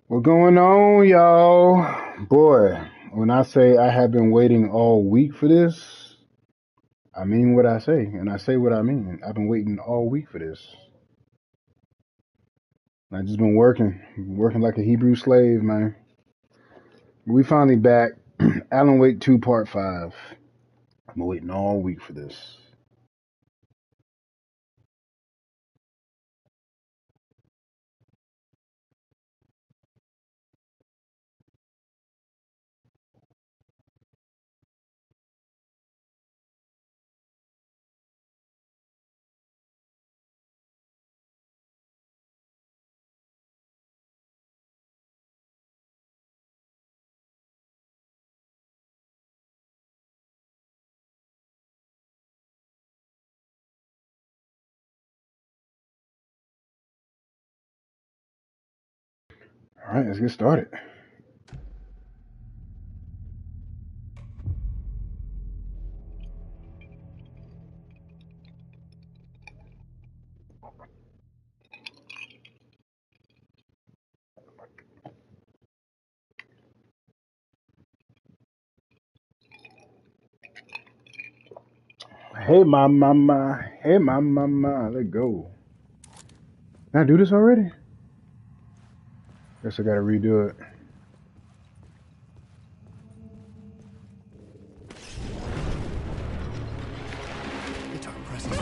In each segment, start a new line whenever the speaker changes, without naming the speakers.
What's going on, y'all? Boy, when I say I have been waiting all week for this, I mean what I say, and I say what I mean. I've been waiting all week for this. I just been working like a Hebrew slave, man. We finally back. Alan Wake 2 Part 5. I've been waiting all week for this. All right, let's get started. Hey, my mama. Hey, my mama. Let's go. Can I do this already? Guess I gotta redo it.
It's our presence.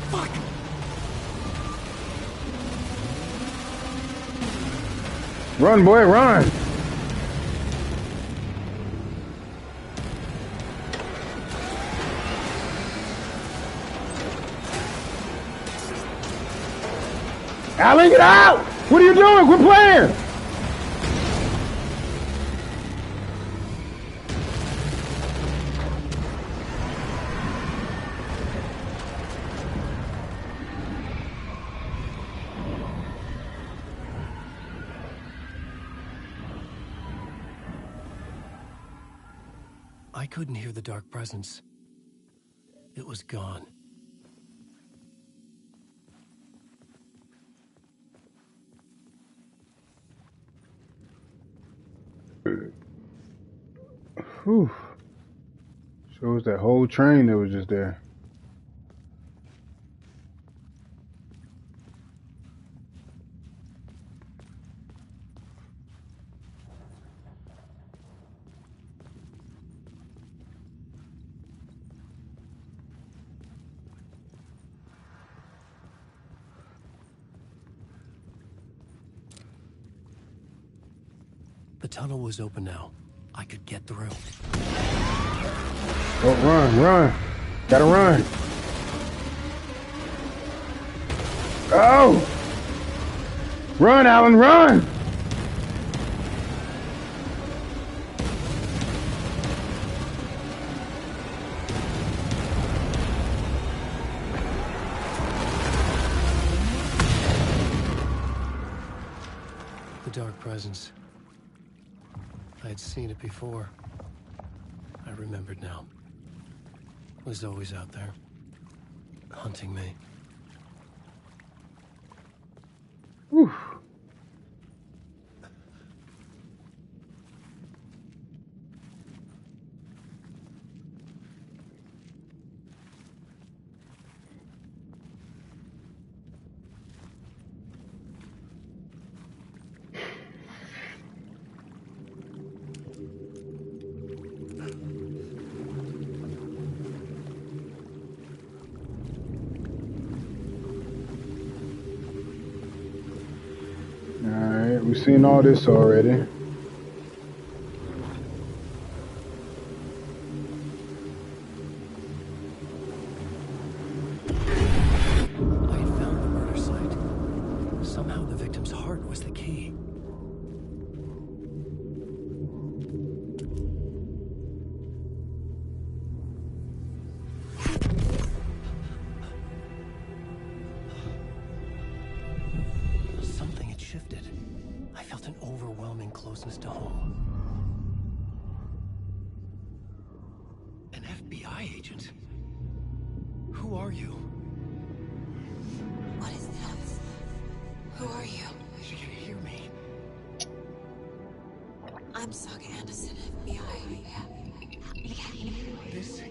Fuck!
Run, boy, run! Alan, get out! What are you doing? Quit playing!
I couldn't hear the dark presence. It was gone.
Whew. Shows that whole train that was just there.
The tunnel was open now. I could get through.
Oh, run. Gotta run. Oh! Run, Alan, run!
The dark presence. I had seen it before. I remembered now. It was always out there, hunting me.
Whew. Alright, we've seen all this already.
I had found the murder site. Somehow the victim's heart was the key. Something had shifted. I felt an overwhelming closeness to home. An FBI agent? Who are you?
What
This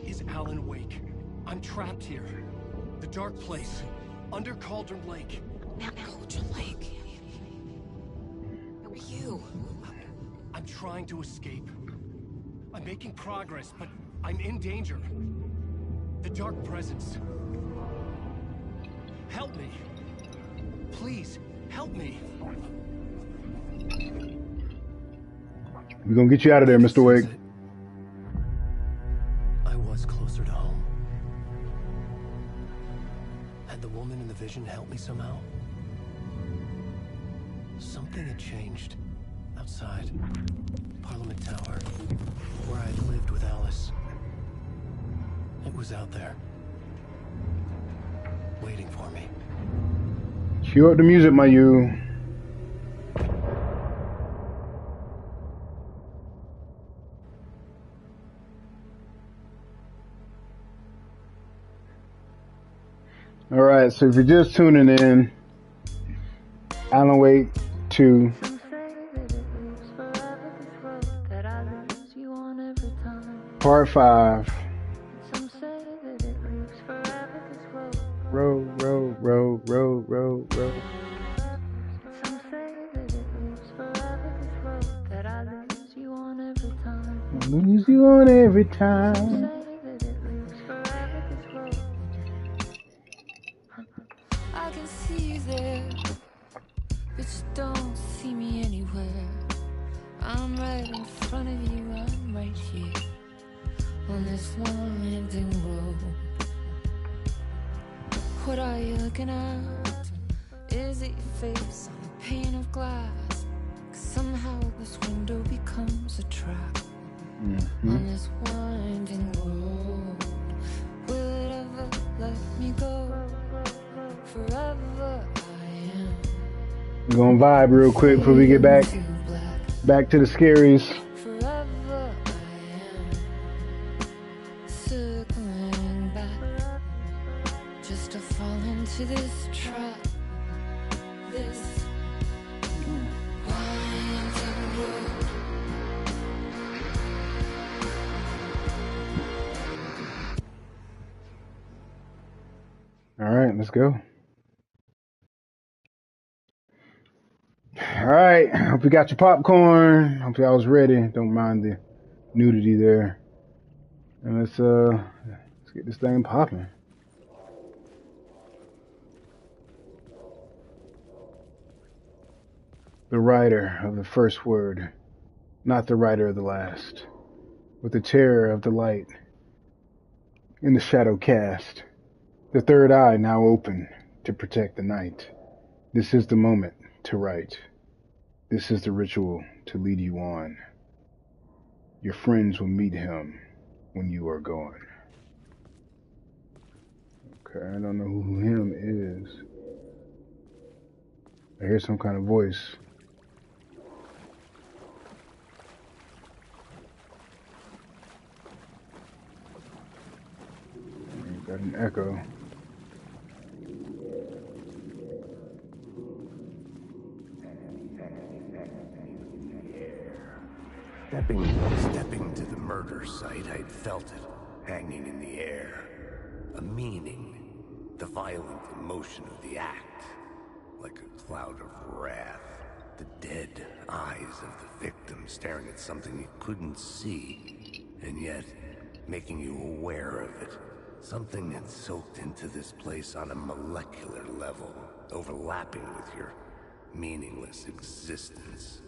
is Alan Wake. I'm trapped here. The dark place. Under Cauldron Lake.
Cauldron Lake. Who are you?
I'm trying to escape. I'm making progress, but I'm in danger. The dark presence. Help me. Please, help me.
We're gonna get you out of there, Mr. Wake.
I was closer to home. Had the woman in the vision helped me somehow? Something had changed. Outside. Parliament Tower. Where I'd lived with Alice. It was out there. Waiting for me.
Cue up the music, my you. All right, so if you're just tuning in, Alan Wake 2. Part 5. Row, row, row, row, row, row. Lose you on every time.
I can see you there, but you don't see me anywhere. I'm right in front of you, I'm right here on this winding road. What are you looking at? Is it your face on a pane of glass? 'Cause somehow this window becomes a trap on this winding road. Will it ever let me go? Forever I am.
We're gonna vibe real quick before we get back to the scaries.
Forever I am. Circling back just to fall into this trap. This winding road.
All right, let's go. All right, hope you got your popcorn. Hope y'all was ready. Don't mind the nudity there. And let's get this thing popping. The writer of the first word, not the writer of the last. With the terror of the light in the shadow cast, the third eye now open to protect the night. This is the moment to write. This is the ritual to lead you on. Your friends will meet him when you are gone. Okay, I don't know who him is. I hear some kind of voice. Got an echo.
Stepping to the murder site, I'd felt it, hanging in the air. A meaning, the violent emotion of the act, like a cloud of wrath. The dead eyes of the victim staring at something you couldn't see, and yet making you aware of it. Something had soaked into this place on a molecular level, overlapping with your meaningless existence.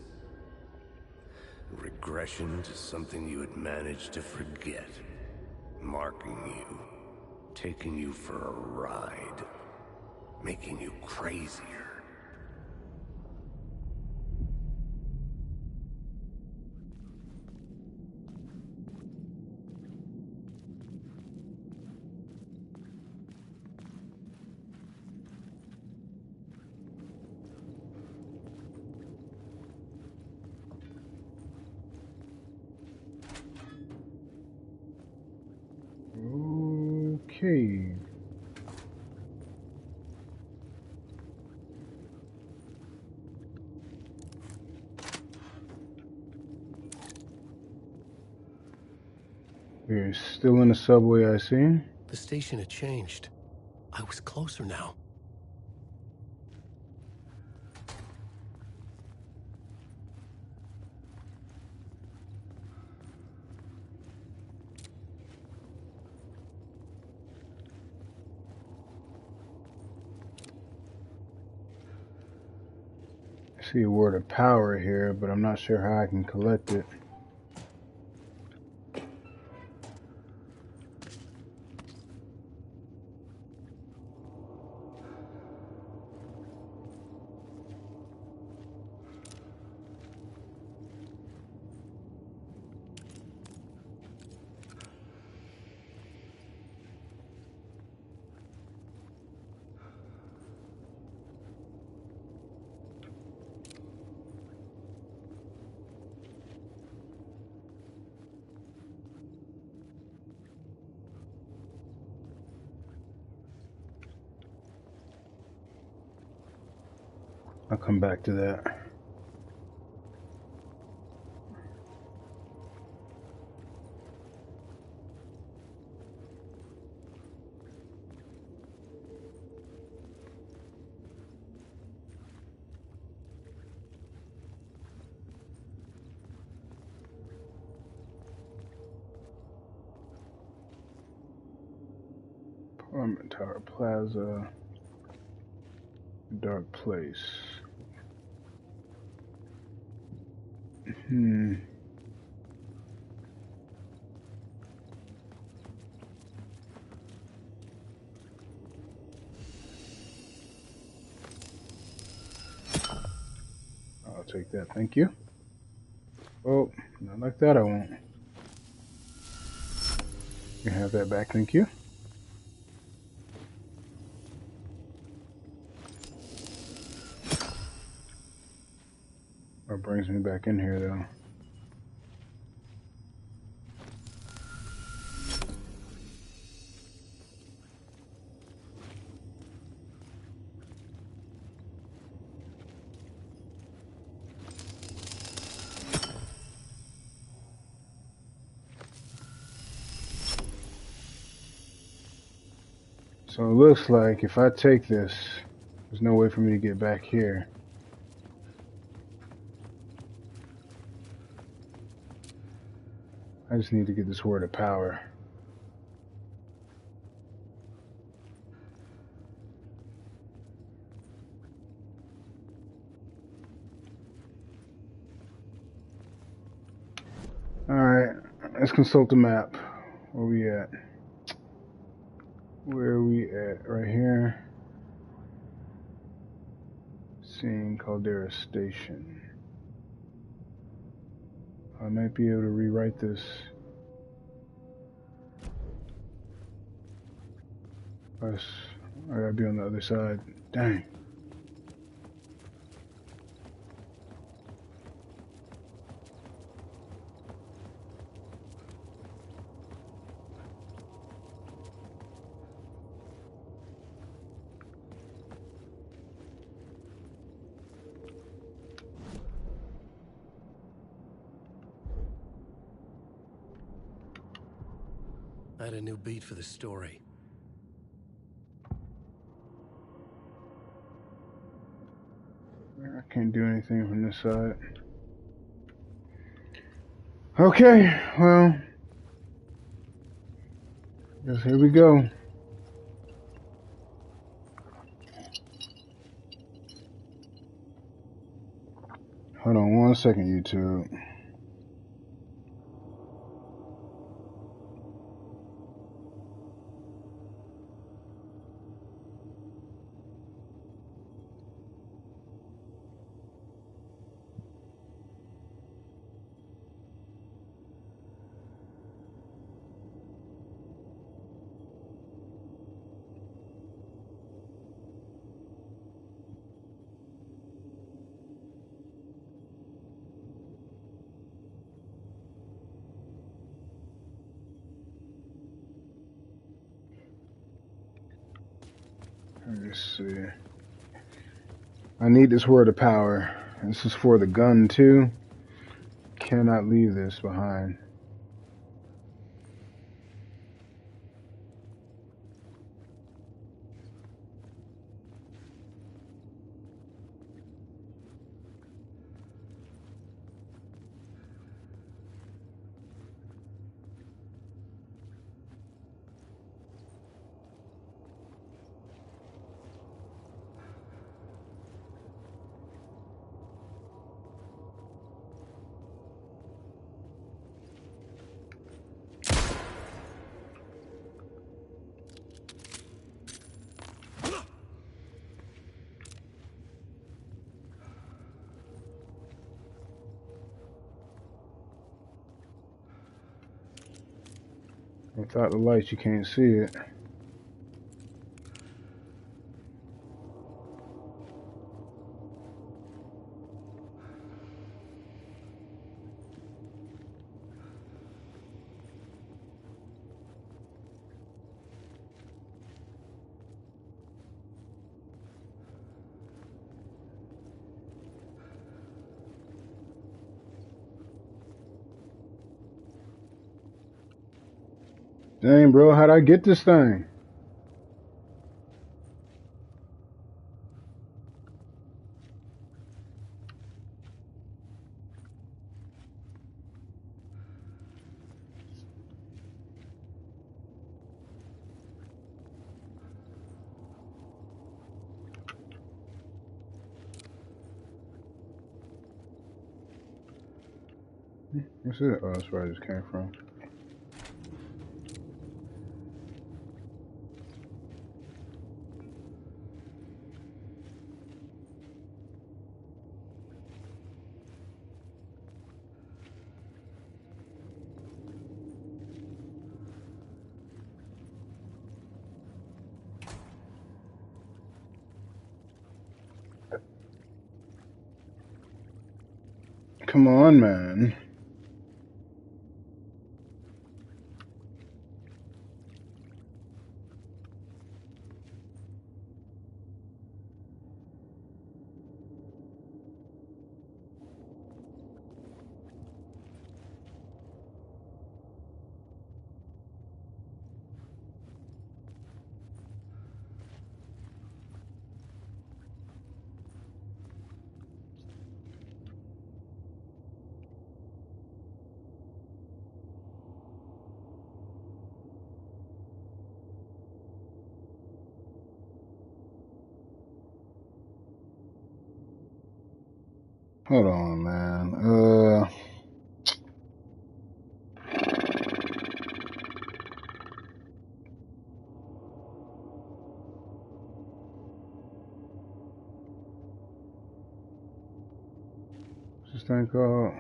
Regression to something you had managed to forget. Marking you. Taking you for a ride. Making you crazier.
Okay. We're still in the subway, I see.
The station had changed. I was closer now.
I see a word of power here, but I'm not sure how I can collect it. I'll come back to that. Apartment Tower Plaza. Dark place. I'll take that, thank you. Oh, not like that, I won't. You can have that back, thank you. Or brings me back in here, though. So it looks like if I take this, there's no way for me to get back here. I just need to get this word of power. Alright, let's consult the map. Where we at? Where are we at? Right here. Seeing Caldera Station. I might be able to rewrite this. I gotta be on the other side. Dang.
I had a new beat for the story.
I can't do anything from this side. Okay, well, guess here we go. Hold on 1 second, YouTube. Let's see. I need this word of power. This is for the gun too. Cannot leave this behind. Without the lights, you can't see it. Dang, bro, how'd I get this thing? What's it? Oh, that's where I just came from. Come on, man. Hold on, man. What's this thing called?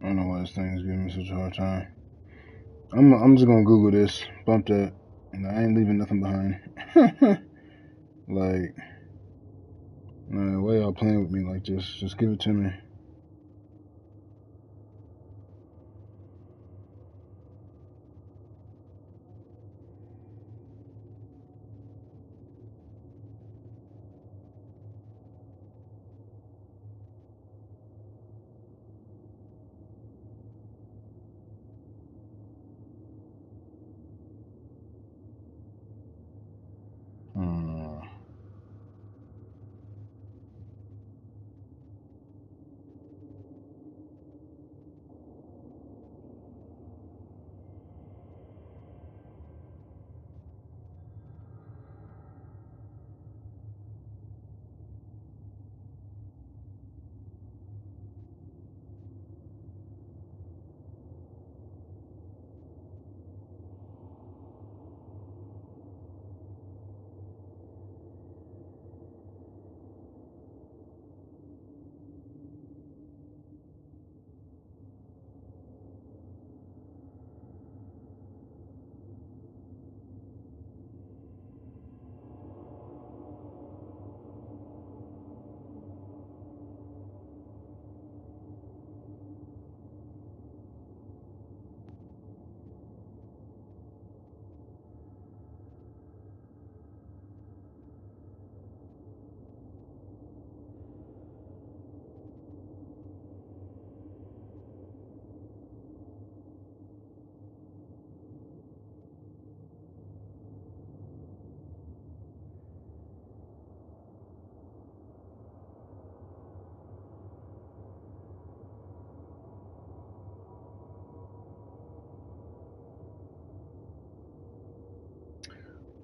I don't know why this thing is giving me such a hard time. I'm just gonna Google this. Bump that. And I ain't leaving nothing behind. Like, man, why y'all playing with me like this? Just give it to me.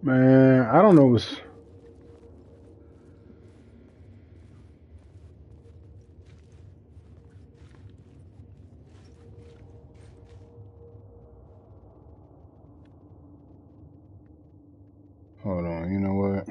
Man, I don't know what's... Hold on, you know what?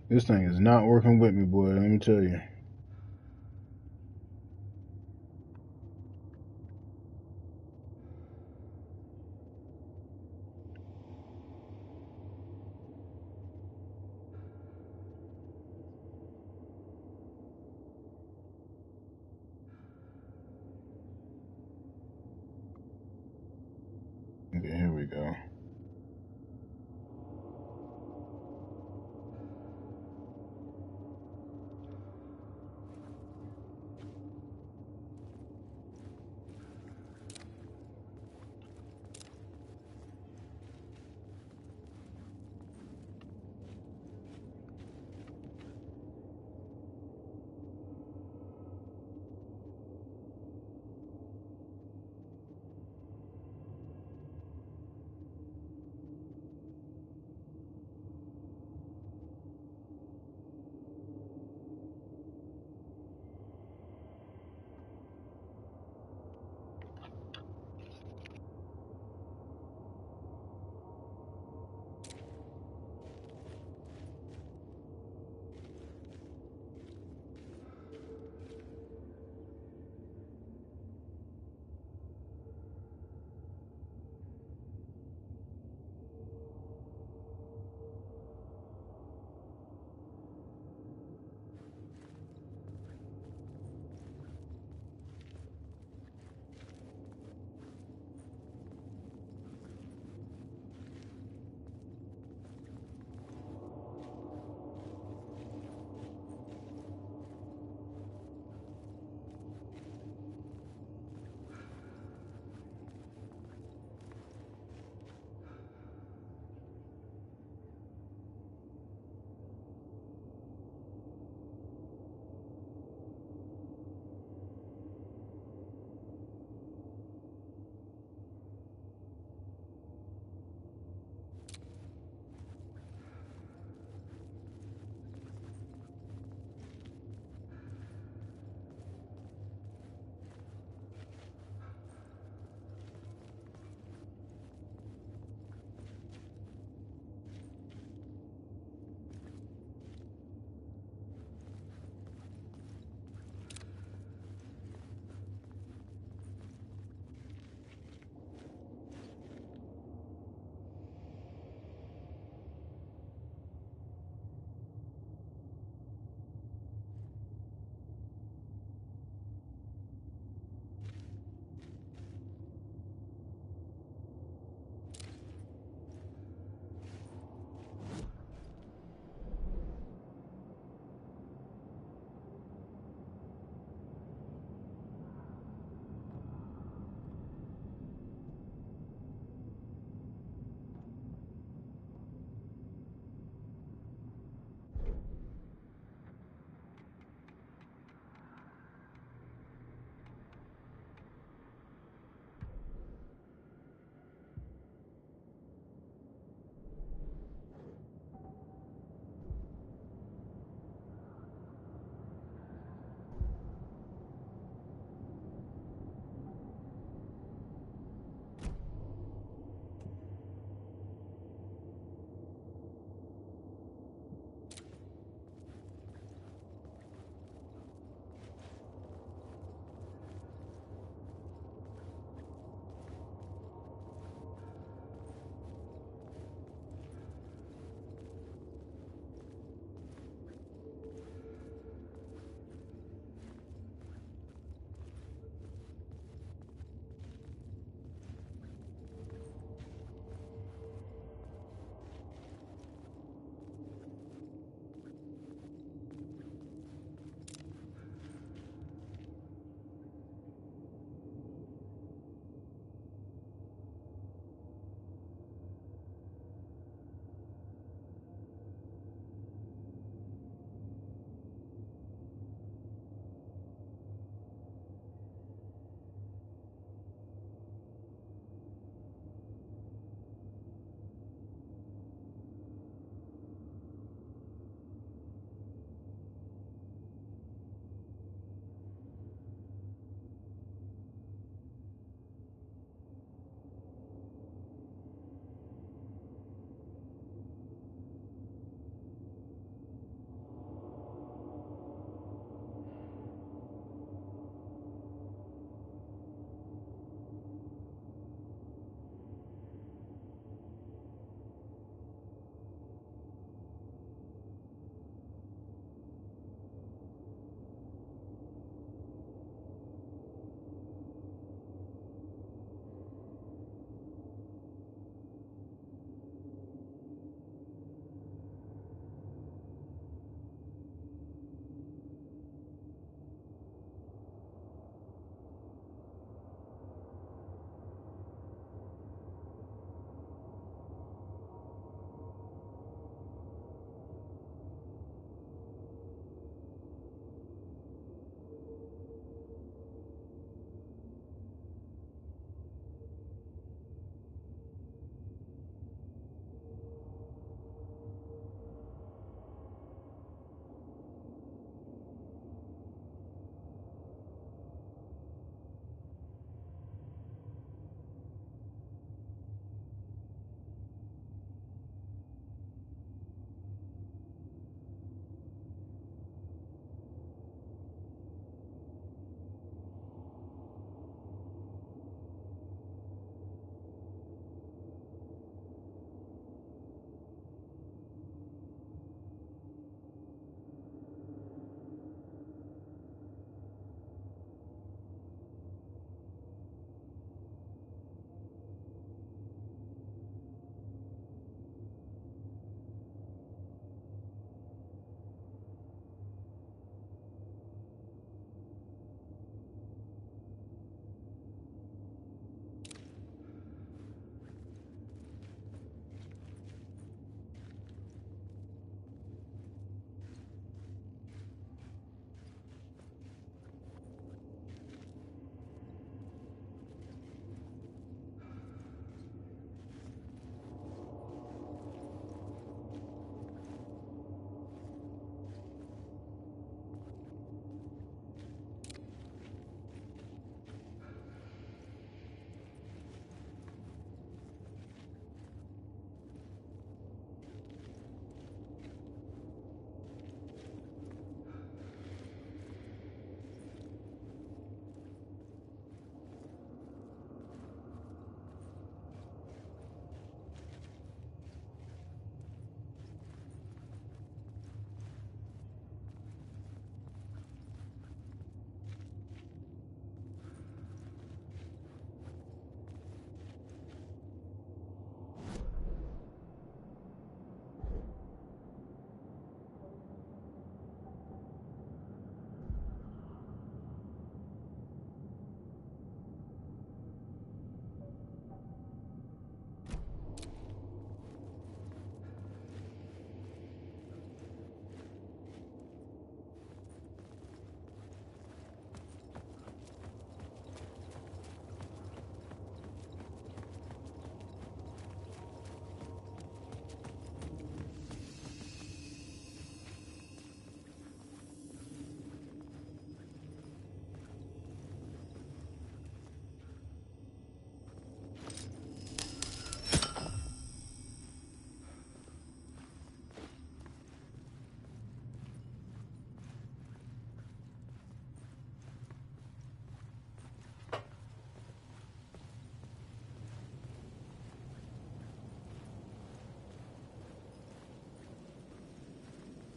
This thing is not working with me, boy, let me tell you. Okay, here we go.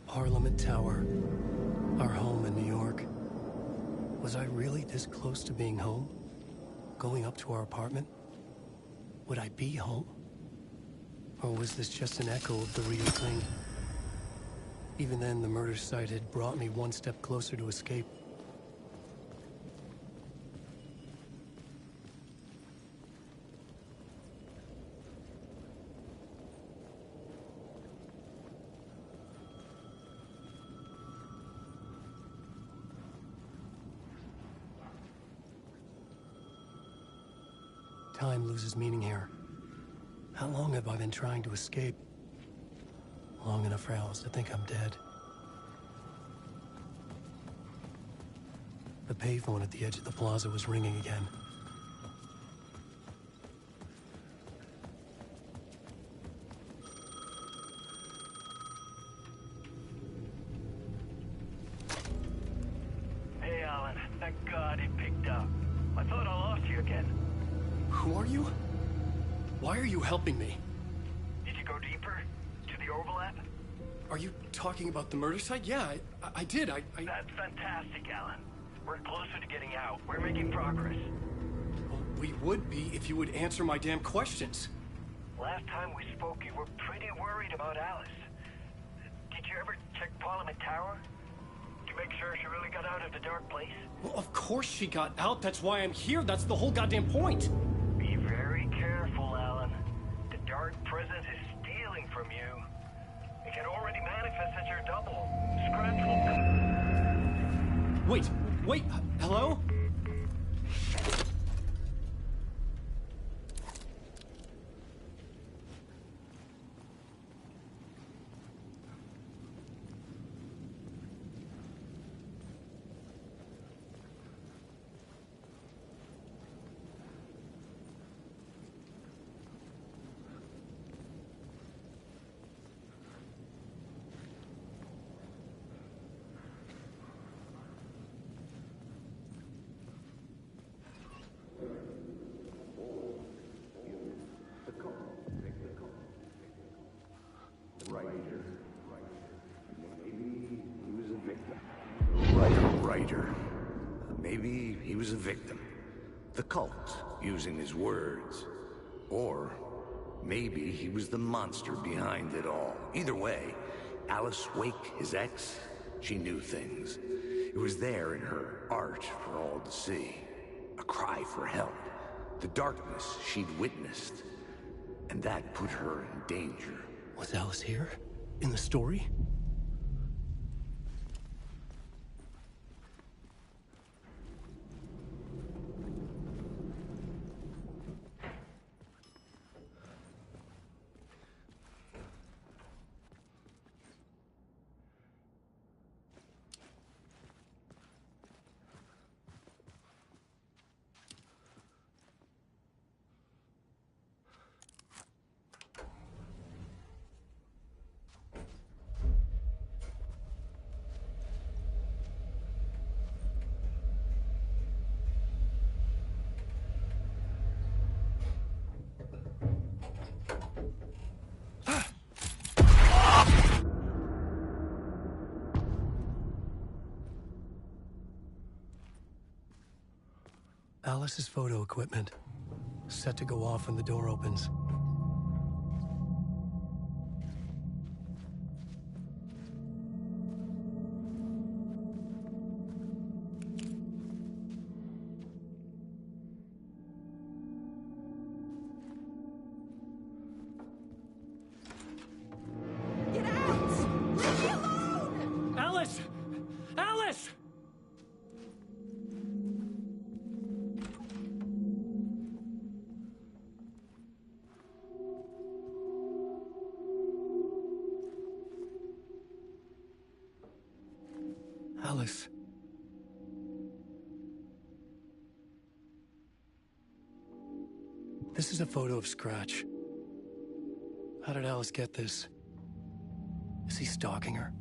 Parliament Tower. Our home in New York. Was I really this close to being home? Going up to our apartment? Would I be home? Or was this just an echo of the real thing? Even then, the murder site had brought me one step closer to escape. Time loses meaning here. How long have I been trying to escape? Long enough for Alice to think I'm dead. The payphone at the edge of the plaza was ringing again.
Hey, Alan. Thank God it picked up. I thought I lost you again.
Who are you? Why are you helping me?
Did you go deeper? To the overlap?
Are you talking about the murder site? Yeah, I did.
That's fantastic, Alan. We're closer to getting out. We're making progress.
Well, we would be if you would answer my damn questions.
Last time we spoke, you were pretty worried about Alice. Did you ever check Parliament Tower? To make sure she really got out of the dark place?
Well, of course she got out. That's why I'm here. That's the whole goddamn point.
Be very careful, Alan. The dark presence is stealing from you. It can already manifest as your double. Scratch will...
Wait, hello?
Maybe he was a victim. The cult, using his words. Or maybe he was the monster behind it all. Either way, Alice Wake, his ex, she knew things. It was there in her art for all to see. A cry for help. The darkness she'd witnessed. And that put her in danger.
Was Alice here? In the story? Alice's photo equipment. Set to go off when the door opens.
Get out! Leave me alone!
Alice! Alice! Alice. This is a photo of Scratch. How did Alice get this? Is he stalking her?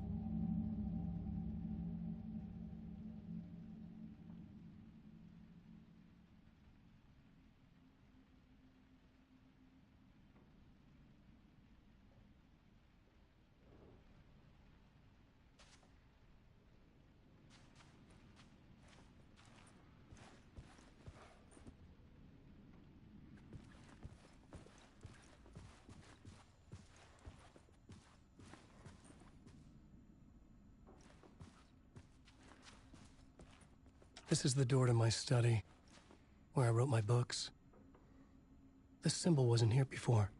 This is the door to my study, where I wrote my books. This symbol wasn't here before.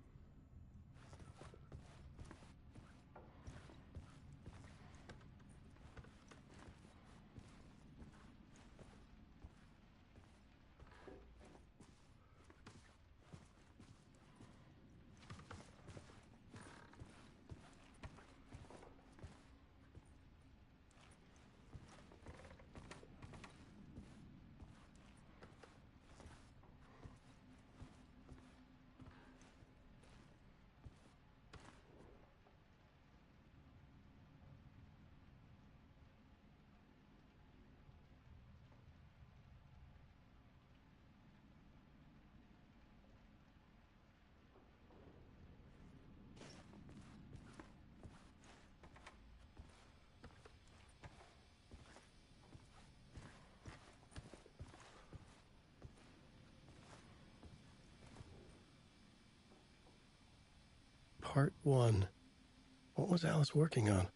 Part 1. What was Alice working on?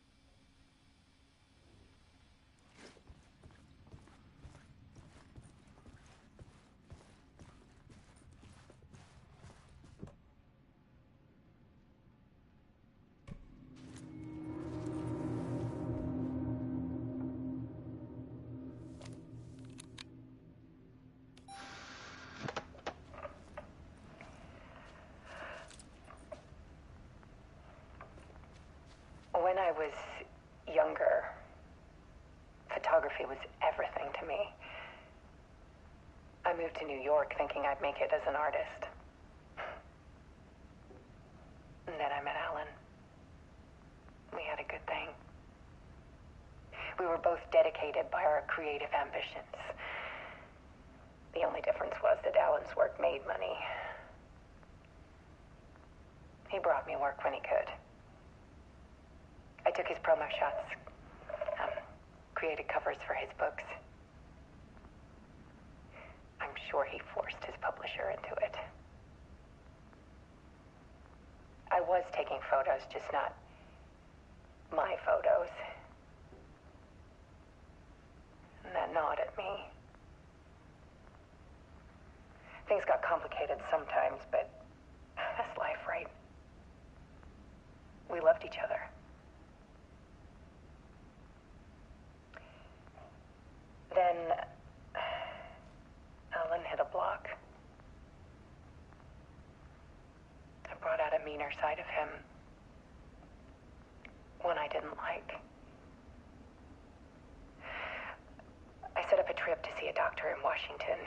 When I was younger, photography was everything to me. I moved to New York thinking I'd make it as an artist. And then I met Alan. We had a good thing. We were both dedicated by our creative ambitions. The only difference was that Alan's work made money. He brought me work when he could. I took his promo shots, created covers for his books. I'm sure he forced his publisher into it. I was taking photos, just not my photos. And that gnawed at me. Things got complicated sometimes, but that's life, right? We loved each other. Then Alan hit a block. I brought out a meaner side of him. One I didn't like. I set up a trip to see a doctor in Washington.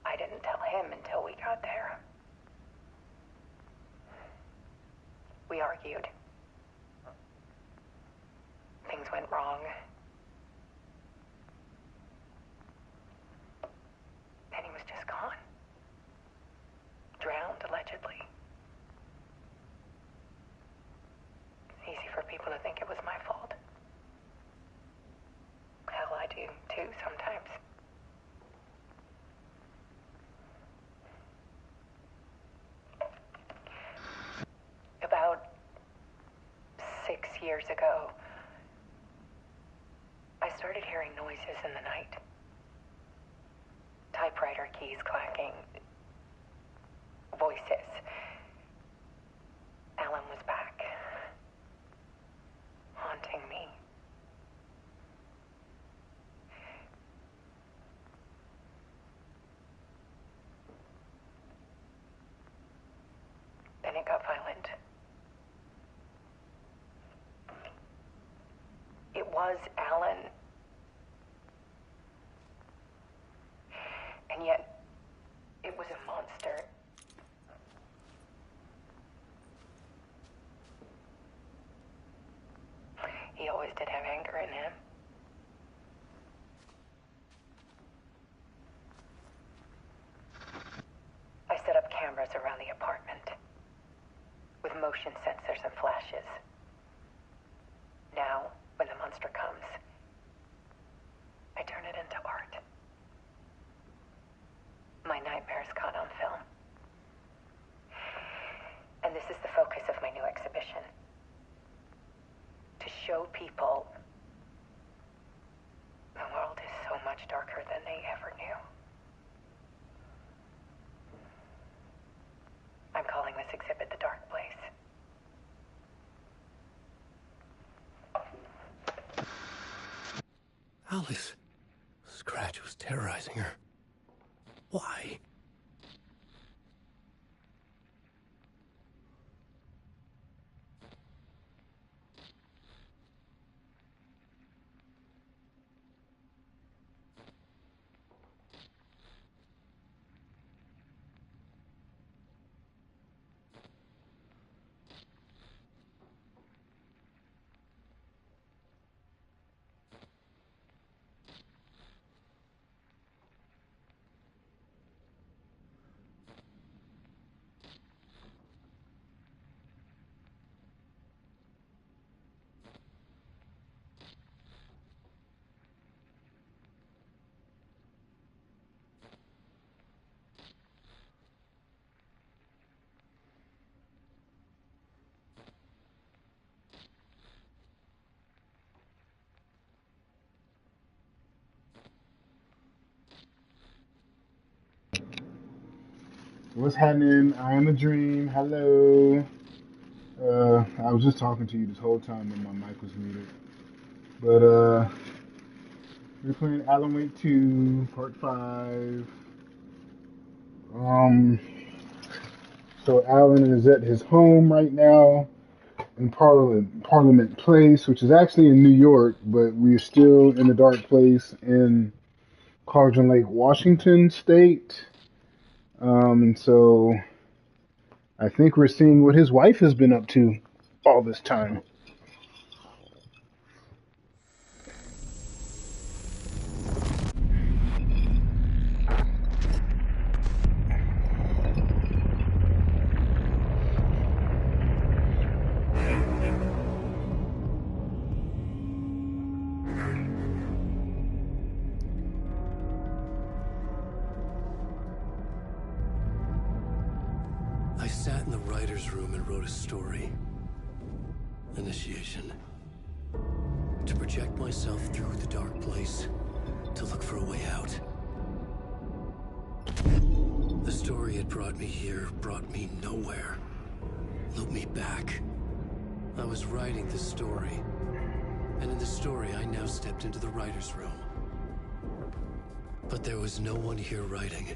I didn't tell him until we got there. We argued. Things went wrong. And he was just gone. Drowned, allegedly. Easy for people to think it was my fault. Hell, I do too sometimes. About 6 years ago, I started hearing noises in the night. Typewriter keys clacking. Voices. Alan was back. Haunting me. Then it got violent. It was Alan. And yet, it was a monster. He always did have anger in him. I set up cameras around the apartment with motion sensors and flashes. Now, when the monster comes, I turn it into art. My nightmares caught on film. And this is the focus of my new exhibition. To show people the world is so much much darker than they ever knew. I'm calling this exhibit The Dark Place.
Alice. Scratch was terrorizing her. Why?
What's happening? I am a dream. Hello. I was just talking to you this whole time when my mic was muted. But we're playing Alan Wake 2, Part 5. So Alan is at his home right now in Parliament Place, which is actually in New York, but we're still in the dark place in Cauldron Lake, Washington State. And so I think we're seeing what his wife has been up to all this time.
I sat in the writer's room and wrote a story. Initiation. To project myself through the dark place, to look for a way out. The story had brought me here, brought me nowhere. Looped me back. I was writing the story. And in the story, I now stepped into the writer's room. But there was no one here writing.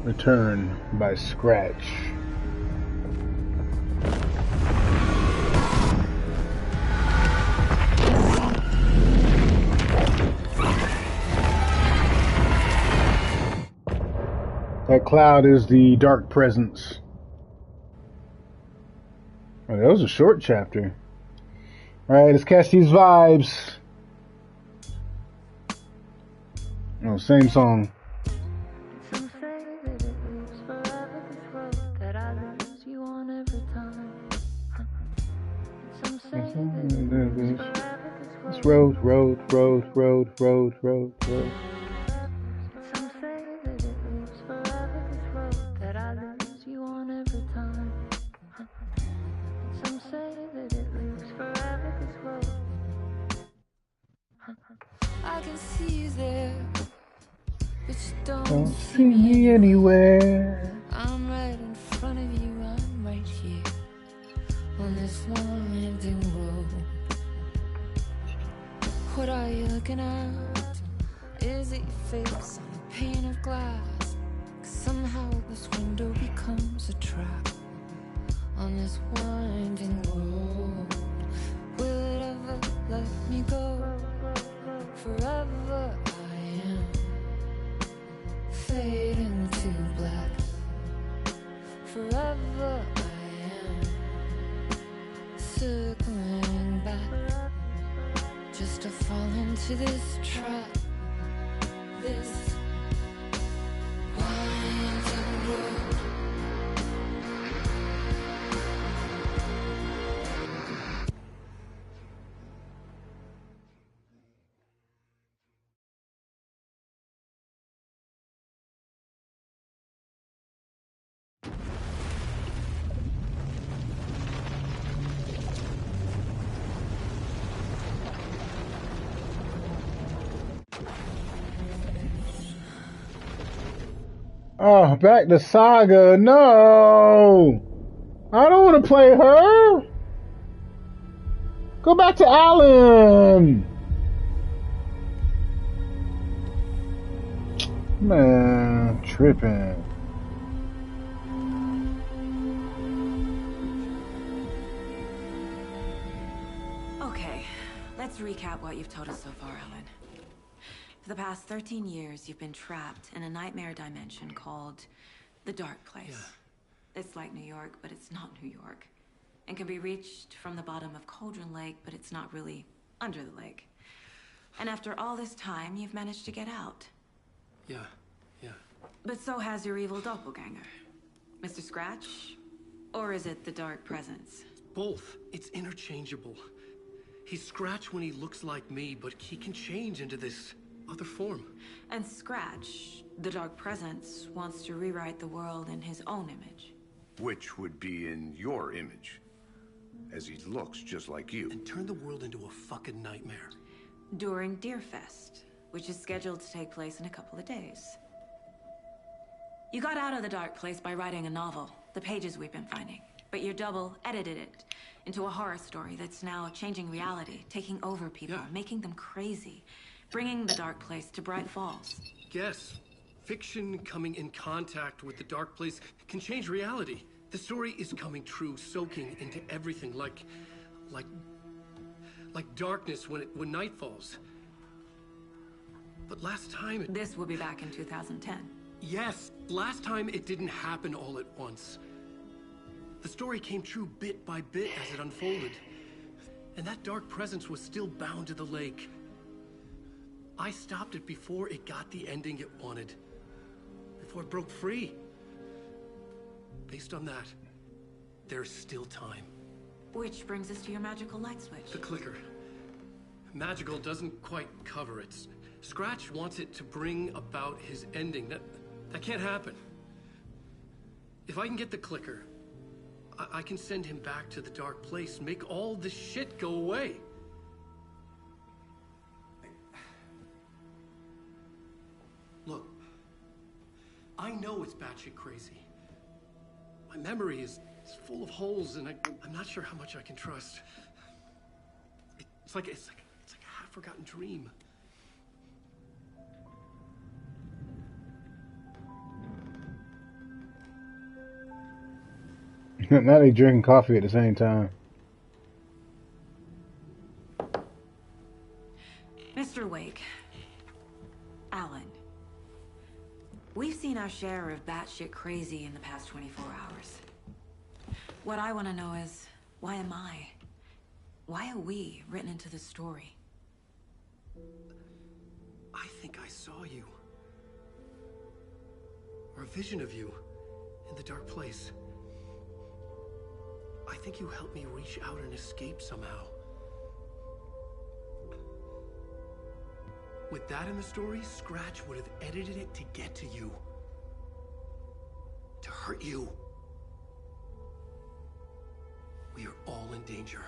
Return by Scratch. That cloud is the dark presence. Oh, that was a short chapter. Alright, let's catch these vibes. Oh, same song.
Some say that it lives forever, this road that I lose you on every time. Some say that it lives forever,
This road.
Some say that it lives forever, this road that I lose you on every time. Some say that it lives forever, this road. I can see you there, but you don't see me
anywhere.
I'm right in front of you, I'm right here on this long empty road. What are you looking at? Is it your face on a pane of glass? 'Cause somehow this window becomes a trap on this winding road. Will it ever let me go? Forever I am fading to black. Forever I am circling back, just to fall into this trap, this winding road.
Oh, back to Saga. No! I don't want to play her. Go back to Alan. Man, tripping.
Okay, let's recap what you've told us so far, Alan. For the past 13 years, you've been trapped in a nightmare dimension called the Dark Place.
Yeah.
It's like New York, but it's not New York. And can be reached from the bottom of Cauldron Lake, but it's not really under the lake. And after all this time, you've managed to get out.
Yeah.
But so has your evil doppelganger. Mr. Scratch? Or is it the Dark Presence?
Both. It's interchangeable. He's Scratch when he looks like me, but he can change into this other form.
And Scratch, the Dark Presence, wants to rewrite the world in his own image.
Which would be in your image, as he looks just like you.
And turn the world into a fucking nightmare.
During Deerfest, which is scheduled to take place in a couple of days. You got out of the Dark Place by writing a novel, the pages we've been finding. But your double edited it into a horror story that's now changing reality, taking over people, making them crazy, bringing the Dark Place to Bright Falls.
Yes. Fiction coming in contact with the Dark Place can change reality. The story is coming true, soaking into everything like darkness when night falls. But last time
This will be back in 2010.
Yes, last time it didn't happen all at once. The story came true bit by bit as it unfolded. And that dark presence was still bound to the lake. I stopped it before it got the ending it wanted. Before it broke free. Based on that, there's still time.
Which brings us to your magical light switch.
The clicker. Magical doesn't quite cover it. Scratch wants it to bring about his ending. That can't happen. If I can get the clicker, I can send him back to the Dark Place, make all this shit go away. Look, I know it's batshit crazy. My memory is full of holes, and I'm not sure how much I can trust. It's like a half-forgotten dream.
Now they drinking coffee at the same time.
Mr. Wake, Alan, we've seen our share of batshit crazy in the past 24 hours. What I want to know is, why am I? Why are we written into the story?
I think I saw you. Or a vision of you in the Dark Place. I think you helped me reach out and escape somehow. With that in the story, Scratch would have edited it to get to you. To hurt you. We are all in danger.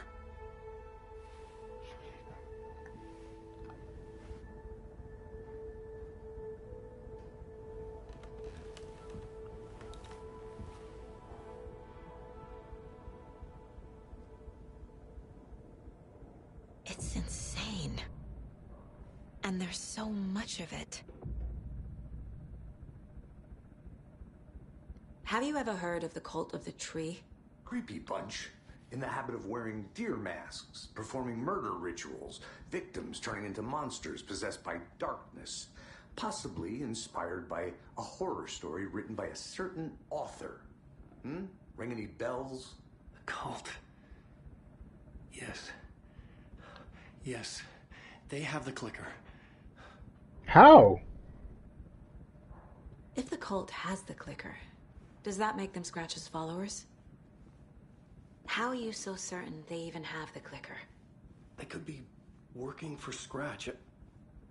It's insane. And there's so much of it. Have you ever heard of the Cult of the Tree?
Creepy bunch. In the habit of wearing deer masks, performing murder rituals, victims turning into monsters possessed by darkness, possibly inspired by a horror story written by a certain author. Ring any bells?
The cult. Yes. Yes. They have the clicker.
How?
If the cult has the clicker, does that make them Scratch's followers? How are you so certain they even have the clicker?
They could be working for Scratch.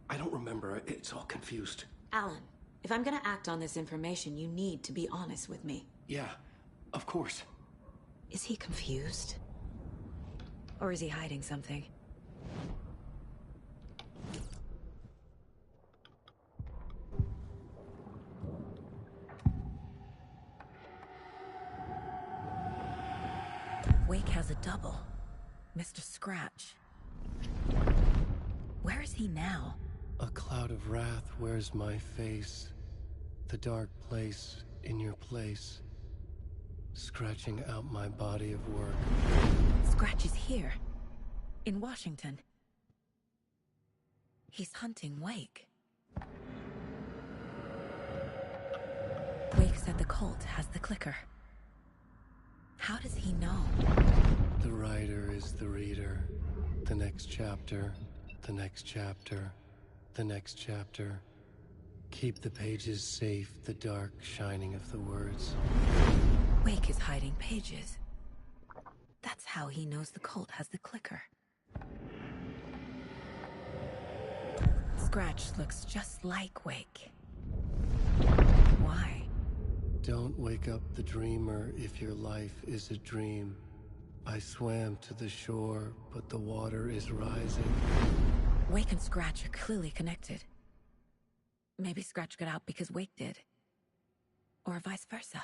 I don't remember. It's all confused.
Alan, if I'm gonna act on this information, you need to be honest with me.
Yeah, of course.
Is he confused? Or is he hiding something?
Wake has a double. Mr. Scratch. Where is he now?
A cloud of wrath wears my face. The dark place in your place. Scratching out my body of work.
Scratch is here. In Washington. He's hunting Wake. Wake said the cult has the clicker. How does he know?
The writer is the reader. The next chapter, the next chapter, the next chapter. Keep the pages safe, the dark shining of the words.
Wake is hiding pages. That's how he knows the cult has the clicker. Scratch looks just like Wake. Why?
Don't wake up the dreamer if your life is a dream. I swam to the shore, but the water is rising.
Wake and Scratch are clearly connected. Maybe Scratch got out because Wake did. Or vice versa.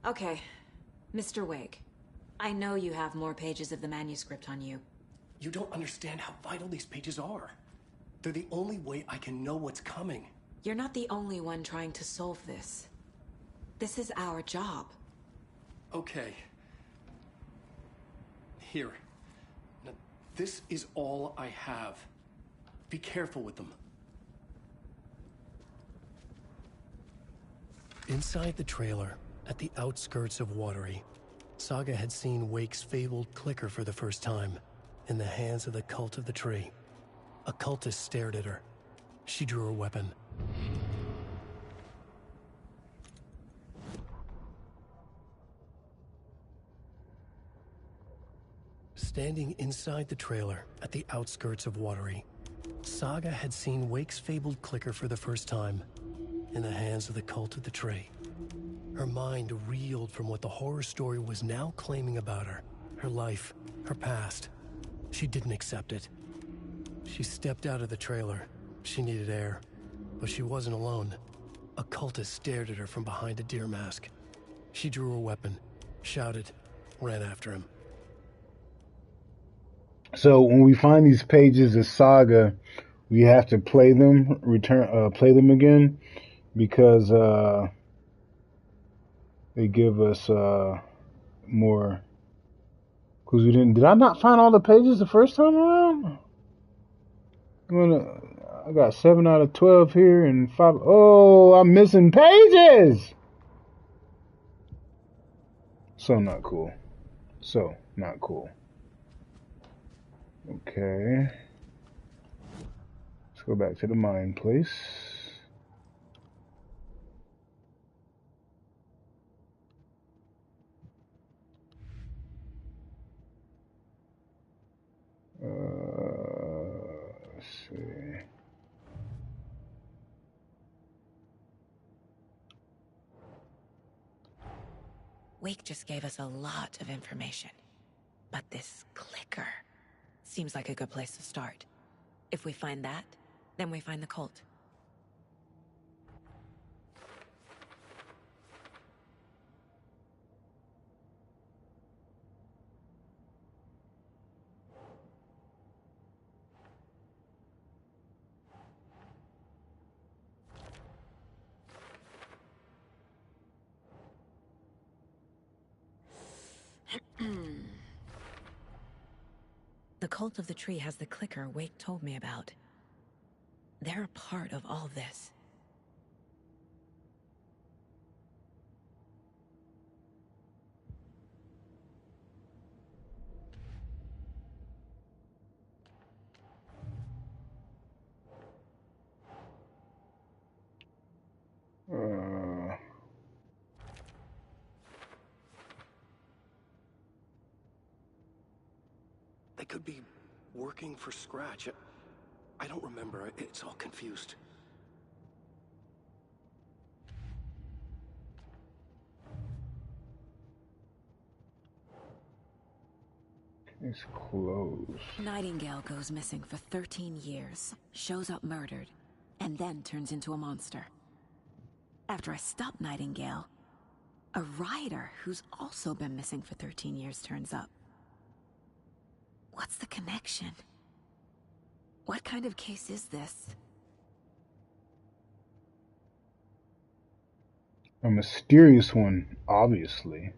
Okay, Mr. Wake. I know you have more pages of the manuscript on you.
You don't understand how vital these pages are. They're the only way I can know what's coming.
You're not the only one trying to solve this. This is our job.
Okay. Here. Now, this is all I have. Be careful with them. Inside the trailer, at the outskirts of Watery, Saga had seen Wake's fabled clicker for the first time, in the hands of the Cult of the Tree. A cultist stared at her. She drew her weapon. Standing inside the trailer, at the outskirts of Watery, Saga had seen Wake's fabled clicker for the first time, in the hands of the Cult of the Tree. Her mind reeled from what the horror story was now claiming about her. Her life, her past. She didn't accept it. She stepped out of the trailer. She needed air. But she wasn't alone. A cultist stared at her from behind a deer mask. She drew her weapon, shouted, ran after him.
So when we find these pages of Saga, we have to play them, play them again, because they give us more. Because we didn't. Did I not find all the pages the first time around? I got 7 out of 12 here and 5. Oh, I'm missing pages. So not cool. So not cool. Okay. Let's go back to the mine place. Let's see.
Wake just gave us a lot of information. But this clicker seems like a good place to start. If we find that, then we find the cult. The Cult of the Tree has the clicker Wake told me about. They're a part of all this.
They could be working for Scratch. I don't remember. It's all confused.
It's closed.
Nightingale goes missing for 13 years. Shows up murdered. and then turns into a monster. After I stop Nightingale, a rider who's also been missing for 13 years turns up. What's the connection? What kind of case is this?
A mysterious one, obviously.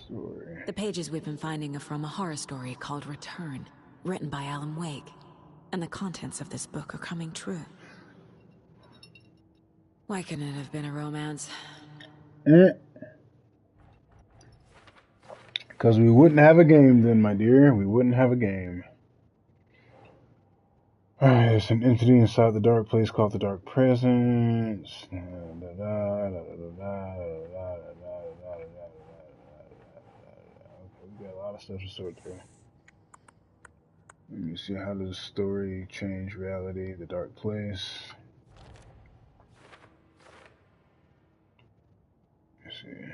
Story.
The pages we've been finding are from a horror story called Return, written by Alan Wake. And the contents of this book are coming true. Why couldn't it have been a romance?
Because we wouldn't have a game then, my dear. We wouldn't have a game. There's an entity inside the dark place called the Dark Presence. Okay, we got a lot of stuff to sort through. Let me see, how does the story change reality? The dark place. Let's see.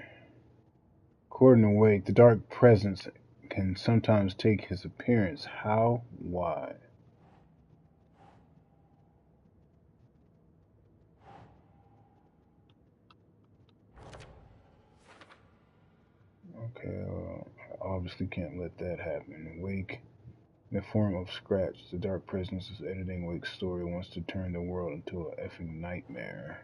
According to Wake, the dark presence can sometimes take his appearance. How? Why? Okay, well, I obviously can't let that happen. Wake, in the form of Scratch, the dark presence is editing Wake's story, wants to turn the world into a effing nightmare.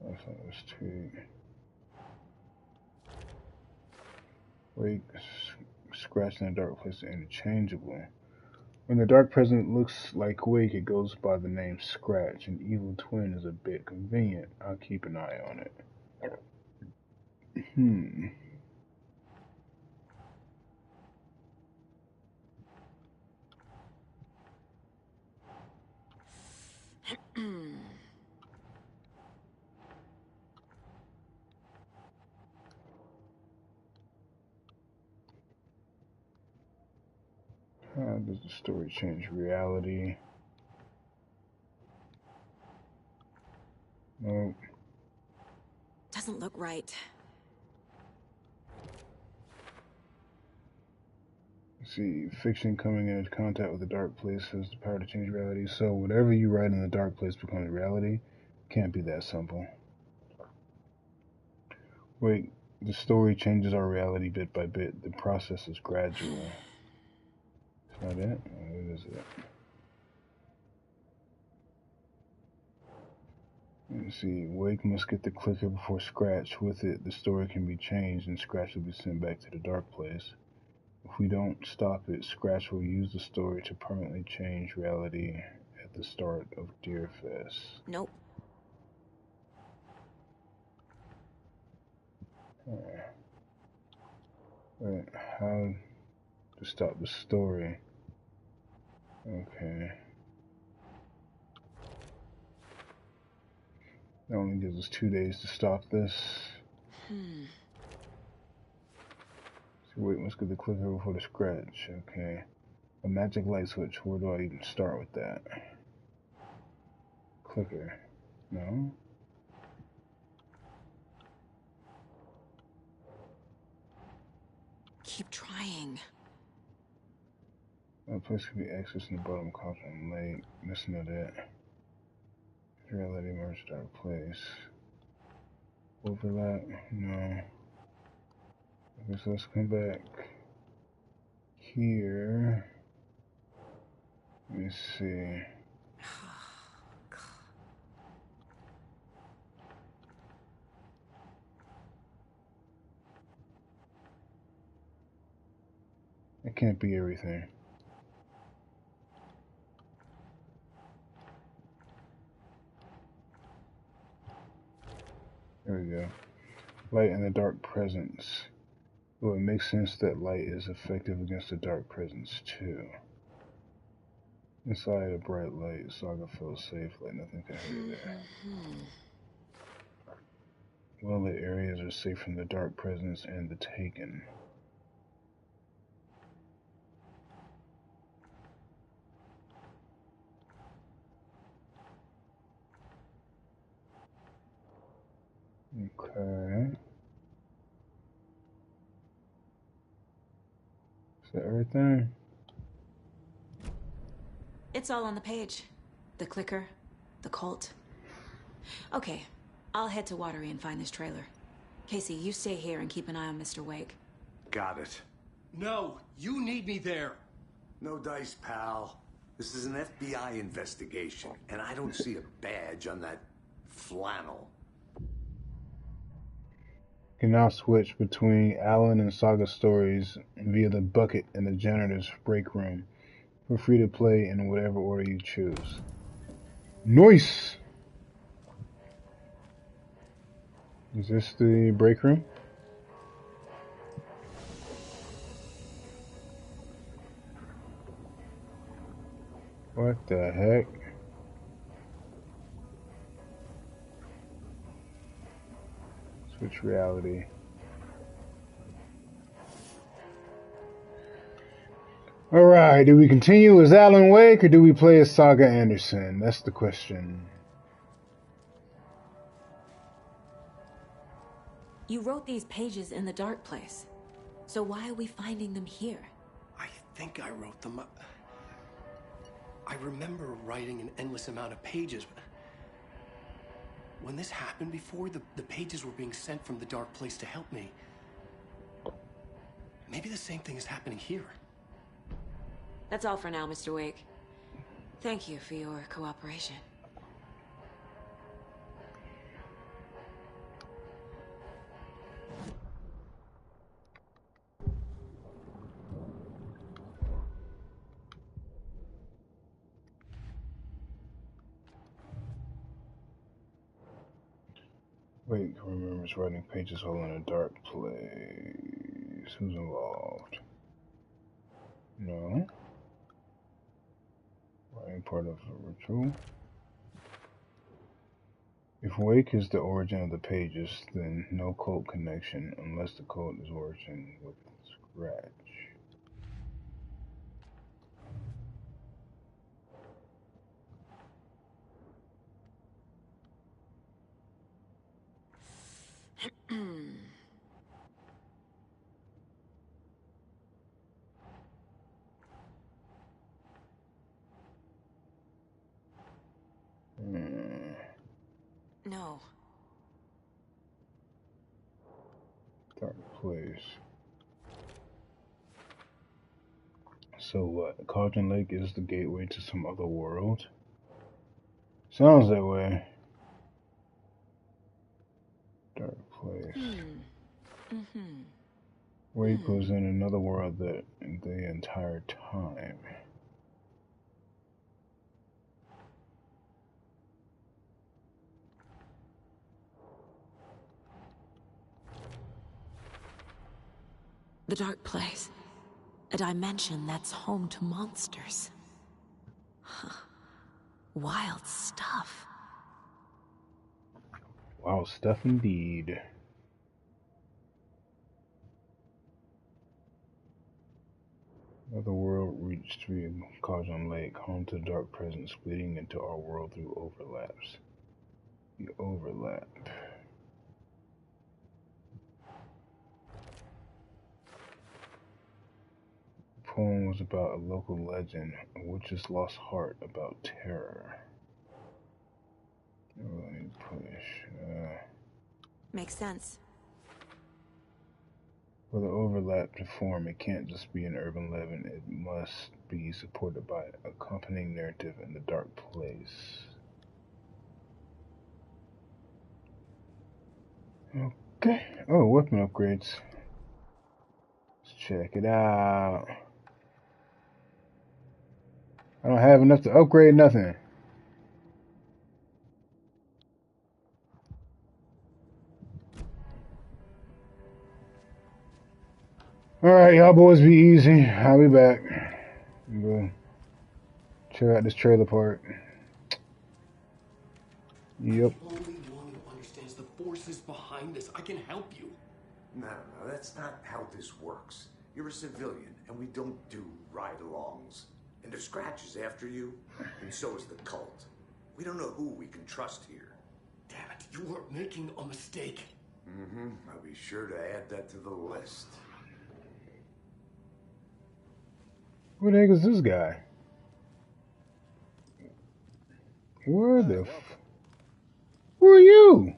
Let's tweet. Wake, Scratch, and the dark place are interchangeable. When the dark presence looks like Wake, it goes by the name Scratch. An evil twin is a bit convenient. I'll keep an eye on it. How does the story change reality? Nope.
Doesn't look right.
See, fiction coming into contact with the dark place has the power to change reality. So whatever you write in the dark place becomes reality. Can't be that simple. Wait, the story changes our reality bit by bit. The process is gradual. Is that it? What is it? Let's see. Wake must get the clicker before Scratch. With it, the story can be changed and Scratch will be sent back to the dark place. If we don't stop it, Scratch will use the story to permanently change reality at the start of Deerfest.
Nope.
Wait, how to stop the story? Okay. That only gives us 2 days to stop this. So wait, let's get the clicker before the Scratch. Okay. A magic light switch. Where do I even start with that? Clicker. No?
Keep trying.
A place can be accessed in the bottom caution late. That's not it. Reality merge dark place. Overlap? No. Okay, so let's come back here. Let me see. It can't be everything. There we go. Light and the dark presence. Well, it makes sense that light is effective against the dark presence, too. Inside a bright light, Saga feels safe, like nothing can hurt her there. Well, the areas are safe from the dark presence and the Taken. Okay. Is that everything?
It's all on the page. The clicker, the cult. Okay, I'll head to Watery and find this trailer. Casey, you stay here and keep an eye on Mr. Wake.
Got it.
No, you need me there.
No dice, pal. This is an FBI investigation, and I don't see a badge on that flannel.
You can now switch between Alan and Saga stories via the bucket in the janitor's break room. Feel free to play in whatever order you choose. Nice! Is this the break room? What the heck? Switch reality. Alright, do we continue as Alan Wake or do we play as Saga Anderson? That's the question.
You wrote these pages in the dark place. So why are we finding them here?
I think I wrote them up. I remember writing an endless amount of pages, but when this happened before, the pages were being sent from the dark place to help me. Maybe the same thing is happening here.
That's all for now, Mr. Wake. Thank you for your cooperation.
Wait, remembers writing pages while in a dark place. Who's involved? No. Writing part of a ritual. If Wake is the origin of the pages, then no cult connection unless the cult is origin with Scratch.
No.
Dark place. So what? Cauldron Lake is the gateway to some other world? Sounds that way. Dark place. Wake was in another world the entire time.
The dark place. A dimension that's home to monsters. Huh. Wild stuff.
Wild stuff indeed. Another world reached via Cauldron Lake, home to the dark presence bleeding into our world through overlaps. The overlap. The poem was about a local legend, a witch's lost heart about terror. Push.
Makes sense.
For the overlap to form, it can't just be an urban legend, it must be supported by accompanying narrative in the dark place. Okay. Oh, weapon upgrades. Let's check it out. I don't have enough to upgrade nothing. Alright, y'all boys be easy. I'll be back. Go check out this trailer park. Yep.
I'm the only one who understands the forces behind this. I can help you.
No, that's not how this works. You're a civilian, and we don't do ride-alongs. And if Scratch is after you, and so is the cult. We don't know who we can trust here.
Damn it, you are making a mistake.
Mm-hmm. I'll be sure to add that to the list.
Who the heck is this guy? Where the Who are you?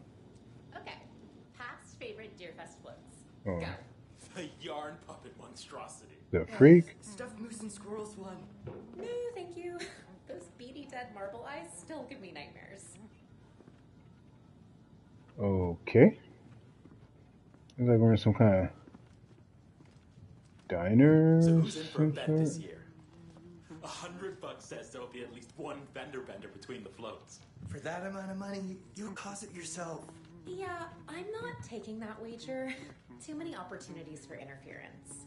Okay. Past favorite Deerfest floats.
Oh.
Go.
The yarn puppet monstrosity.
The freak?
Stuffed moose and squirrels one. No, thank you. Those beady dead marble eyes still give me nightmares.
Okay. It's like we're in some kind of diner.
So who's in for a bet this year? $100 says there'll be at least one fender bender between the floats.
For that amount of money, you'll cause it yourself.
Yeah, I'm not taking that wager. Too many opportunities for interference.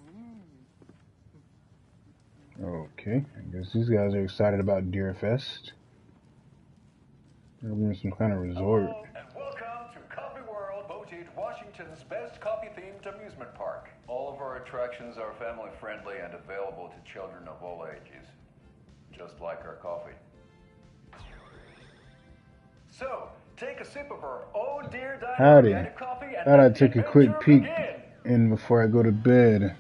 Okay, I guess these guys are excited about Deerfest. We're in some kind of resort.
Hello, and welcome to Coffee World, voted Washington's best coffee-themed amusement park. All of our attractions are family-friendly and available to children of all ages, just like our coffee. So, take a sip of our Oh Dear Diamond
Howdy.
organic coffee and
Thought I'd take a quick peek in before I go to bed.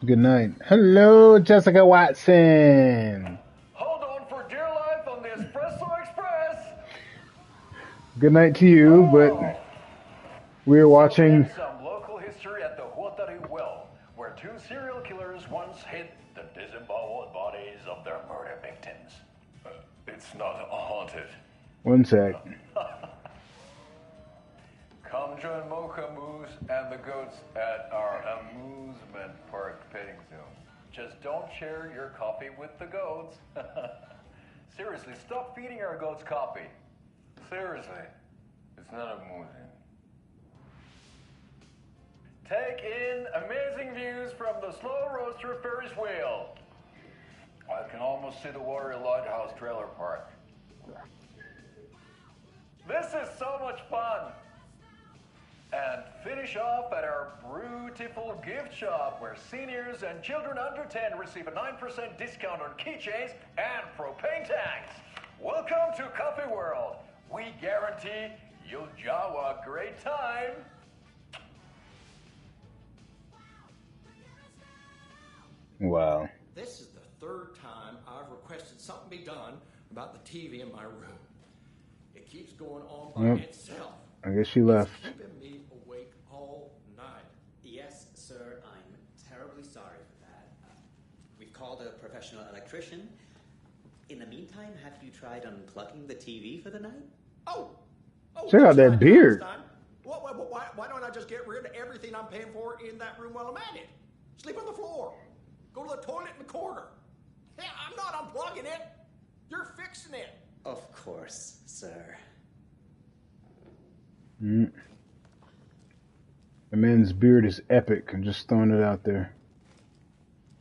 Good night. Hello, Jessica Watson.
Hold on for dear life on the Espresso Express.
Good night to you, but we're watching.
Some local history at the Huatari Well, where two serial killers once hid the disemboweled bodies of their murder victims. It's not haunted.
One sec.
Come join Mocha Moose and the goats at our amusement park petting zoo. Just don't share your coffee with the goats. Seriously, stop feeding our goats coffee. Seriously, it's not amusing. Take in amazing views from the Slow Roaster Ferris wheel. I can almost see the Warrior Lighthouse trailer park. This is so much fun. And finish off at our beautiful gift shop where seniors and children under 10 receive a 9% discount on keychains and propane tanks. Welcome to Coffee World. We guarantee you'll jaw a great time.
Wow.
This is the third time I've requested something be done about the TV in my room. It keeps going on by itself.
I guess she left.
It's keeping me awake all night.
Yes, sir, I'm terribly sorry for that. We've called a professional electrician. In the meantime, have you tried unplugging the TV for the night?
Oh,
Check out that beard.
Why don't I just get rid of everything I'm paying for in that room while I'm at it? Sleep on the floor. Go to the toilet in the corner. Yeah, I'm not unplugging it. You're fixing it.
Of course, sir.
The man's beard is epic. I'm just throwing it out there.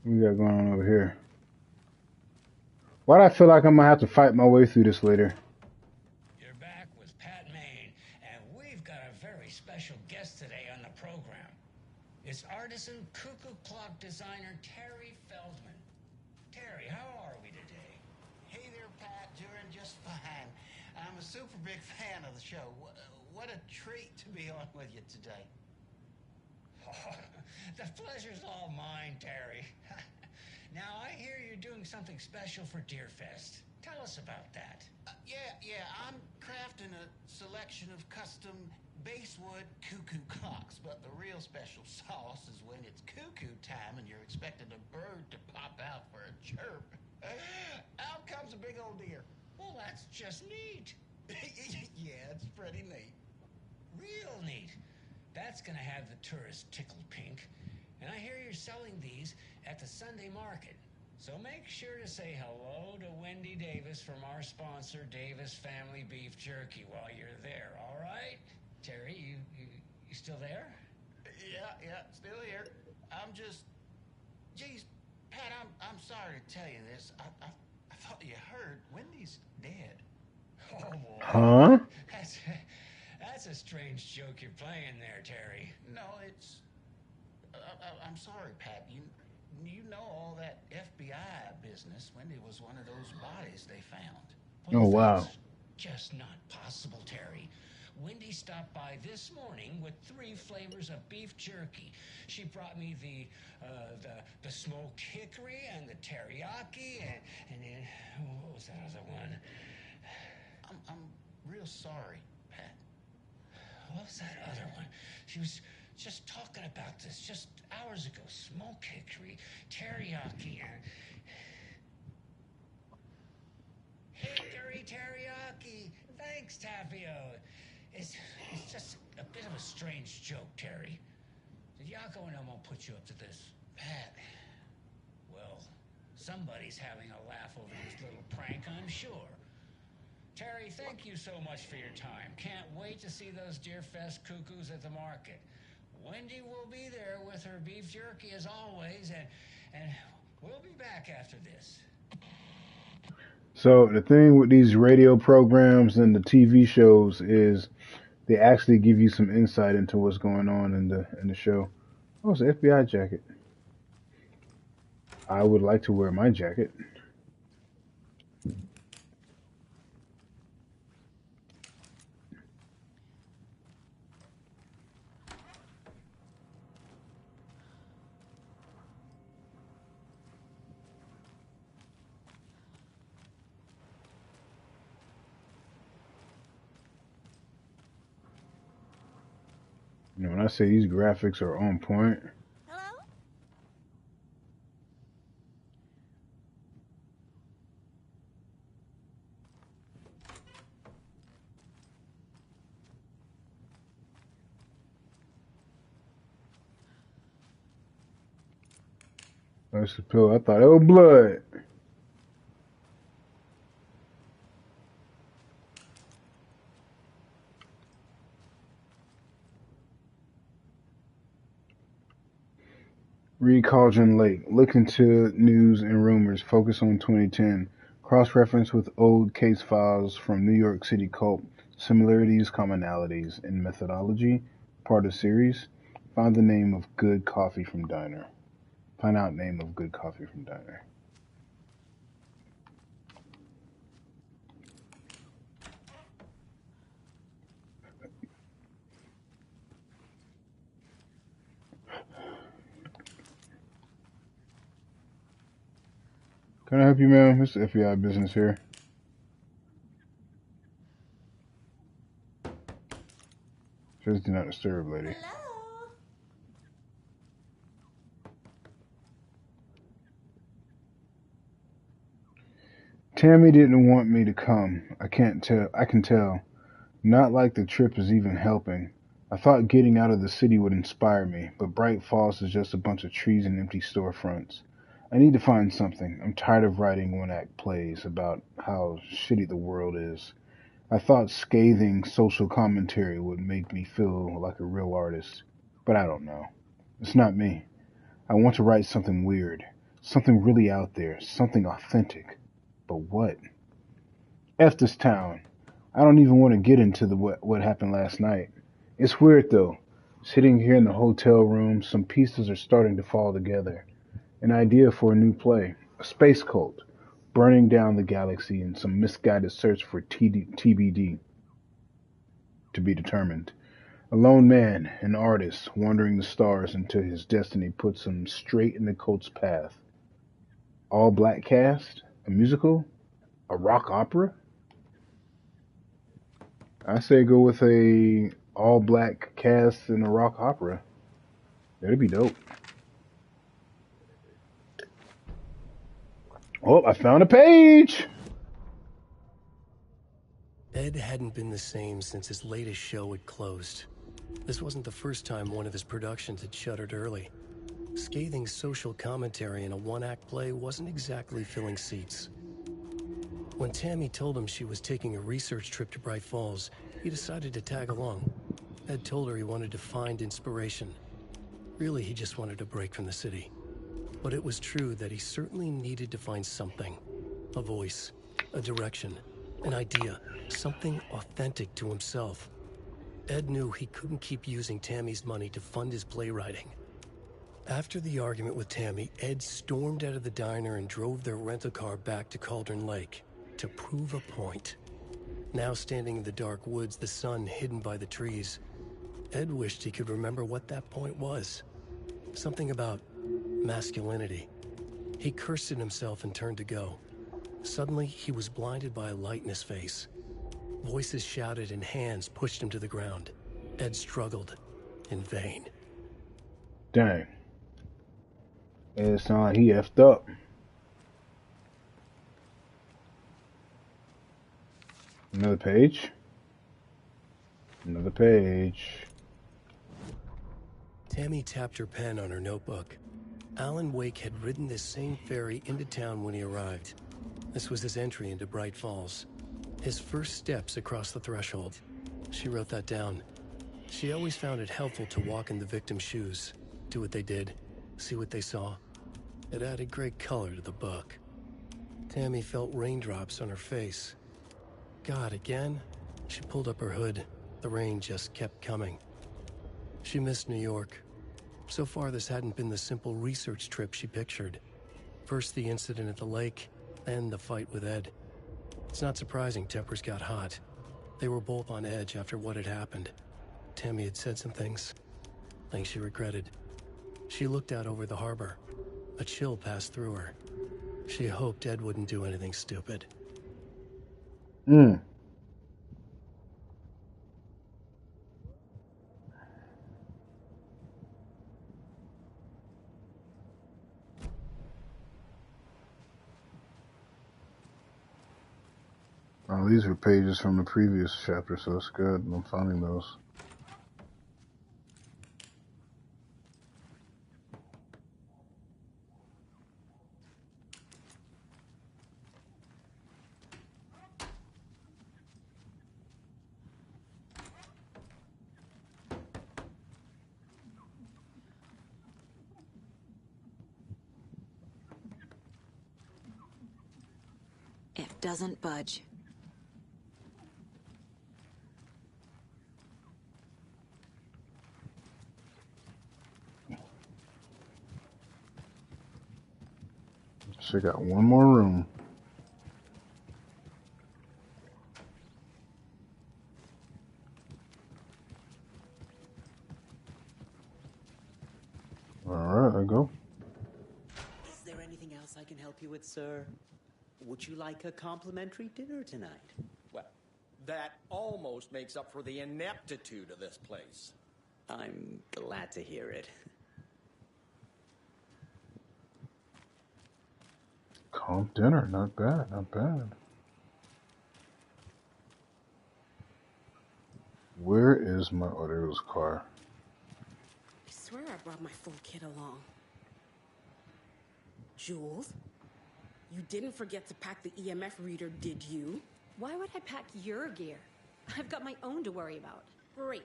What we got going on over here? Why do I feel like I'm gonna have to fight my way through this later?
You're back with Pat Maine, and we've got a very special guest today on the program. It's artisan cuckoo clock designer Terry Feldman. Terry, how are we today?
Hey there, Pat. Doing just fine. I'm a super big fan of the show. What a treat to be on with you today.
Oh, the pleasure's all mine, Terry. Now, I hear you're doing something special for Deerfest. Tell us about that.
Yeah, I'm crafting a selection of custom basswood cuckoo clocks, but the real special sauce is when it's cuckoo time and you're expecting a bird to pop out for a chirp. Out comes a big old deer.
Well, that's just neat.
Yeah, it's pretty neat.
Real neat. That's gonna have the tourists tickled pink. And I hear you're selling these at the Sunday market. So make sure to say hello to Wendy Davis from our sponsor, Davis Family Beef Jerky, while you're there, all right? Terry, you still there?
Yeah, still here. I'm just sorry to tell you this. I thought you heard. Wendy's dead.
Oh, boy.
Huh?
That's a strange joke you're playing there, Terry.
No, it's... I'm sorry, Pat. You know all that FBI business. Wendy was one of those bodies they found.
Oh, wow.
That's just not possible, Terry. Wendy stopped by this morning with 3 flavors of beef jerky. She brought me the smoked hickory and the teriyaki and then what was that other one?
I'm real sorry, Pat.
What was that other one? She was just talking about this just hours ago. Smoked hickory, teriyaki, and hickory teriyaki. Thanks, Tapio. It's just a bit of a strange joke, Terry. Did Yako and Elmo put you up to this?
Pat.
Well, somebody's having a laugh over this little prank, I'm sure. Terry, thank you so much for your time. Can't wait to see those Deerfest cuckoos at the market. Wendy will be there with her beef jerky as always, and we'll be back after this.
So the thing with these radio programs and the TV shows is they actually give you some insight into what's going on in the show. Oh, it's an FBI jacket. I would like to wear my jacket. You know, when I say these graphics are on point.
Hello?
That's the pill. I thought it was blood. Read Cauldron Lake. Look into news and rumors. Focus on 2010. Cross-reference with old case files from New York City cult. Similarities, commonalities, and methodology. Part of series. Find the name of good coffee from diner. Find out name of good coffee from diner. Can I help you, ma'am? It's the FBI business here. Says do not disturb, lady.
Hello?
Tammy didn't want me to come. I can tell. Not like the trip is even helping. I thought getting out of the city would inspire me, but Bright Falls is just a bunch of trees and empty storefronts. I need to find something. I'm tired of writing one-act plays about how shitty the world is. I thought scathing social commentary would make me feel like a real artist, but I don't know. It's not me. I want to write something weird, something really out there, something authentic. But what? F this town. I don't even want to get into what happened last night. It's weird though. Sitting here in the hotel room, some pieces are starting to fall together. An idea for a new play, a space cult, burning down the galaxy in some misguided search for TBD, to be determined. A lone man, an artist, wandering the stars until his destiny puts him straight in the cult's path. All black cast? A musical? A rock opera? I say go with a all black cast in a rock opera. That'd be dope. Oh, I found a page!
Ed hadn't been the same since his latest show had closed. This wasn't the first time one of his productions had shuttered early. Scathing social commentary in a one-act play wasn't exactly filling seats. When Tammy told him she was taking a research trip to Bright Falls, he decided to tag along. Ed told her he wanted to find inspiration. Really, he just wanted a break from the city. But it was true that he certainly needed to find something. A voice, a direction, an idea, something authentic to himself. Ed knew he couldn't keep using Tammy's money to fund his playwriting. After the argument with Tammy, Ed stormed out of the diner and drove their rental car back to Cauldron Lake to prove a point. Now standing in the dark woods, the sun hidden by the trees, Ed wished he could remember what that point was. Something about masculinity. He cursed at himself and turned to go. Suddenly, he was blinded by a light in his face. Voices shouted and hands pushed him to the ground. Ed struggled, in vain.
Dang. It sounded like he effed up. Another page. Another page.
Tammy tapped her pen on her notebook. Alan Wake had ridden this same ferry into town when he arrived. This was his entry into Bright Falls. His first steps across the threshold. She wrote that down. She always found it helpful to walk in the victim's shoes, do what they did, see what they saw. It added great color to the book. Tammy felt raindrops on her face. God, again? She pulled up her hood. The rain just kept coming. She missed New York. So far, this hadn't been the simple research trip she pictured. First the incident at the lake, then the fight with Ed. It's not surprising tempers got hot. They were both on edge after what had happened. Tammy had said some things she regretted. She looked out over the harbor. A chill passed through her. She hoped Ed wouldn't do anything stupid.
Oh, these are pages from the previous chapter, so it's good. I'm finding those.
It doesn't budge.
So got one more room. Alright, there we go.
Is there anything else I can help you with, sir? Would you like a complimentary dinner tonight?
Well, that almost makes up for the ineptitude of this place.
I'm glad to hear it.
Comp dinner, not bad, not bad. Where is my, oh, there was car.
I swear I brought my full kit along. Jules, you didn't forget to pack the EMF reader, did you?
Why would I pack your gear? I've got my own to worry about.
Great.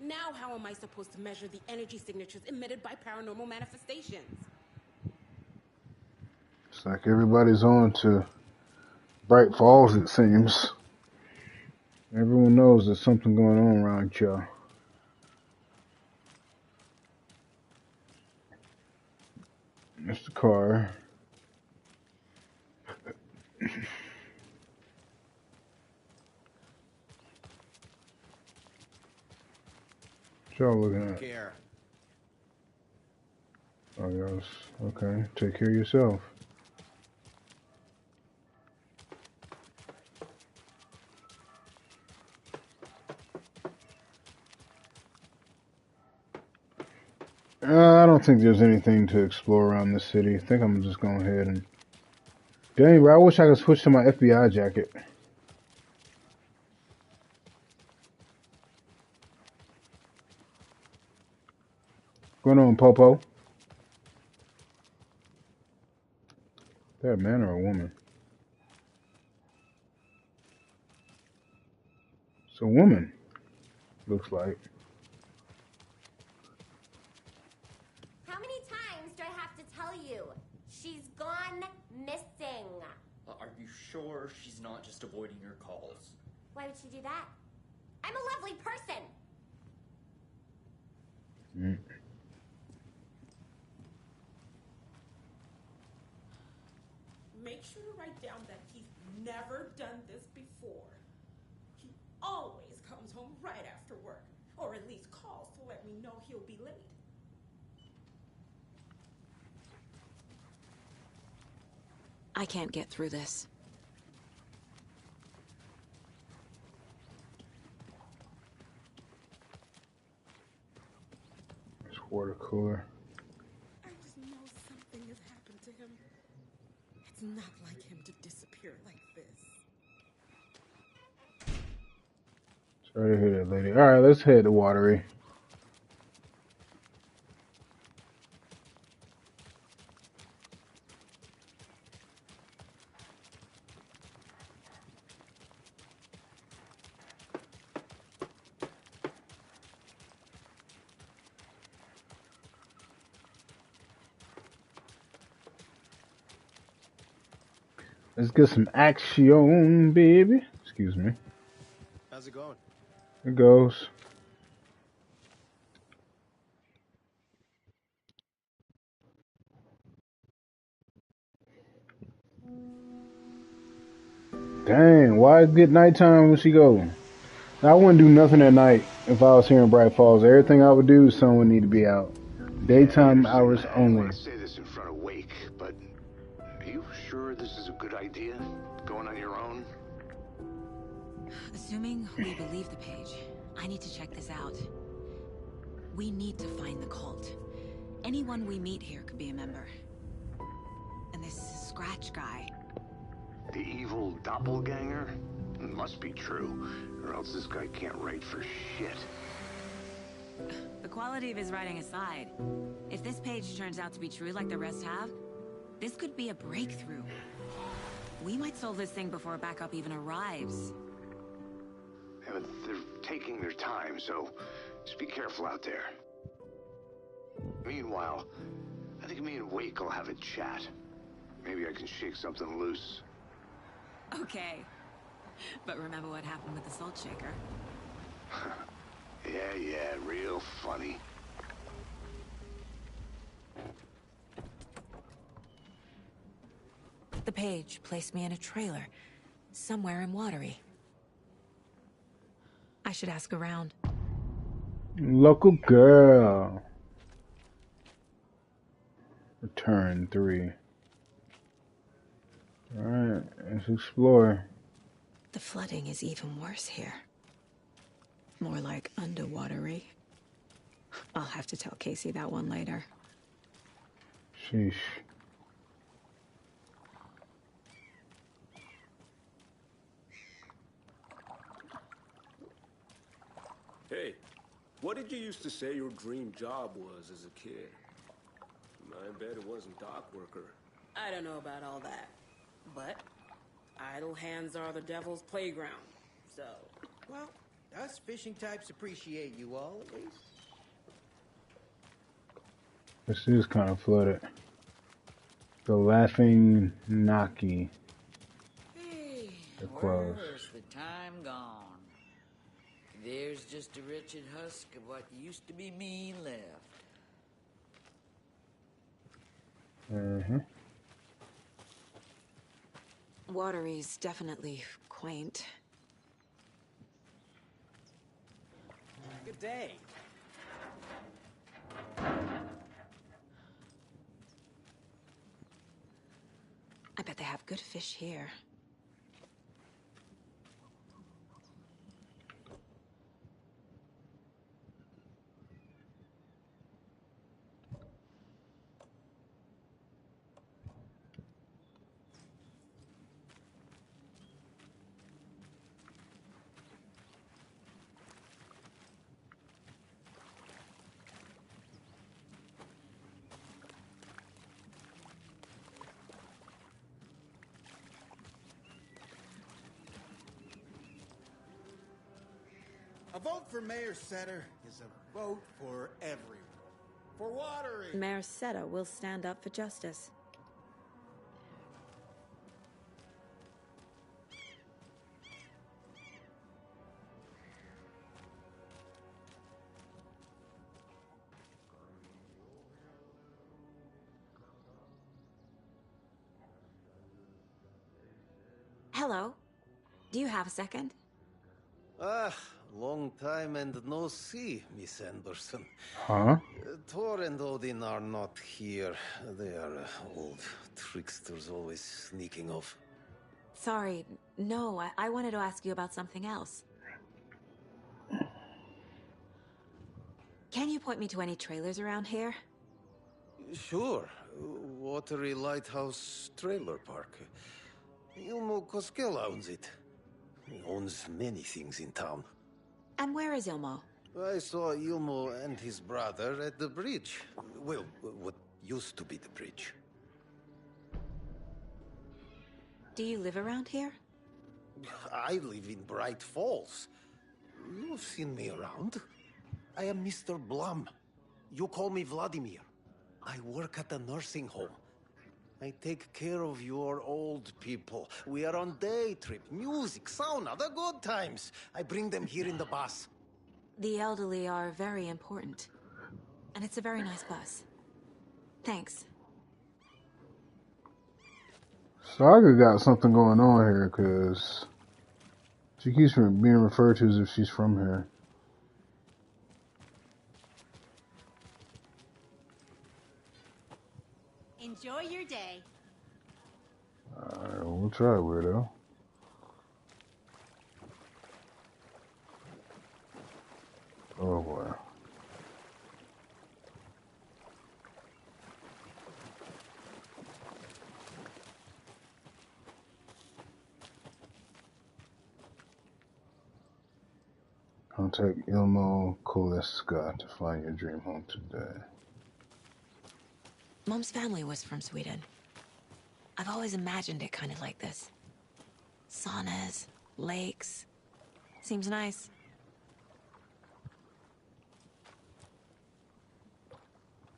Now how am I supposed to measure the energy signatures emitted by paranormal manifestations?
It's like everybody's on to Bright Falls, it seems. Everyone knows there's something going on around y'all. That's the car. What y'all looking at?
Care.
Oh, yes. Okay. Take care of yourself. I don't think there's anything to explore around this city. I think I'm just going ahead and... Dang, bro, I wish I could switch to my FBI jacket. What's going on, Popo? Is that a man or a woman? It's a woman, looks like.
How many times
do I have to tell you? She's gone missing.
Are you sure she's not just avoiding your calls?
Why would she do that? I'm a lovely person.
Make sure to write down that he's never done this before. He always comes home right after work, or at least calls to let me know he'll be late.
I can't get through this.
It's water cooler.
I just know something has happened to him. It's not like him to disappear like this.
Sorry to hear that, lady. Alright, let's head to Watery. Let's get some action, baby. Excuse me.
How's it going?
It goes. Dang, why it get nighttime when she go? I wouldn't do nothing at night if I was here in Bright Falls. Everything I would do, someone need to be out. Daytime hours only.
I want to say this in front of Wake, but are you sure this is a good idea? Going on your own?
Assuming we believe the page, I need to check this out. We need to find the cult. Anyone we meet here could be a member. And this Scratch guy.
The evil doppelganger? It must be true, or else this guy can't write for shit.
The quality of his writing aside, if this page turns out to be true like the rest have, this could be a breakthrough. We might solve this thing before backup even arrives.
Yeah, but they're taking their time, so just be careful out there. Meanwhile, I think me and Wake will have a chat. Maybe I can shake something loose.
Okay. But remember what happened with the salt shaker?
Yeah, real funny.
The page placed me in a trailer, somewhere in Watery. I should ask around.
Local girl. Return 3. Alright, let's explore.
The flooding is even worse here. More like underwatery. I'll have to tell Casey that one later.
Sheesh.
Hey, what did you used to say your dream job was as a kid? I bet it wasn't dock worker.
I don't know about all that, but idle hands are the devil's playground, so...
Well, us fishing types appreciate you all, at least.
This is kind of flooded. The Laughing Naki.
Hey,
They're closed.
where's the time gone? There's just a wretched husk of what used to be me left.
Watery's definitely quaint.
Good day.
I bet they have good fish here.
A vote for Mayor Setter is a vote for everyone.
For watering.
Mayor Seta will stand up for justice. Hello. Do you have a second?
Ah, long time and no see, Miss Anderson.
Huh?
Thor and Odin are not here. They are old tricksters always sneaking off.
Sorry. No, I wanted to ask you about something else. Can you point me to any trailers around here?
Sure. Watery Lighthouse Trailer Park. Ilmo Koskela owns it. He owns many things in town.
And where is Ilmo?
I saw Ilmo and his brother at the bridge. Well, what used to be the bridge.
Do you live around here?
I live in Bright Falls. You've seen me around. I am Mr. Blum. You call me Vladimir. I work at a nursing home. I take care of your old people. We are on day trip, music, sauna, the good times. I bring them here in the bus.
The elderly are very important. And it's a very nice bus. Thanks.
Saga got something going on here, because she keeps being referred to as if she's from here.
Enjoy your day.
Alright, we'll try, weirdo. Oh boy. Contact Ilmo Koleska to find your dream home today.
Mom's family was from Sweden. I've always imagined it kind of like this. Saunas, lakes. Seems nice.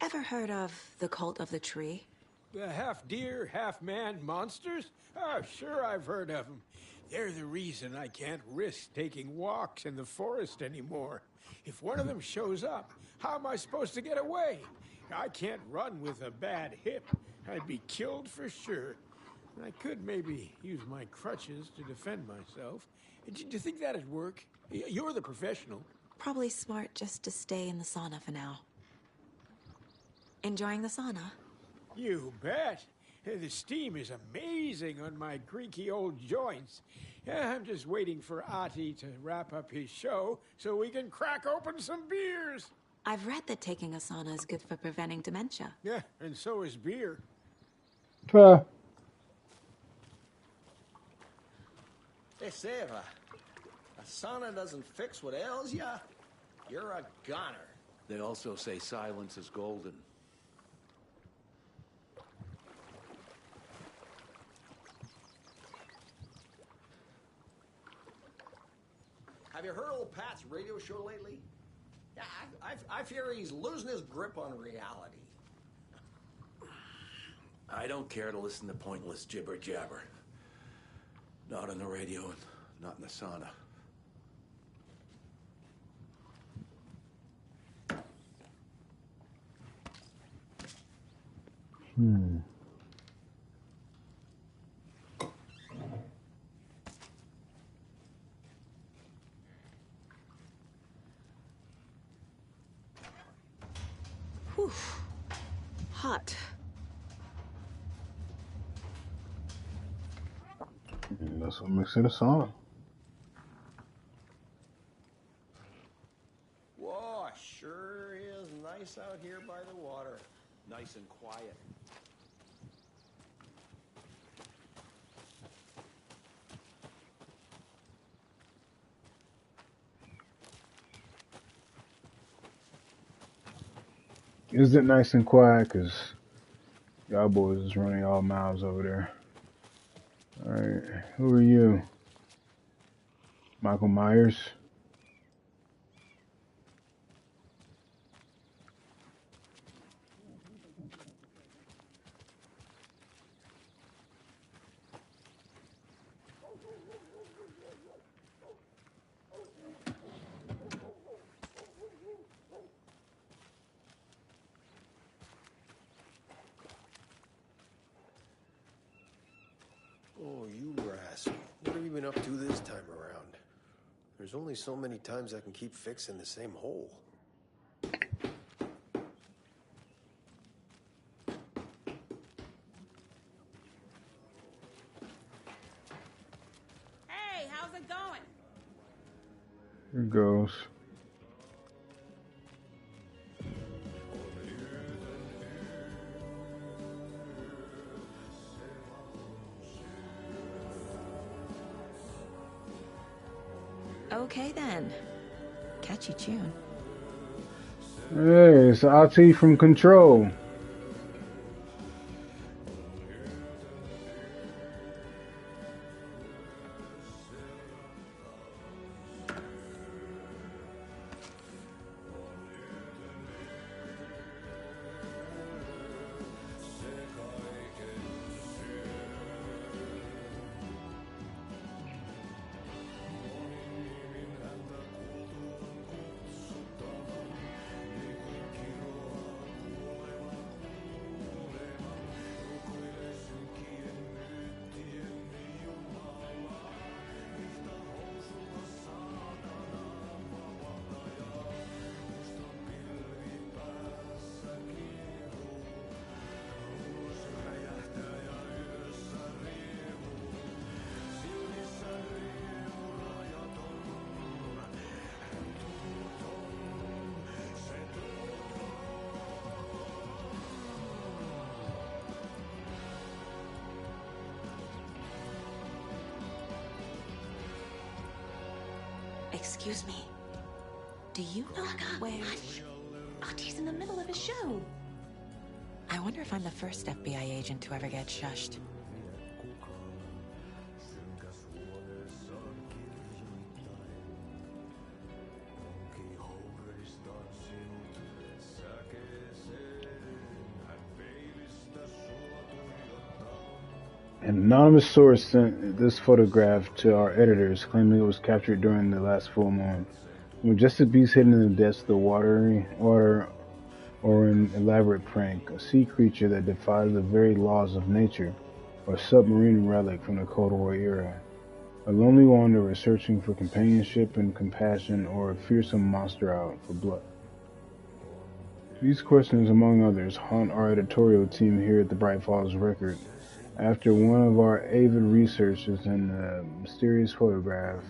Ever heard of the Cult of the Tree?
The half-deer, half-man monsters? Oh, sure I've heard of them. They're the reason I can't risk taking walks in the forest anymore. If one of them shows up, how am I supposed to get away? I can't run with a bad hip. I'd be killed for sure. I could maybe use my crutches to defend myself. Do you think that'd work? You're the professional.
Probably smart just to stay in the sauna for now. Enjoying the sauna?
You bet. The steam is amazing on my creaky old joints. I'm just waiting for Ati to wrap up his show so we can crack open some beers.
I've read that taking a sauna is good for preventing dementia.
Yeah, and so is beer.
Hey,
Sarah, a sauna doesn't fix what ails ya. You're a goner.
They also say silence is golden.
Have you heard old Pat's radio show lately? Yeah, I fear he's losing his grip on reality.
I don't care to listen to pointless jibber-jabber. Not on the radio and not in the sauna.
Whew. Hot.
That's what makes it a sauna.
Whoa, sure is nice out here by the water.
Nice and quiet.
Is it nice and quiet? Because y'all boys is running all miles over there. Alright, who are you? Michael Myers?
up to this time around? There's only so many times I can keep fixing the same hole.
Hey, how's it going?
Here goes.
Okay then. Catchy tune.
Hey, it's RT from Control.
Excuse me. Do you know where...
He's in the middle of a show. I wonder if I'm the first FBI agent to ever get shushed.
An anonymous source sent this photograph to our editors, claiming it was captured during the last full moon. A majestic beast hidden in the depths of the water, or an elaborate prank, a sea creature that defies the very laws of nature, or a submarine relic from the Cold War era. A lonely wanderer searching for companionship and compassion, or a fearsome monster out for blood. These questions, among others, haunt our editorial team here at the Bright Falls Record. After one of our avid researchers in the mysterious photograph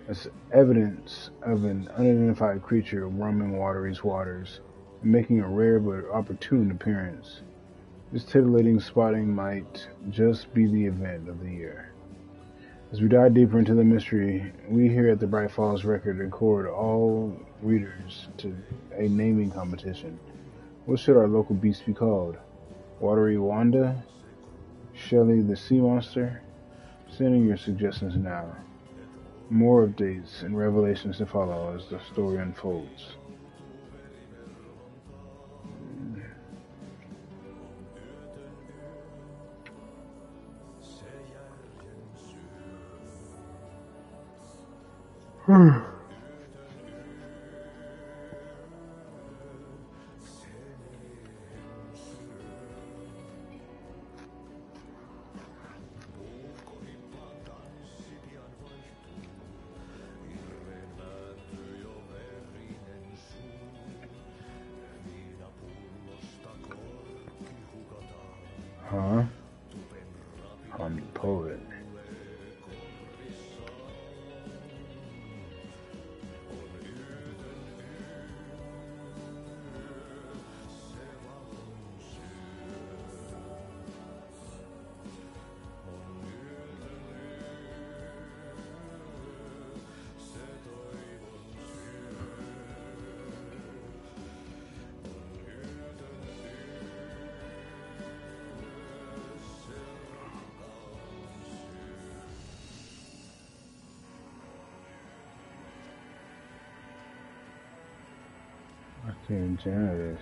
as evidence of an unidentified creature roaming Watery's waters and making a rare but opportune appearance. This titillating spotting might just be the event of the year. As we dive deeper into the mystery, we here at the Bright Falls Record record all readers to a naming competition. What should our local beast be called? Watery Wanda? Shelly the Sea Monster? Send in your suggestions now. More updates and revelations to follow as the story unfolds. Huh? I'm the poet. I can't enjoy this.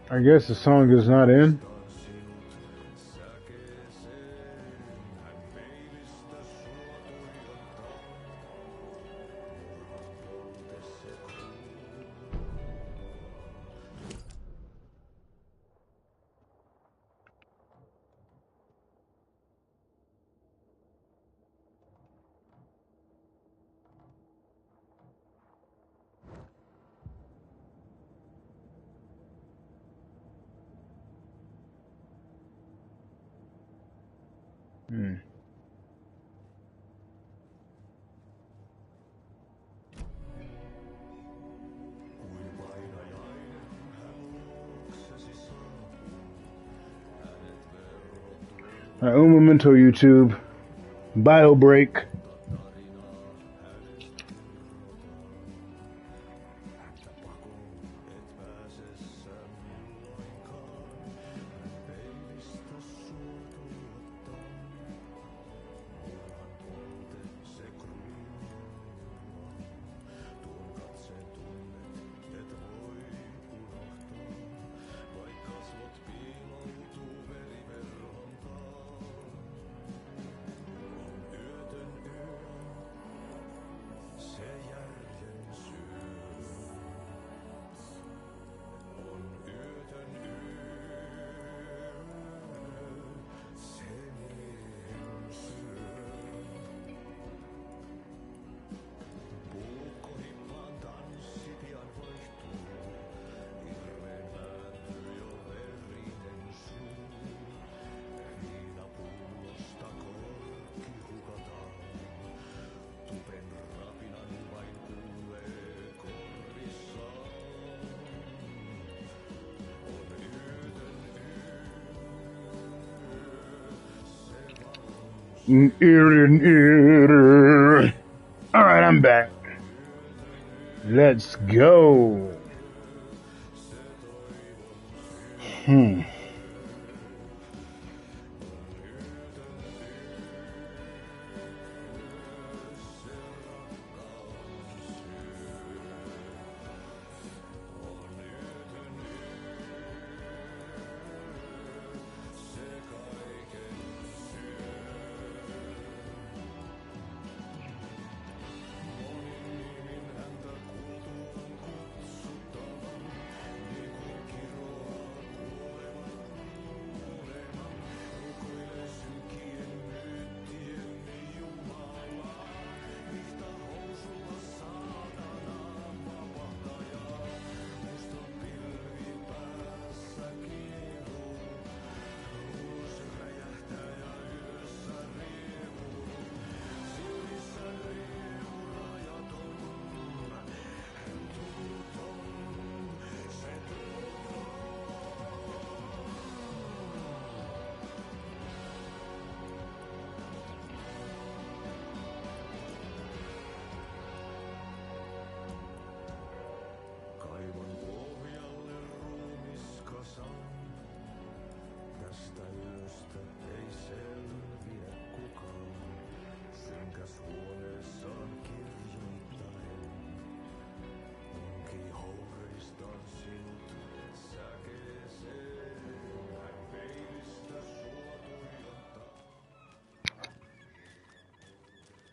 I guess the song is not in. Un momento, YouTube. Bio break. Alright, I'm back. Let's go.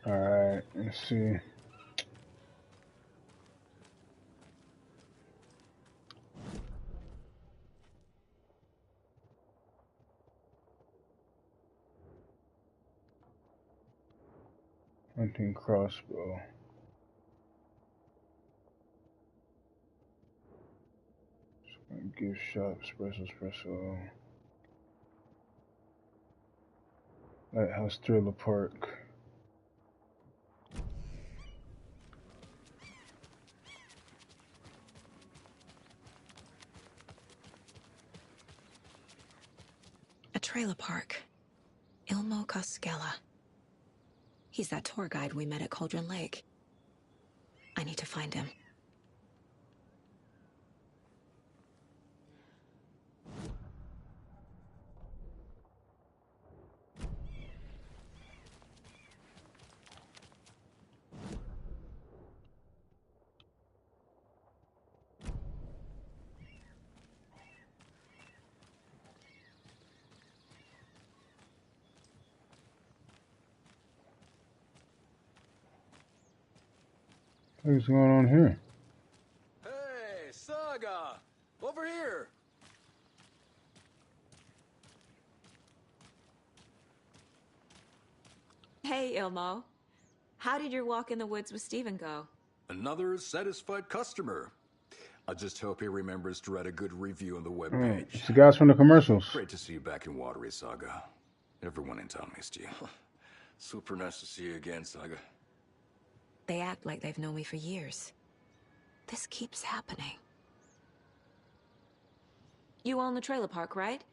Alright, let's see. Hunting crossbow. Gift shop, espresso. Lighthouse Thriller Park.
A trailer park. Ilmo Koskela. He's that tour guide we met at Cauldron Lake. I need to find him.
What's going on here?
Hey, Saga! Over here!
Hey, Ilmo. How did your walk in the woods with Steven go?
Another satisfied customer. I just hope he remembers to write a good review on the webpage.
It's the guys from the commercials.
Great to see you back in Watery, Saga. Everyone in town missed you. Super nice to see you again, Saga.
They act like they've known me for years. This keeps happening.
You own the trailer park, right?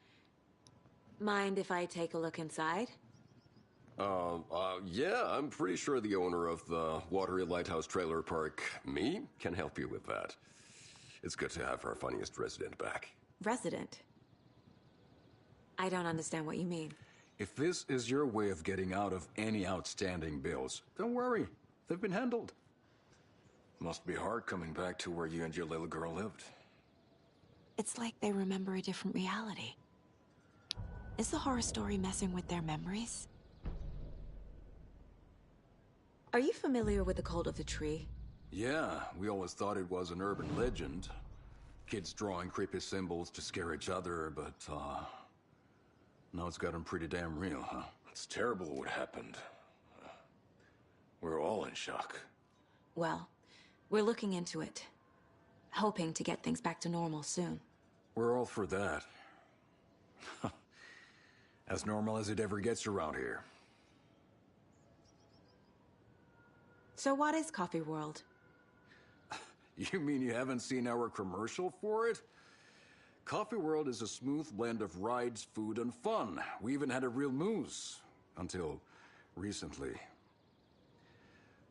Mind if I take a look inside?
Yeah, I'm pretty sure the owner of the Watery Lighthouse Trailer Park, me, can help you with that. It's good to have our funniest resident back.
Resident? I don't understand what you mean.
If this is your way of getting out of any outstanding bills, don't worry. They've been handled. Must be hard coming back to where you and your little girl lived.
It's like they remember a different reality. Is the horror story messing with their memories?
Are you familiar with the Cult of the Tree?
Yeah, we always thought it was an urban legend. Kids drawing creepy symbols to scare each other, but, now it's gotten pretty damn real, huh?
It's terrible what happened. We're all in shock.
Well, we're looking into it. Hoping to get things back to normal soon.
We're all for that. As normal as it ever gets around here.
So what is Coffee World?
You mean you haven't seen our commercial for it? Coffee World is a smooth blend of rides, food, and fun. We even had a real moose. Until recently.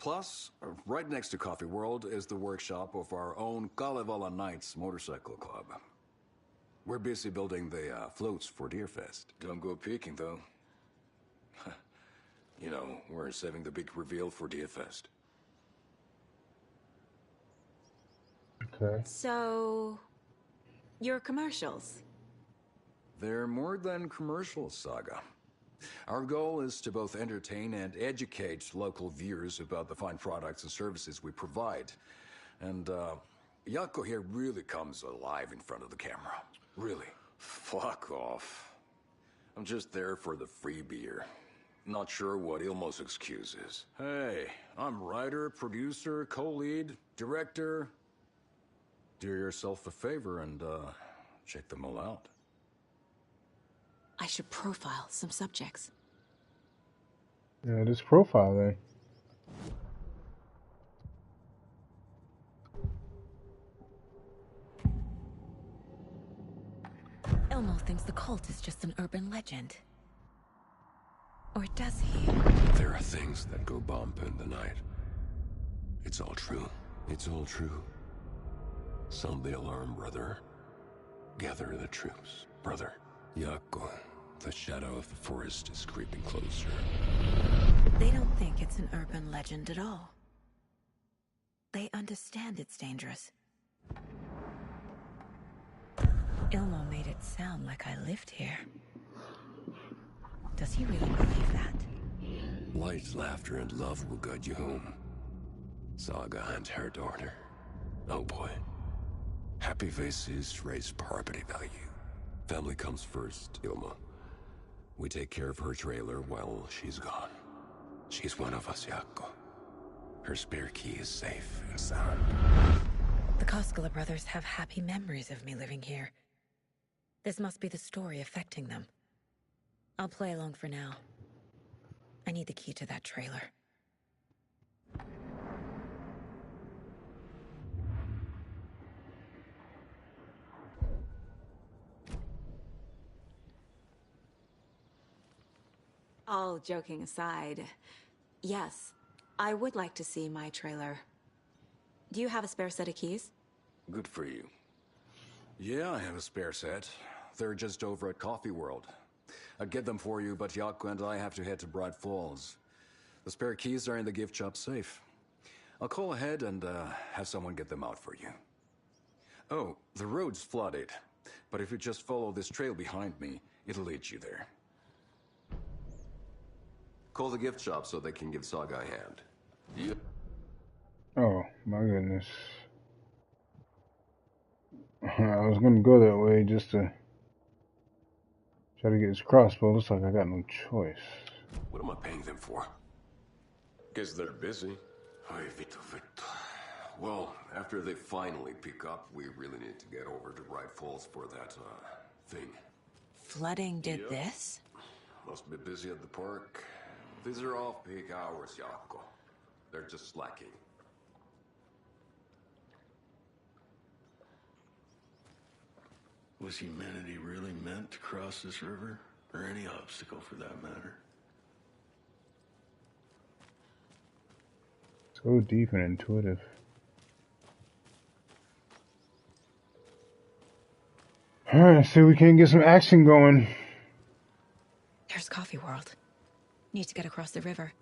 Plus, right next to Coffee World is the workshop of our own Kalevala Knights Motorcycle Club. We're busy building the floats for Deerfest.
Don't go peeking, though. You know, we're saving the big reveal for Deerfest.
Okay.
So, your commercials?
They're more than commercials, Saga. Our goal is to both entertain and educate local viewers about the fine products and services we provide. And, Yako here really comes alive in front of the camera. Really.
Fuck off. I'm just there for the free beer. Not sure what Ilmo's excuse is.
Hey, I'm writer, producer, co-lead, director. Do yourself a favor and, check them all out.
I should profile some subjects.
Yeah, this profile thing.
Elmo thinks the cult is just an urban legend. Or does he?
There are things that go bump in the night. It's all true. It's all true. Sound the alarm, brother. Gather the troops, brother. Yako, the shadow of the forest is creeping closer.
They don't think it's an urban legend at all. They understand it's dangerous. Ilmo made it sound like I lived here. Does he really believe that?
Light, laughter, and love will guide you home. Saga and her daughter. Oh boy. Happy faces raise property value. Family comes first, Ilma. We take care of her trailer while she's gone. She's one of us, Yako. Her spare key is safe and sound.
The Koskela brothers have happy memories of me living here. This must be the story affecting them. I'll play along for now. I need the key to that trailer.
All joking aside, yes, I would like to see my trailer. Do you have a spare set of keys?
Good for you.
Yeah, I have a spare set. They're just over at Coffee World. I'd get them for you, but Yako and I have to head to Bright Falls. The spare keys are in the gift shop safe. I'll call ahead and have someone get them out for you. Oh, the road's flooded, but if you just follow this trail behind me, it'll lead you there.
Call the gift shop so they can give Saga a hand.
Oh, my goodness. I was gonna go that way just to try to get his crossbow. Looks like I got no choice.
What am I paying them for? Guess they're busy. Ay, Vito, Vito. Well, after they finally pick up, we really need to get over to Bright Falls for that, thing.
Flooding did
Yep.
this?
Must be busy at the park. These are off-peak hours, Yako. They're just slacking.
Was humanity really meant to cross this river? Or any obstacle for that matter?
So deep and intuitive. Alright, so we can get some action going.
There's Coffee World. Need to get across the river.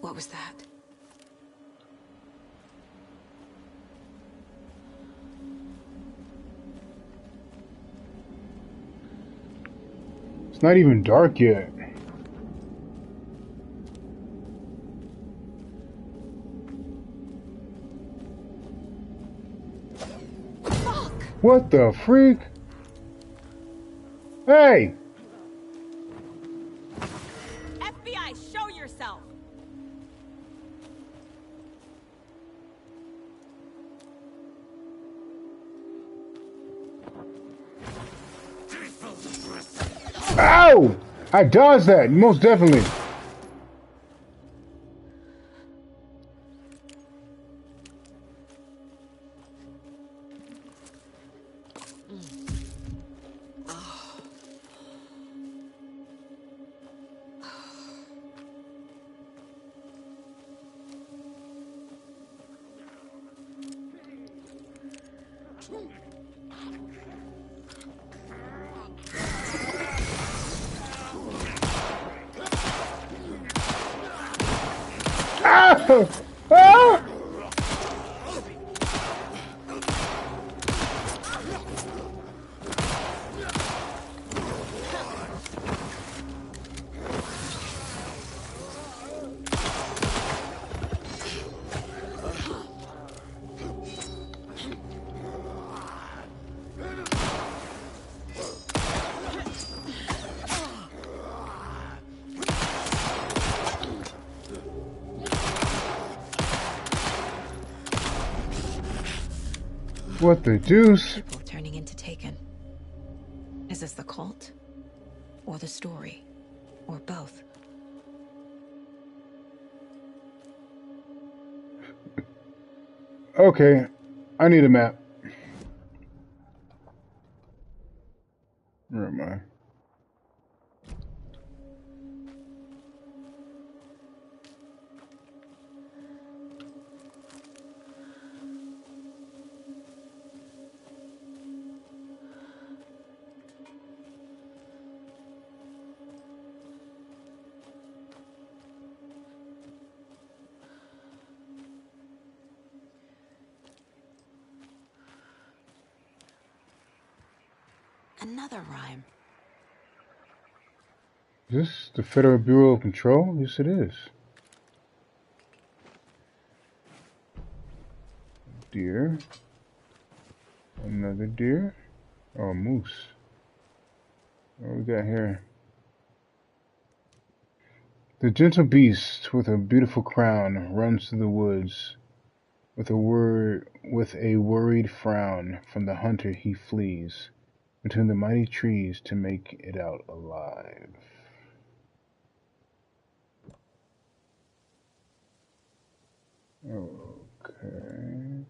What was that?
It's not even dark yet.
Fuck!
What the freak? Hey!
FBI, show yourself!
Ow! I dodged that, most definitely. Ah! Ah! What the deuce?
People turning into Taken. Is this the cult? Or the story? Or both?
Okay, I need a map. Where am I?
Another rhyme.
Is this the Federal Bureau of Control? Yes, it is. Deer. Another deer. Oh, a moose. What we got here? The gentle beast with a beautiful crown runs through the woods with a worried frown. From the hunter he flees between the mighty trees to make it out alive. Okay.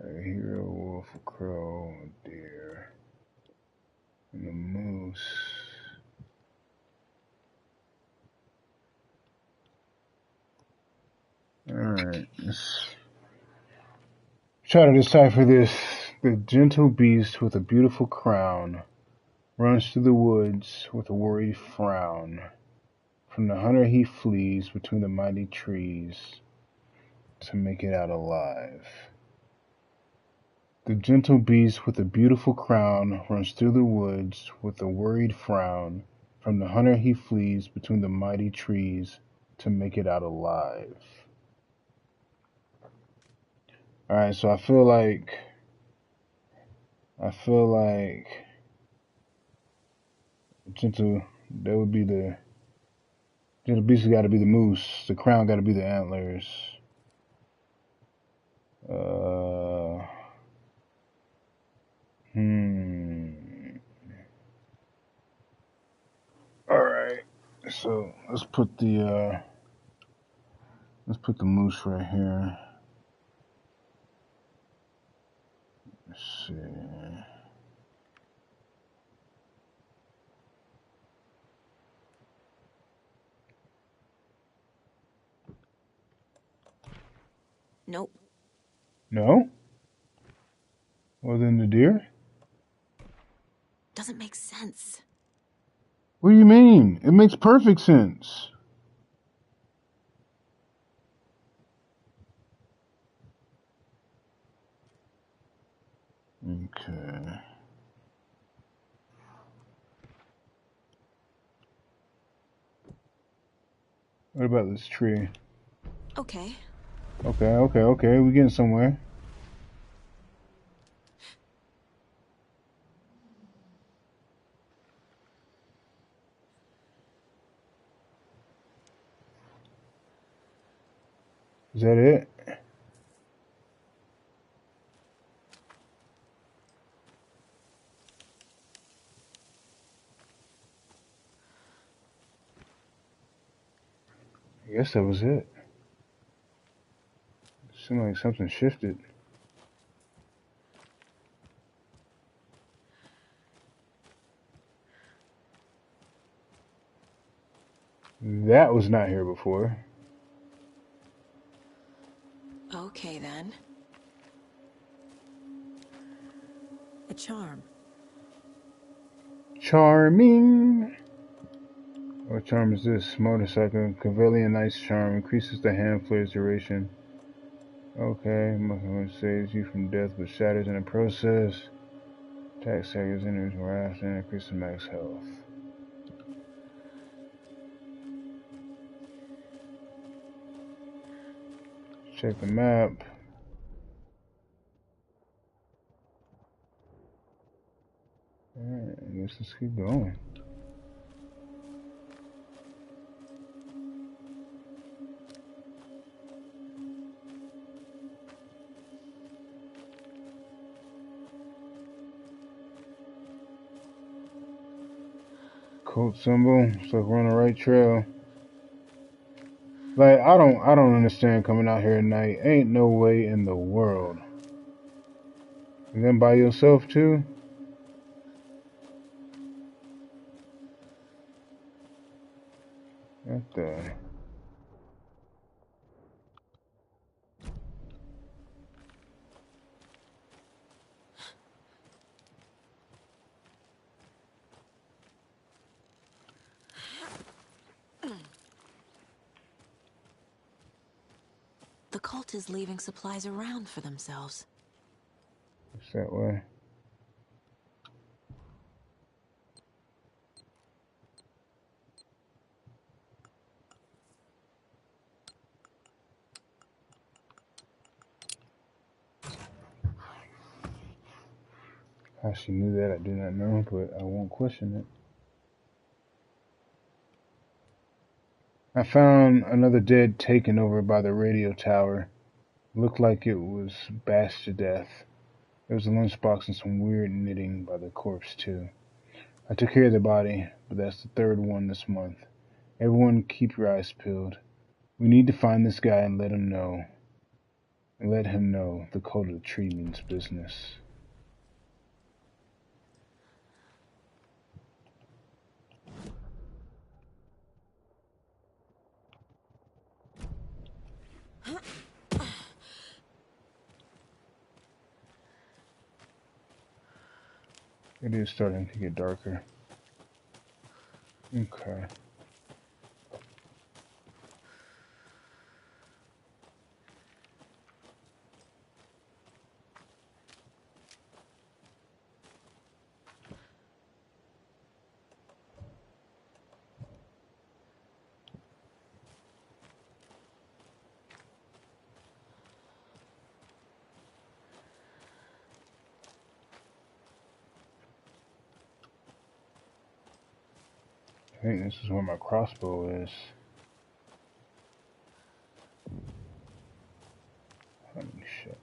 A hero, wolf, a crow, a deer, and a moose. Alright, let's try to decipher this. The gentle beast with a beautiful crown runs through the woods with a worried frown. From the hunter he flees between the mighty trees to make it out alive. The gentle beast with a beautiful crown runs through the woods with a worried frown. From the hunter he flees between the mighty trees to make it out alive. Alright, so I feel like gentle, that would be the gentle beast got to be the moose. The crown got to be the antlers. All right. So let's put the moose right here. Let's see.
Nope.
No? Well, then the deer?
Doesn't make sense.
What do you mean? It makes perfect sense. Okay. What about this tree?
Okay.
Okay. We're getting somewhere. Is that it? I guess that was it. Seemed like something shifted. That was not here before.
Okay, then. A charm.
Charming. What charm is this? Motorcycle. Cavalian Ice Charm. Increases the hand flare's duration. Okay. Much saves you from death but shatters in the process. Attack staggers enemies wrath and increases max health. Check the map. Alright, I guess let's keep going. Cult symbol. Looks like we're on the right trail. Like I don't understand coming out here at night. Ain't no way in the world. And then by yourself too? What the?
The cult is leaving supplies around for themselves.
It's that way. How she knew that, I do not know, but I won't question it. I found another dead taken over by the radio tower. Looked like it was bashed to death. There was a lunchbox and some weird knitting by the corpse too. I took care of the body, but that's the third one this month. Everyone keep your eyes peeled. We need to find this guy and let him know. and let him know the code of the tree means business. It is starting to get darker. Okay. I think this is where my crossbow is. Holy shit.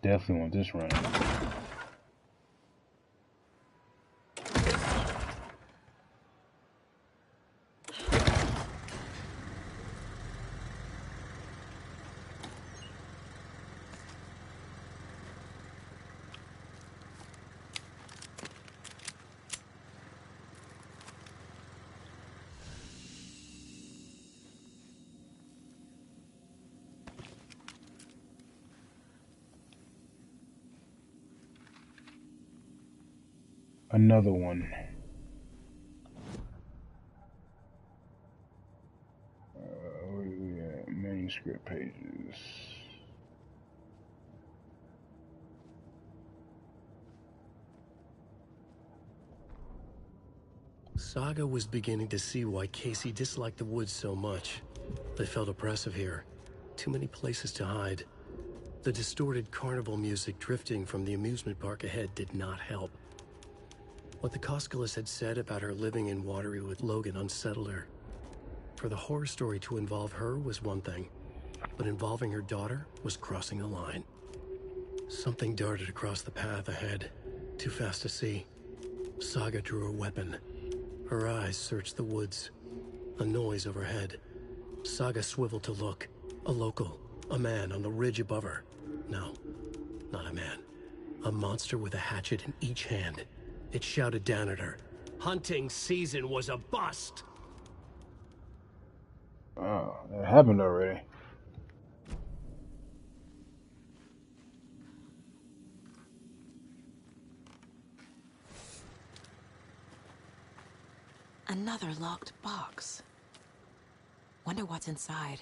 Definitely want this run. Another one. Where are we at? Manuscript pages.
Saga was beginning to see why Casey disliked the woods so much. They felt oppressive here. Too many places to hide. The distorted carnival music drifting from the amusement park ahead did not help. What the Koskalis had said about her living in Watery with Logan unsettled her. For the horror story to involve her was one thing, but involving her daughter was crossing a line. Something darted across the path ahead, too fast to see. Saga drew her weapon. Her eyes searched the woods. A noise overhead. Saga swiveled to look. A local. A man on the ridge above her. No, not a man. A monster with a hatchet in each hand. It shouted down at her. Hunting season was a bust!
Oh, that happened already.
Another locked box. Wonder what's inside.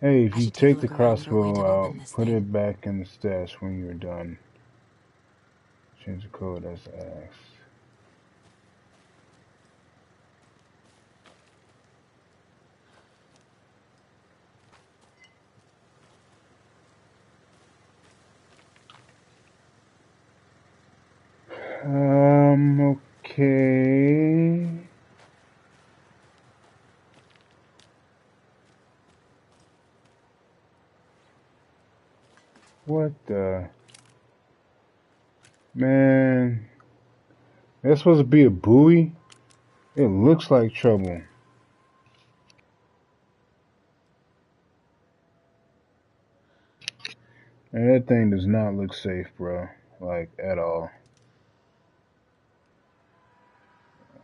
Hey, if
I
you
should take a
take the
look around for a way to
crossbow out,
open this
put
thing.
it back in the stash when you're done. Change the code as asked. Okay. What the? Man. That's supposed to be a buoy? It looks like trouble. And that thing does not look safe, bro. Like, at all.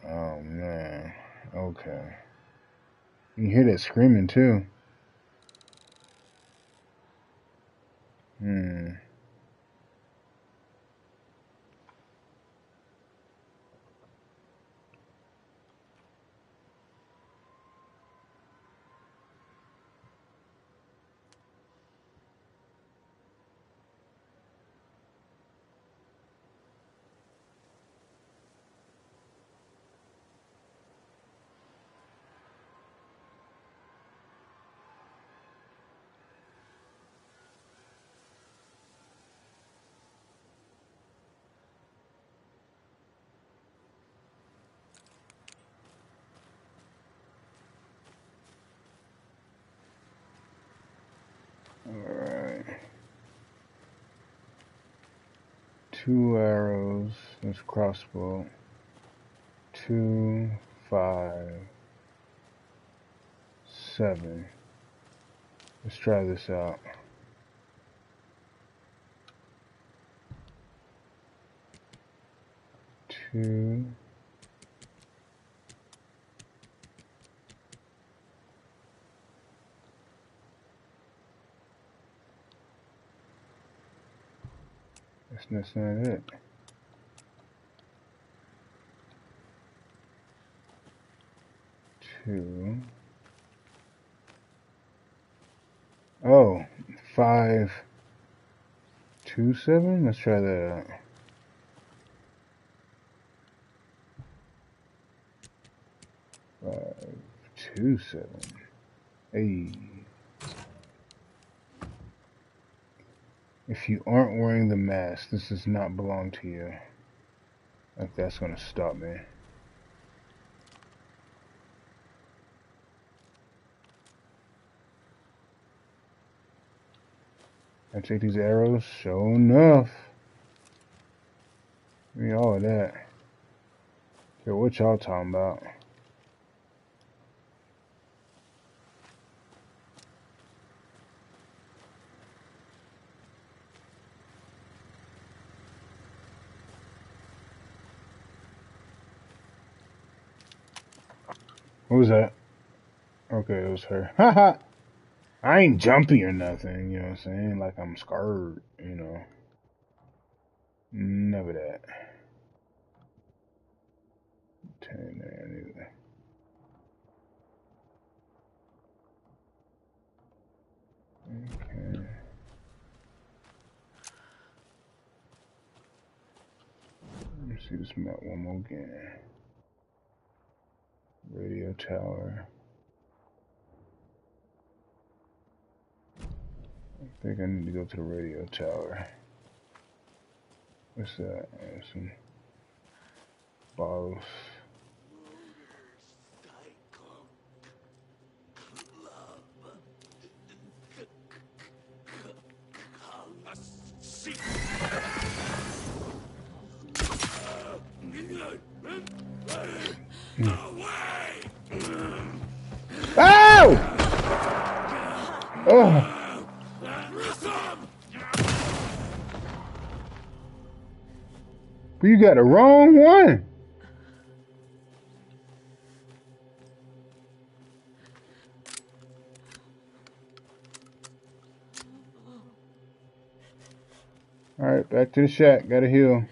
Oh, man. Okay. You hear that screaming, too. Alright. 2 arrows. That's crossbow. 2, 5, 7. Let's try this out. 2. That's not it. 2. Oh, 5, 2, 7. Let's try that out. 5, 2, 7. Hey. If you aren't wearing the mask, this does not belong to you. Like that's gonna stop me. I take these arrows. Sure enough. Give me all of that. Yo, what y'all talking about? What was that? Okay, it was her. Haha. I ain't jumpy or nothing, you know what I'm saying? Like I'm scared, you know. Never that. 10 there either. Okay. Let me see this map one more again. Radio tower. I think I need to go to the radio tower. What's that? Some bottles. Ow! Oh! But you got the wrong one. Alright, back to the shack. Gotta heal.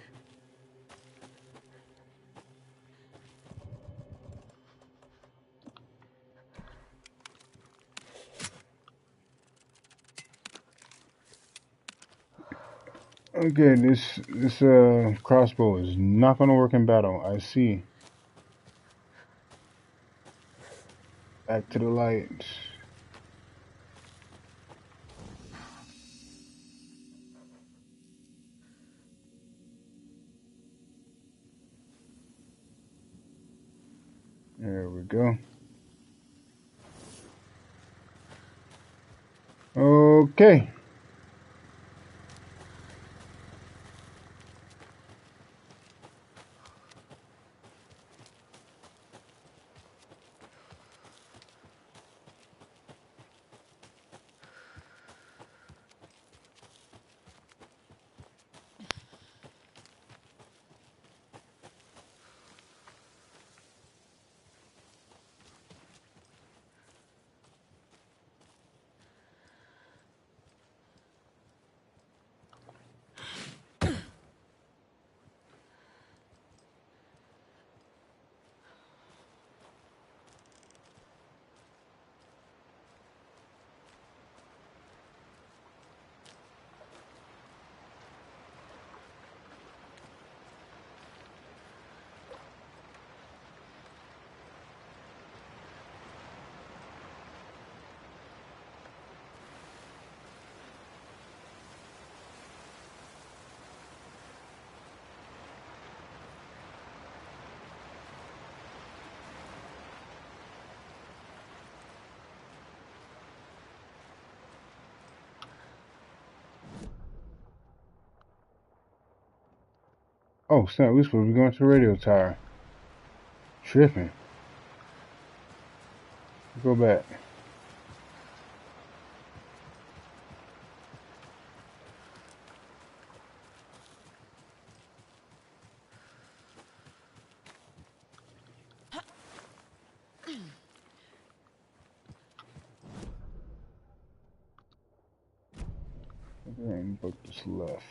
Okay, this crossbow is not gonna work in battle. I see. Back to the light. There we go. Okay. Oh snap, we supposed to be going to the radio tower. Tripping. Go back. And book this left.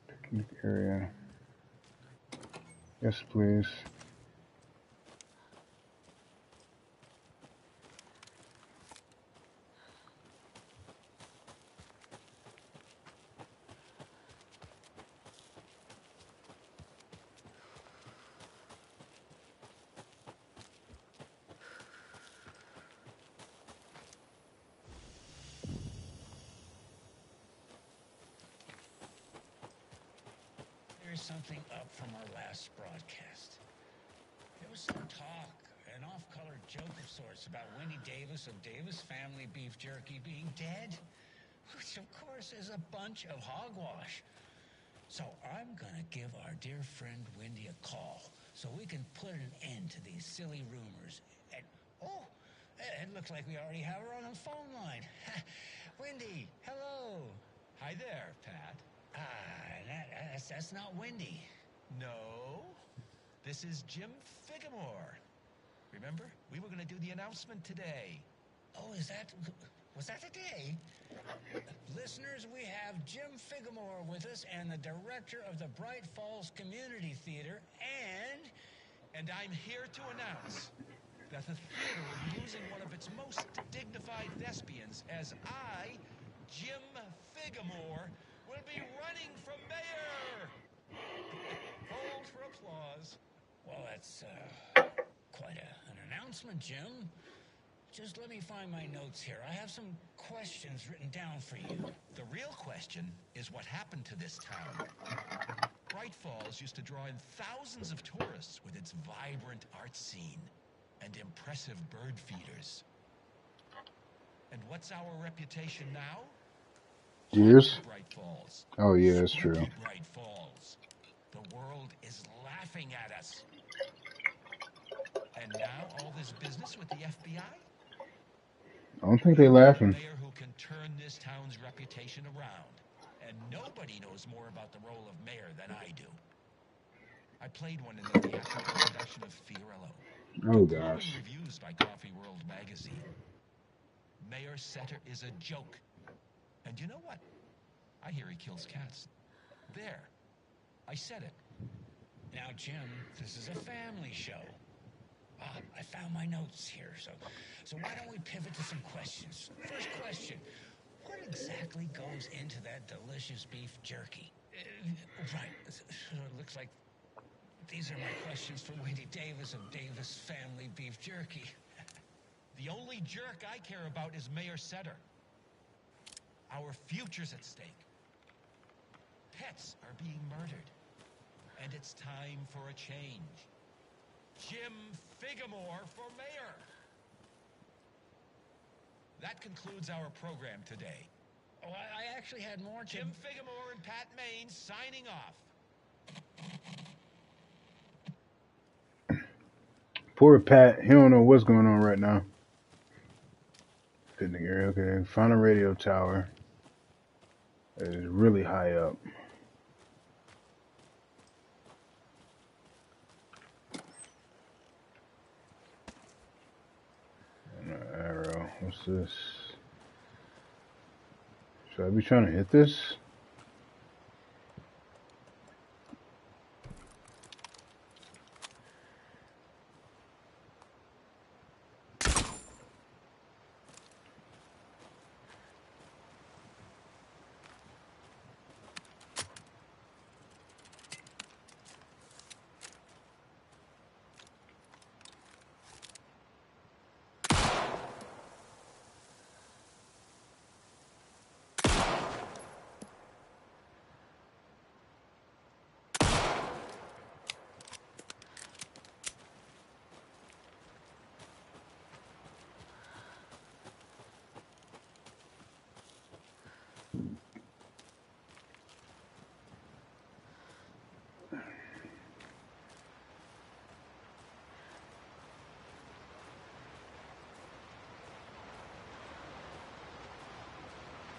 Picnic area. Yes, please.
There's something up from our last broadcast. There was some talk, an off-color joke of sorts about Wendy Davis of Davis Family Beef Jerky being dead, which of course is a bunch of hogwash. So I'm gonna give our dear friend Wendy a call so we can put an end to these silly rumors. And, oh, it looks like we already have her on the phone line. Wendy, hello.
Hi there, Pat.
That's not Wendy.
No, this is Jim Figamore. Remember, we were going to do the announcement today.
Oh, was that today? Listeners, we have Jim Figamore with us and the director of the Bright Falls Community Theater
And I'm here to announce that the theater will be losing one of its most dignified thespians as I, Jim Figamore, will be running for mayor. Hold for applause.
Well, that's quite an announcement, Jim. Just let me find my notes here. I have some questions written down for you.
The real question is what happened to this town. Bright Falls used to draw in thousands of tourists with its vibrant art scene and impressive bird feeders. And what's our reputation now?
Years?
Bright Falls.
Oh yeah, that's true.
Bright Falls. The world is laughing at us. And now all this business with the FBI?
I don't think they're laughing.
A mayor who can turn this town's reputation around. And nobody knows more about the role of mayor than I do. I played one in the theatrical production of Fiorillo.
Oh gosh.
Reviews by Coffee World magazine. Mayor Setter is a joke. And you know what? I hear he kills cats. There. I said it.
Now, Jim, this is a family show. I found my notes here, so why don't we pivot to some questions? First question, what exactly goes into that delicious beef jerky? Right, it looks like these are my questions for Wendy Davis of Davis Family Beef Jerky.
The only jerk I care about is Mayor Setter. Our future's at stake. Pets are being murdered. And it's time for a change. Jim Figamore for mayor. That concludes our program today.
Oh, I actually had more.
Jim Figamore and Pat Maines signing off.
Poor Pat, he don't know what's going on right now. Picnic area, okay. Found a radio tower. It is really high up. And an arrow. What's this? Should I be trying to hit this?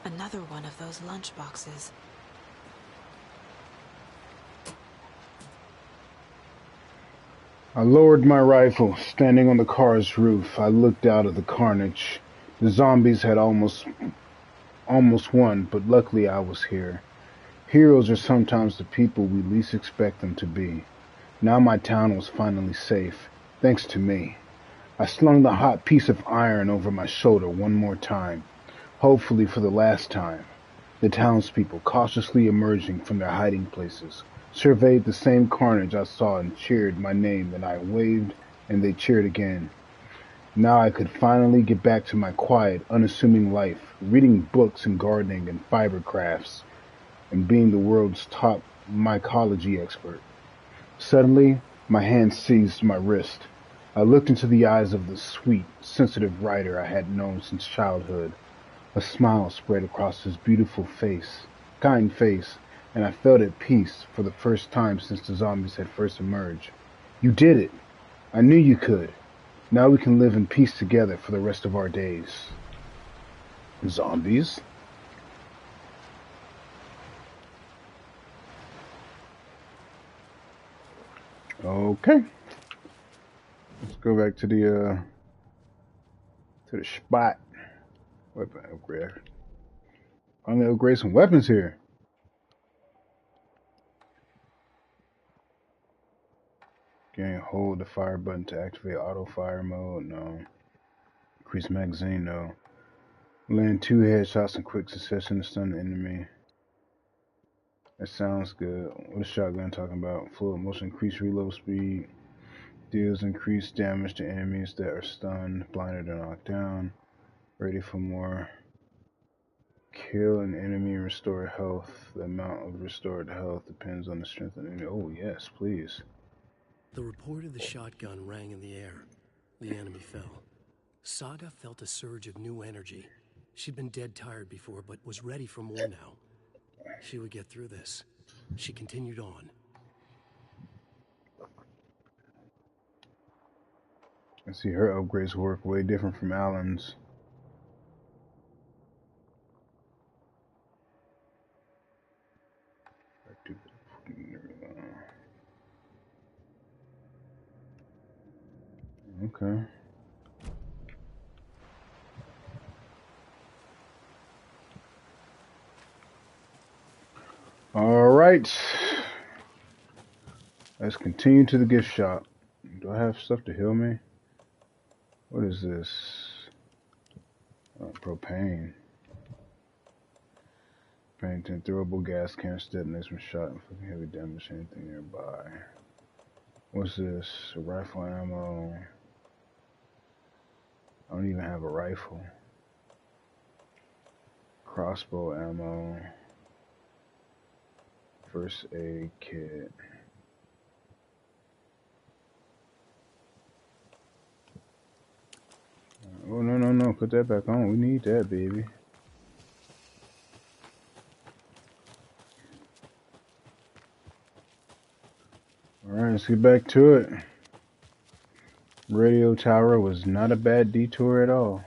Another one of those lunchboxes.
I lowered my rifle. Standing on the car's roof, I looked out at the carnage. The zombies had almost won, but luckily I was here. Heroes are sometimes the people we least expect them to be. Now my town was finally safe, thanks to me. I slung the hot piece of iron over my shoulder one more time, hopefully for the last time. The townspeople, cautiously emerging from their hiding places, surveyed the same carnage I saw and cheered my name, and I waved and they cheered again. Now I could finally get back to my quiet, unassuming life, reading books and gardening and fiber crafts, and being the world's top mycology expert. Suddenly, my hand seized my wrist. I looked into the eyes of the sweet, sensitive writer I had known since childhood. A smile spread across his beautiful face, kind face, and I felt at peace for the first time since the zombies had first emerged. You did it! I knew you could. Now we can live in peace together for the rest of our days. Zombies? Okay. Let's go back to the spot. Weapon upgrade. I'm gonna upgrade some weapons here. Again, hold the fire button to activate auto fire mode. No. Increase magazine. No. Land 2 headshots in quick succession to stun the enemy. That sounds good. What is shotgun talking about? Full motion, increased reload speed. Deals increased damage to enemies that are stunned, blinded, or knocked down. Ready for more. Kill an enemy and restore health. The amount of restored health depends on the strength of the enemy. Oh, yes, please.
The report of the shotgun rang in the air. The enemy fell. Saga felt a surge of new energy. She'd been dead tired before, but was ready for more now. She would get through this. She continued on.
I see her upgrades work way different from Alan's. Okay. All right. Let's continue to the gift shop. Do I have stuff to heal me? What is this? Propane. Painting throwable gas can detonates when shot, inflicting heavy damage to anything nearby. What's this? Rifle ammo. I don't even have a rifle. Crossbow ammo. First aid kit. Oh, no. Put that back on. We need that, baby. Alright, let's get back to it. Radio tower was not a bad detour at all.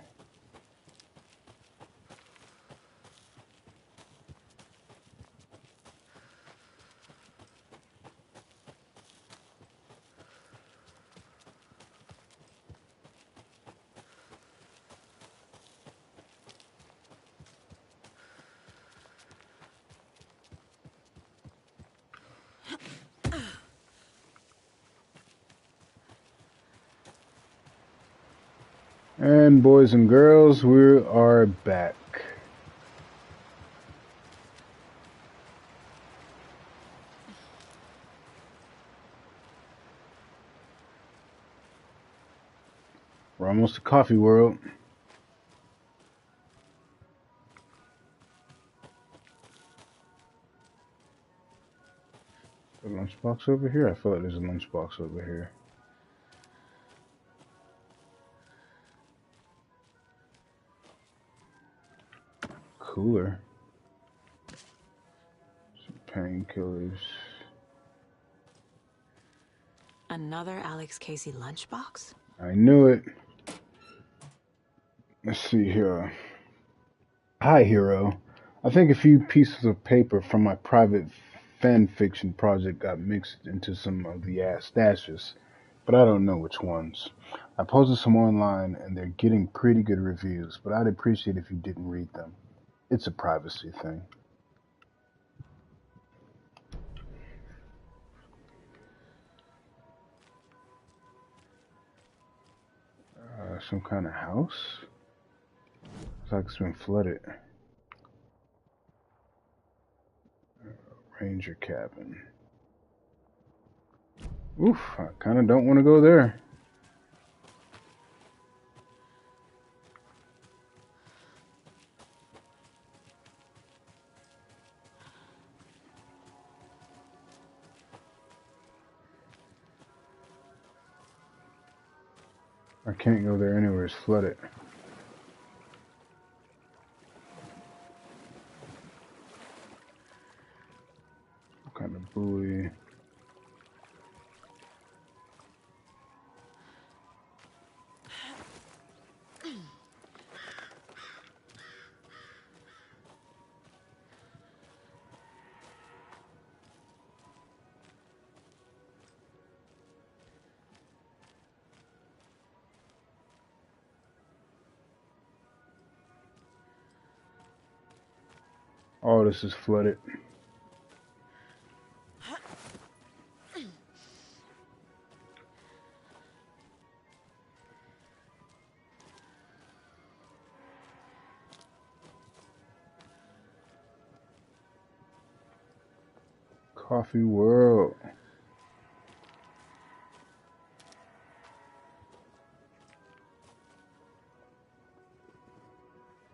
And boys and girls, we are back. We're almost to Coffee World. A lunchbox over here? I feel like there's a lunchbox over here. Cooler. Some painkillers.
Another Alex Casey lunchbox?
I knew it. Let's see here. Hi, hero. I think a few pieces of paper from my private fan fiction project got mixed into some of the stashes, but I don't know which ones. I posted some online and they're getting pretty good reviews, but I'd appreciate if you didn't read them. It's a privacy thing. Some kind of house? Looks like it's been flooded. Ranger cabin. Oof, I kind of don't want to go there. I can't go there anywhere, it's flooded. What kind of buoy? All this is flooded. Coffee World.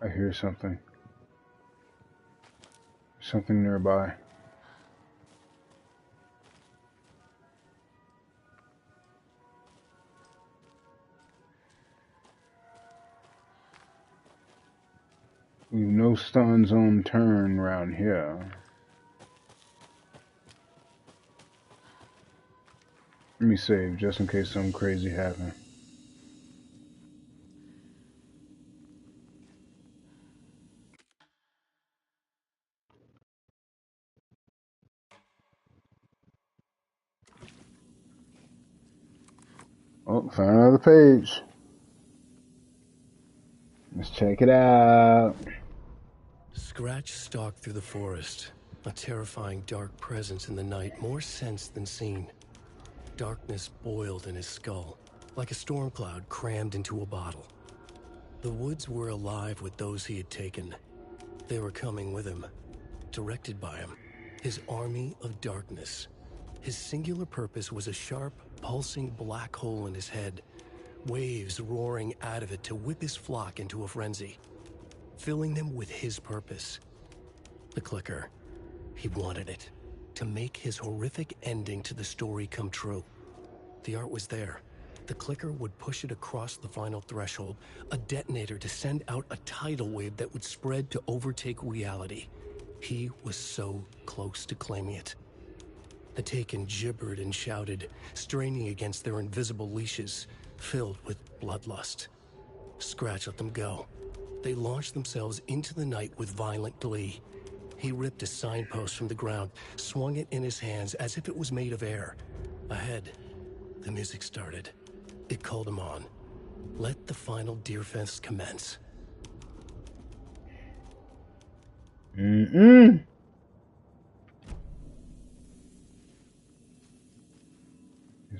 I hear something. Something nearby. We've no stun zone turn around here. Let me save just in case something crazy happens. Oh, found another page. Let's check it out.
Scratch stalked through the forest, a terrifying dark presence in the night, more sensed than seen. Darkness boiled in his skull, like a storm cloud crammed into a bottle. The woods were alive with those he had taken. They were coming with him, directed by him. His army of darkness. His singular purpose was a sharp, pulsing black hole in his head, waves roaring out of it to whip his flock into a frenzy, filling them with his purpose. The clicker. He wanted it, to make his horrific ending to the story come true. The art was there. The clicker would push it across the final threshold, a detonator to send out a tidal wave that would spread to overtake reality. He was so close to claiming it. The Taken gibbered and shouted, straining against their invisible leashes, filled with bloodlust. Scratch let them go. They launched themselves into the night with violent glee. He ripped a signpost from the ground, swung it in his hands as if it was made of air. Ahead, the music started. It called him on. Let the final Deerfest commence.
There's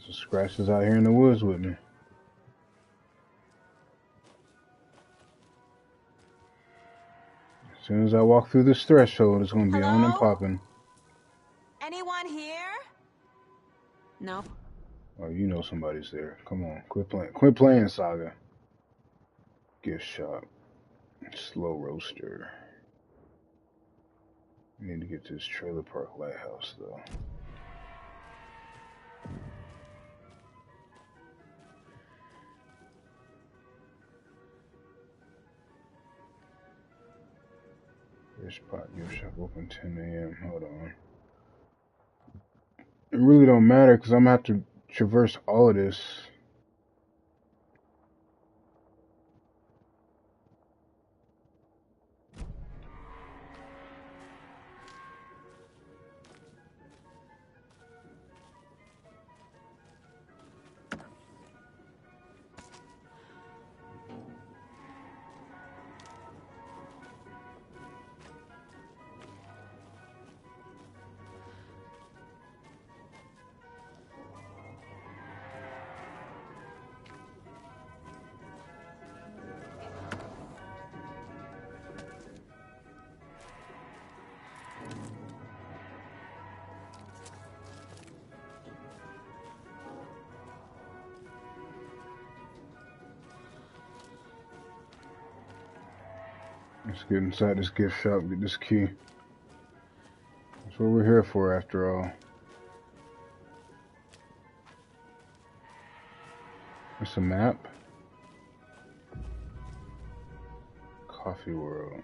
some scratches out here in the woods with me. As soon as I walk through this threshold, it's gonna be on and popping.
Anyone here?
No.
Oh, you know somebody's there. Come on, quit playing. Quit playing, Saga. Gift shop. Slow roaster. We need to get to this trailer park lighthouse, though. Fish pot gift shop open 10 a.m. Hold on. It really don't matter because I'm gonna have to traverse all of this. Let's get inside this gift shop, get this key. That's what we're here for, after all. It's a map. Coffee World.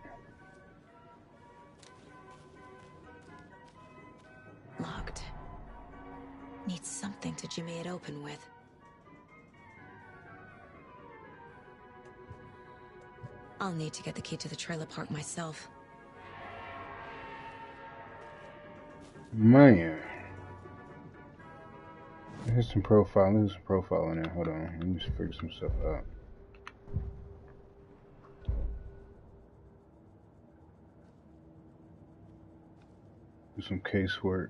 Locked. Need something to jimmy it open with. I'll need to get the key to the trailer park myself.
Man. Here's some profile. There's some profile in there. Hold on. Let me just figure some stuff out. Do some casework.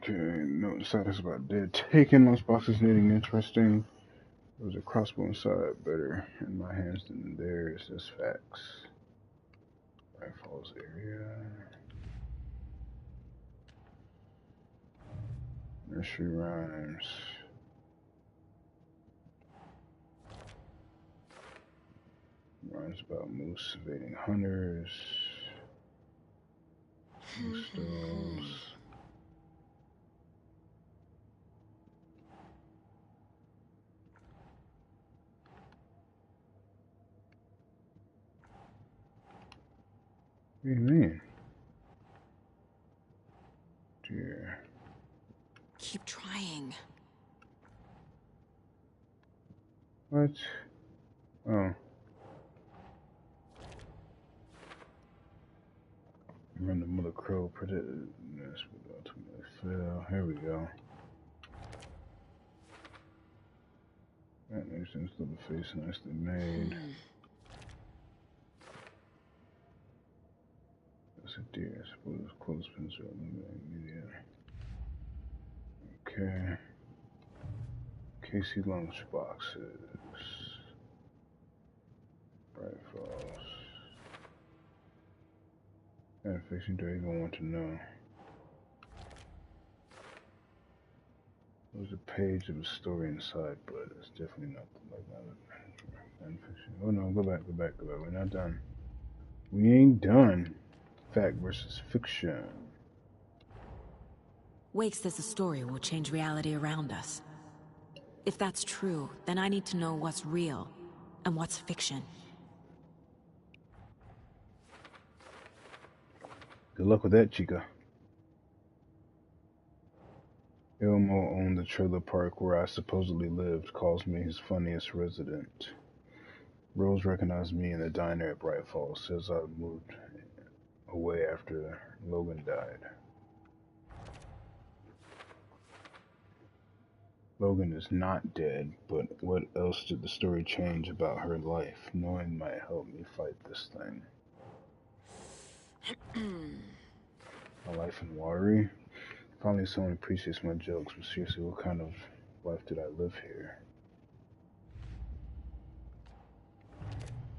Okay, no status about dead taken. Most boxes needing interesting. There was a crossbow inside, better in my hands than in theirs. That's facts. Right Falls area. Nursery rhymes. Rhymes about moose evading hunters. Moose stalls. What do you mean? Dear.
Keep trying.
What? Oh. Run the mother crow, predicted this would ultimately fail. Here we go. That nation's little face nicely made. That's a deer. I suppose clothespins are media. Okay. Casey lunch boxes. Rifles. And fiction, do I even want to know? There's a page of a story inside, but it's definitely not like that. Fan fiction. Oh no, go back. We're not done. We ain't done. Fact versus fiction.
Wake says the story will change reality around us. If that's true, then I need to know what's real and what's fiction.
Good luck with that, chica. Elmo owned the trailer park where I supposedly lived, calls me his funniest resident. Rose recognized me in the diner at Bright Falls, says I moved away after Logan died. Logan is not dead, but what else did the story change about her life? Knowing might help me fight this thing. My life in Watery? Finally someone appreciates my jokes, but seriously, what kind of life did I live here?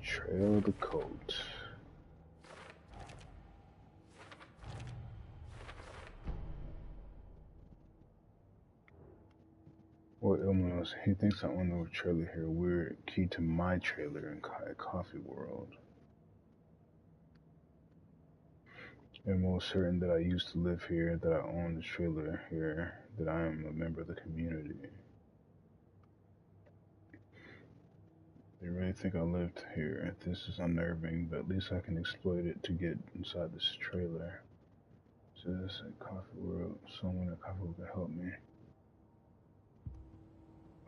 Trail of the Colt. Well, Ilmos, he thinks I own a trailer here. We're key to my trailer in Coffee World. I'm most certain that I used to live here, that I own the trailer here, that I am a member of the community. They really think I lived here. This is unnerving, but at least I can exploit it to get inside this trailer. So this at Coffee World, someone at Coffee World can help me.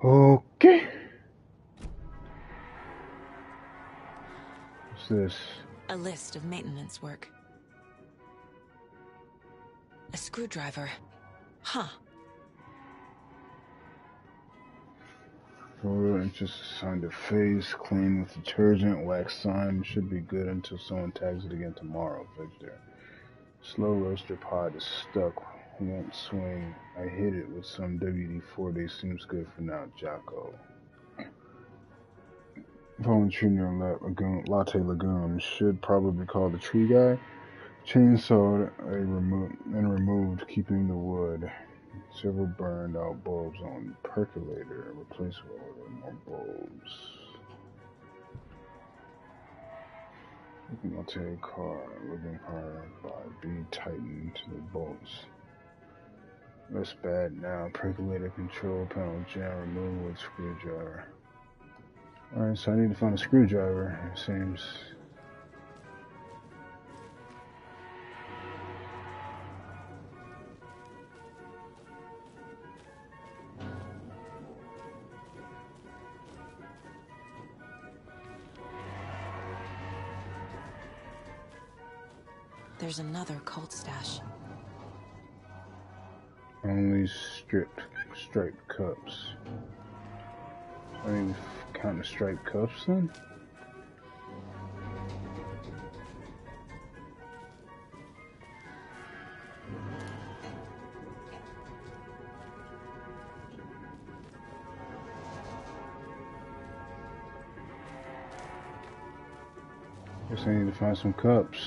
Okay. What's this?
A list of maintenance work. A screwdriver. Huh.
For interest assigned to face, clean with detergent, wax sign. Should be good until someone tags it again tomorrow. Victor. Slow roaster pod is stuck I won't swing. I hit it with some WD-40. Seems good for now, Jocko. Volunteer near Latte Lagoon. Should probably call the tree guy. Chainsawed and removed, keeping the wood. Several burned out bulbs on percolator. Replaceable with more bulbs. Latte car. Living hard by bead tightened to the bolts. That's bad now. Percolator control panel jam removed with screwdriver. Alright, so I need to find a screwdriver, it seems.
There's another cult stash.
Only striped cups. I need to count the striped cups then? Guess I need to find some cups.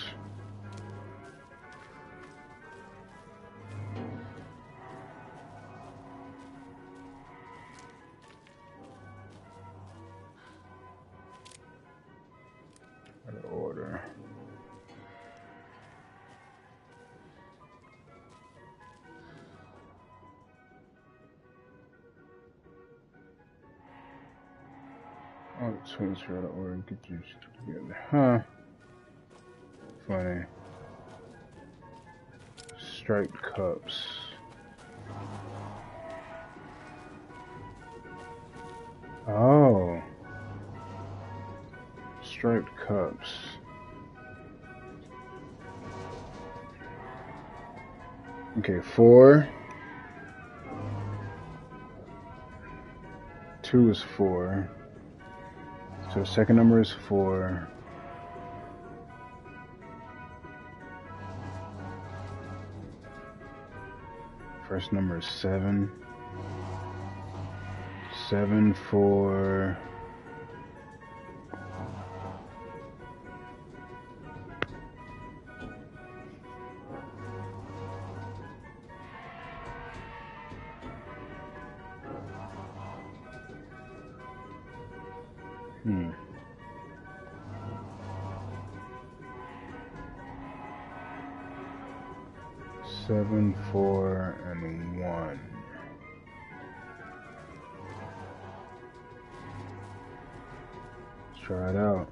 Out of order. Oh, the twins are out of order. Get you together. Huh. Funny. Striped cups. Oh. Striped cups. Okay, 4. 2 is 4. So second number is 4. First number is 7. 7, 4. Hmm. Seven, 4, and 1. Let's try it out.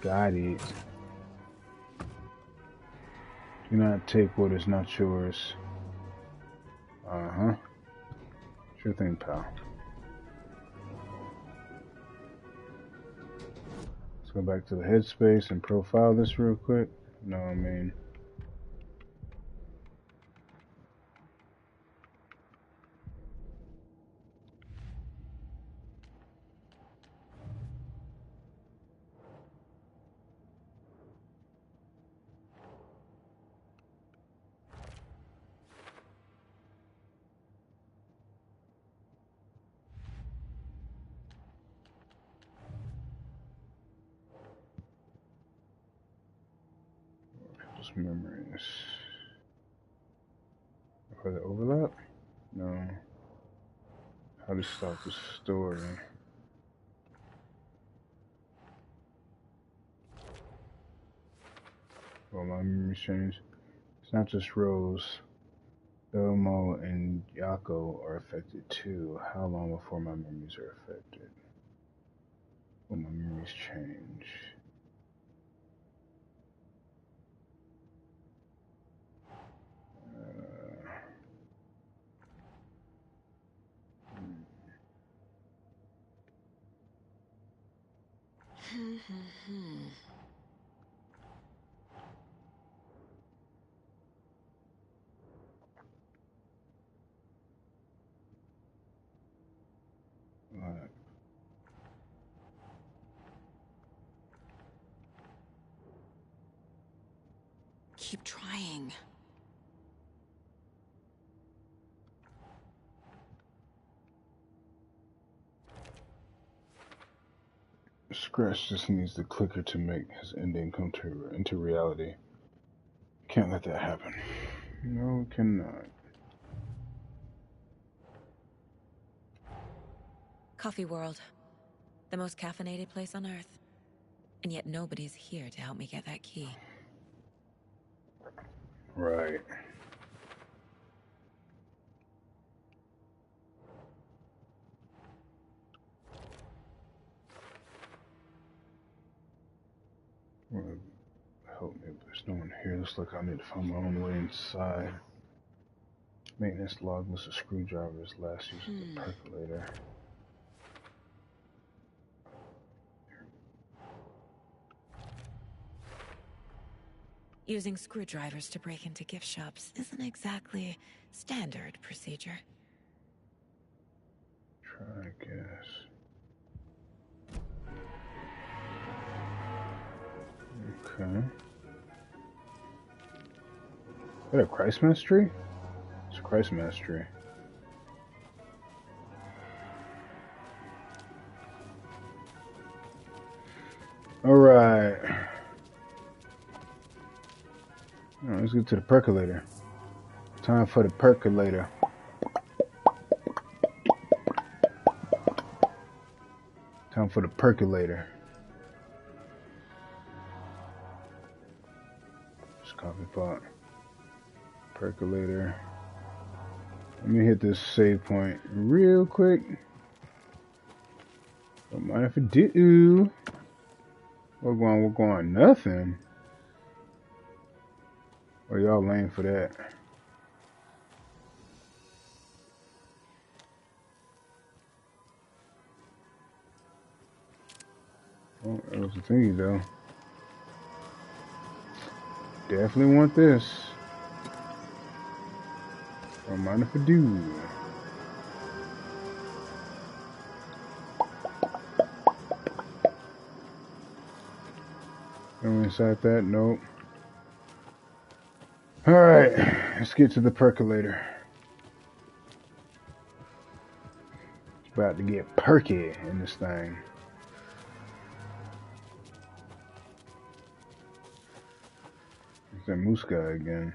Got it. Do not take what is not yours. Uh-huh. Sure thing, pal. Let's go back to the headspace and profile this real quick. No, I mean... Just memories. For the overlap? No. How to stop the story. Well, my memories change. It's not just Rose. Elmo and Yako are affected too. How long before my memories are affected? Will my memories change?
Keep trying.
Scratch just needs the clicker to make his ending come into reality. Can't let that happen. No, we cannot.
Coffee World. The most caffeinated place on Earth. And yet nobody's here to help me get that key.
Right. Well, help me, but there's no one here. Looks like I need to find my own way inside. Maintenance log lists of screwdrivers, last use of the percolator.
Using screwdrivers to break into gift shops isn't exactly standard procedure.
Try, I guess. Okay. Is that a Christmas tree? It's a Christmas tree. Alright. Let's get to the percolator. Time for the percolator. Time for the percolator. Just coffee pot. Percolator. Let me hit this save point real quick. Don't mind if I do. We're going, nothing. Oh, y'all lame for that. Oh, that was the thingy though. Definitely want this. Don't mind if I do. Go inside that? Nope. Alright, let's get to the percolator. It's about to get perky in this thing. It's that moose guy again.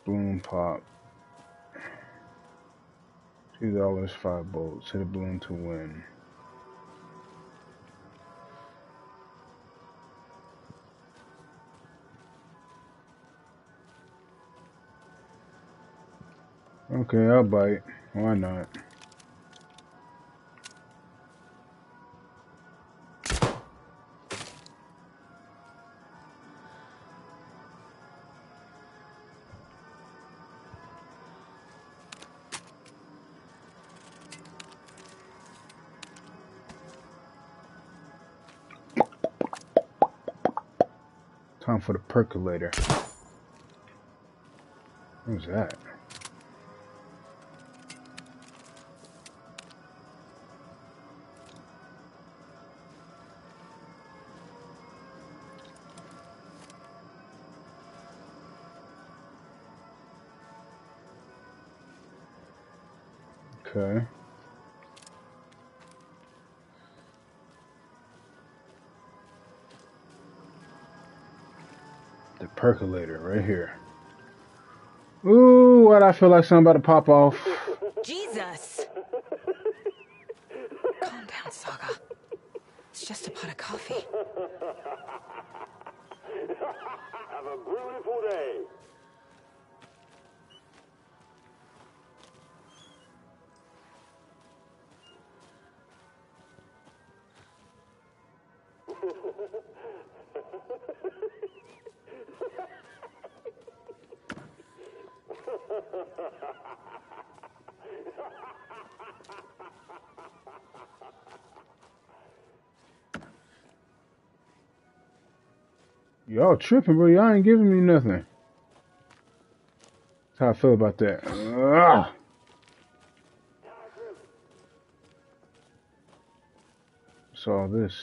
Balloon pop. $2, 5 bolts. Hit a balloon to win. Okay, I'll bite. Why not? Time for the percolator. What was that? Okay. The percolator right here. Ooh, what I feel like something about to pop off.
Jesus! Calm down, Saga. It's just a pot of coffee.
Have a beautiful day.
Y'all tripping, bro. Y'all ain't giving me nothing. That's how I feel about that. Ugh. What's all this?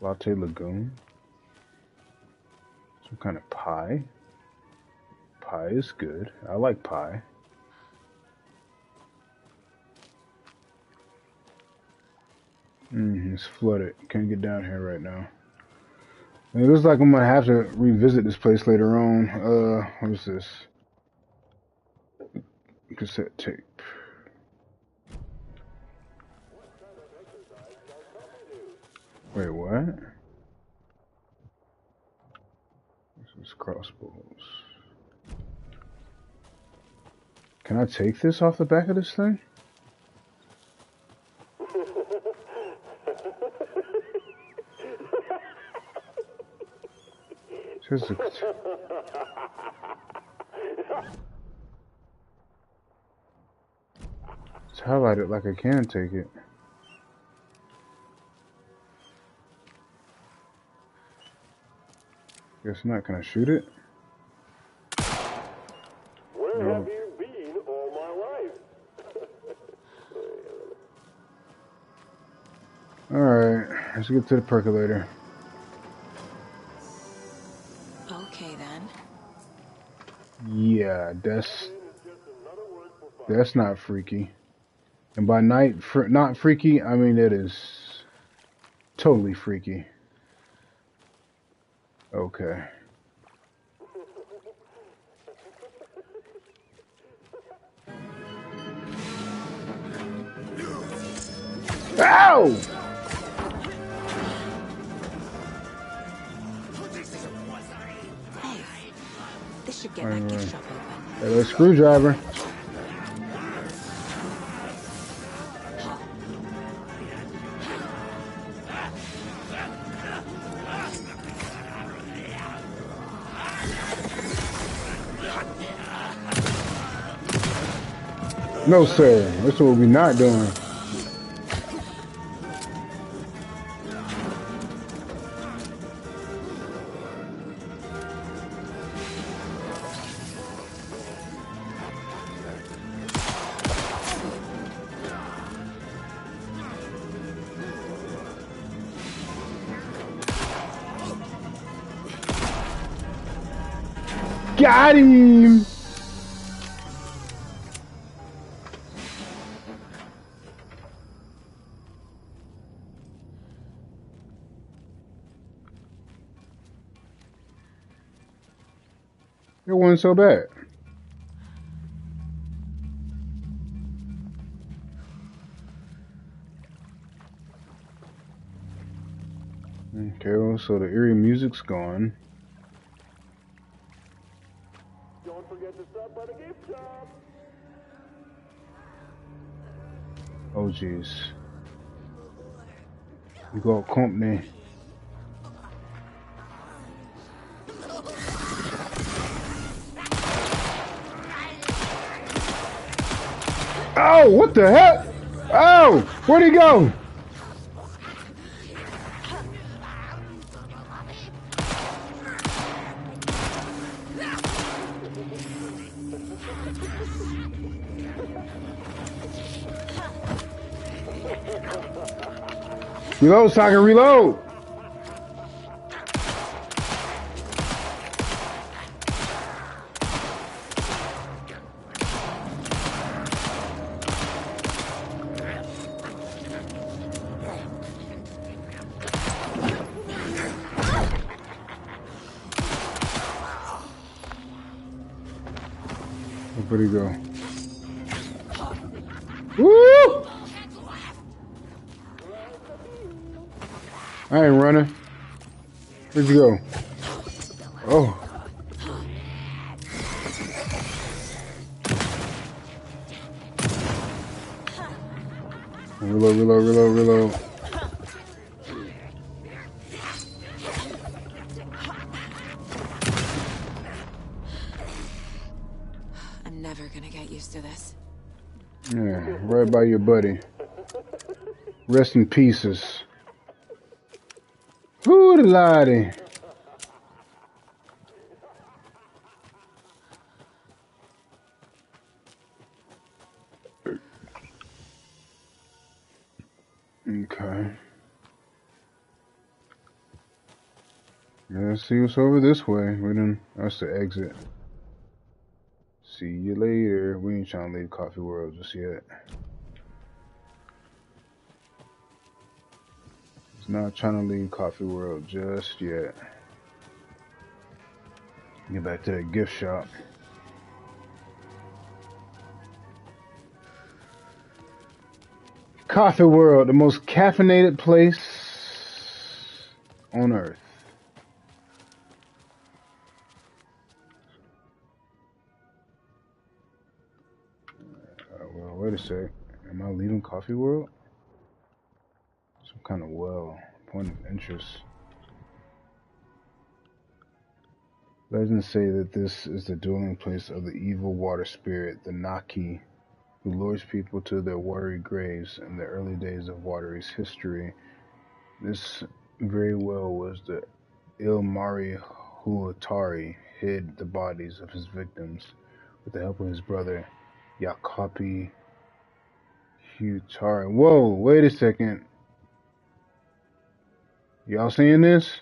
Latte Lagoon. Some kind of pie. Pie is good. I like pie. It's flooded. Can't get down here right now. It looks like I'm gonna have to revisit this place later on. What is this? Cassette tape. Wait, what? This is crossbows. Can I take this off the back of this thing? It's highlighted like I can take it. Guess not. Can I shoot it?
Where have you been all my life?
Alright, let's get to the percolator.
Okay, then.
Yeah, that's not freaky. And by not freaky, I mean it is totally freaky. Okay. Ow!
Hey, this should get that gift shop open.
Hey, screwdriver. No, sir. That's what we're not doing. Got him! It wasn't so bad. Okay, well, so the eerie music's gone.
Don't forget to stop by the gift shop.
Oh, jeez. You got company. Oh, what the heck? Oh, where'd he go? Reload so I can reload. Where'd he go? Woo! I ain't running. Where'd you go? Oh. Reload, reload, reload, reload.
I'm never gonna get used to this.
Yeah, right by your buddy. Rest in pieces. Who the lottie? Okay. Let's see what's over this way. That's the exit. See you later. We ain't trying to leave Coffee World just yet. It's not trying to leave Coffee World just yet. Get back to the gift shop. Coffee World, the most caffeinated place on earth. Well, wait a sec. Am I leaving Coffee World? Some kind of well. Point of interest. Legends say that this is the dwelling place of the evil water spirit, the Naki, who lures people to their watery graves in the early days of Watery's history. This very well was the Ilmari Huatari hid the bodies of his victims with the help of his brother Yakapi Huatari. Whoa, wait a second. Y'all seeing this?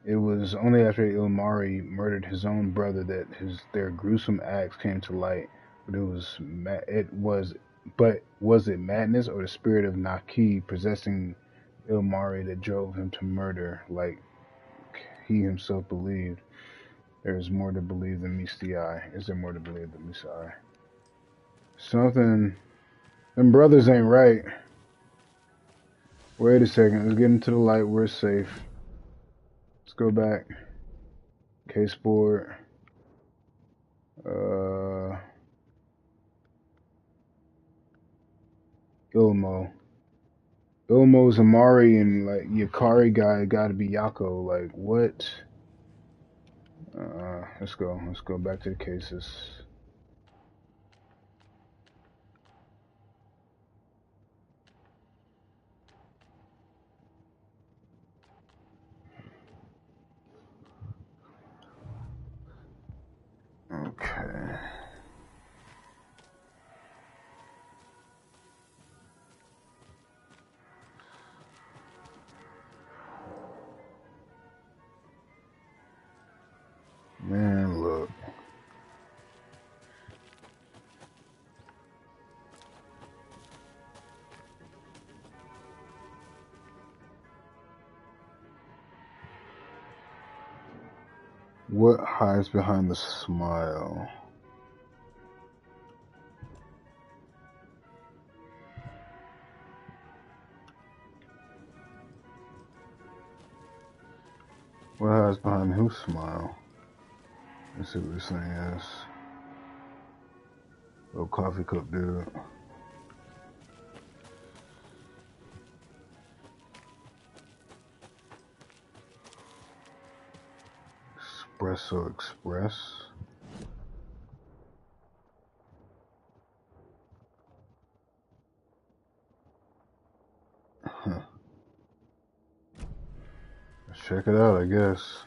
It was only after Ilmari murdered his own brother that their gruesome acts came to light. But was it madness or the spirit of Naki possessing Ilmari that drove him to murder, like he himself believed? There is more to believe than meets the eye. Is there more to believe than meets the eye? Something. Them brothers ain't right. Wait a second. Let's get into the light. We're safe. Let's go back. Case board. Ilmo. Ilmo's Amari and like Yakari guy gotta be Yako. Like what? Let's go. Let's go back to the cases. Okay. Man, look. What hides behind the smile? What hides behind whose smile? Let's see what this thing is. Little coffee cup dude. Espresso Express. Huh. Let's check it out, I guess.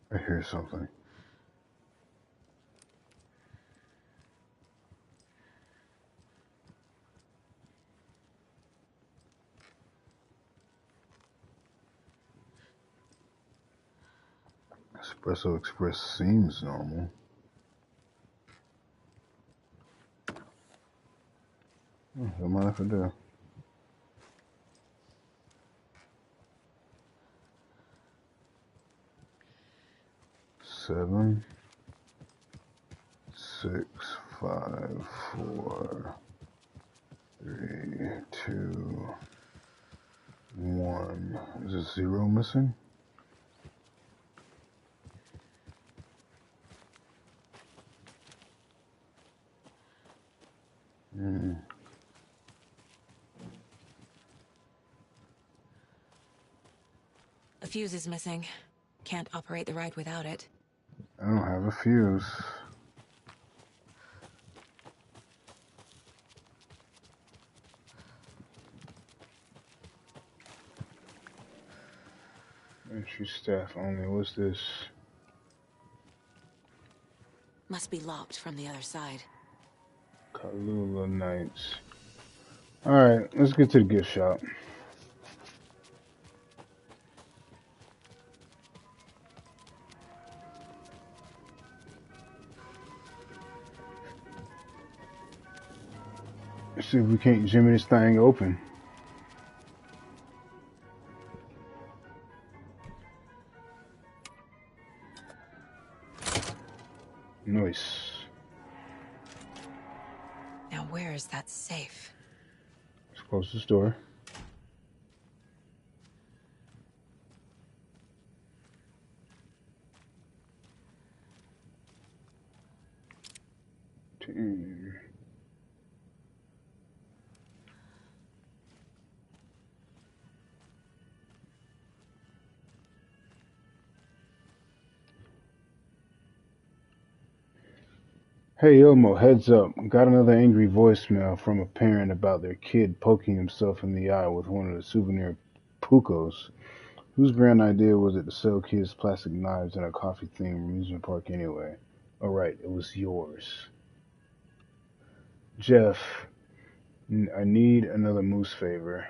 I hear something. Espresso Express seems normal. Don't mind if I do. Seven, 6, 5, 4, 3, 2, 1. Is a 0 missing?
A fuse is missing. Can't operate the ride without it.
I don't have a fuse. Entry staff only. What's this?
Must be locked from the other side.
Kalula Nights. Alright, let's get to the gift shop. Let's see if we can't jimmy this thing open. Nice.
Now where is that safe?
Let's close this door. Hey Ilmo, heads up. Got another angry voicemail from a parent about their kid poking himself in the eye with one of the souvenir pucos. Whose grand idea was it to sell kids plastic knives in a coffee-themed amusement park anyway? Oh right, it was yours. Jeff, I need another moose favor.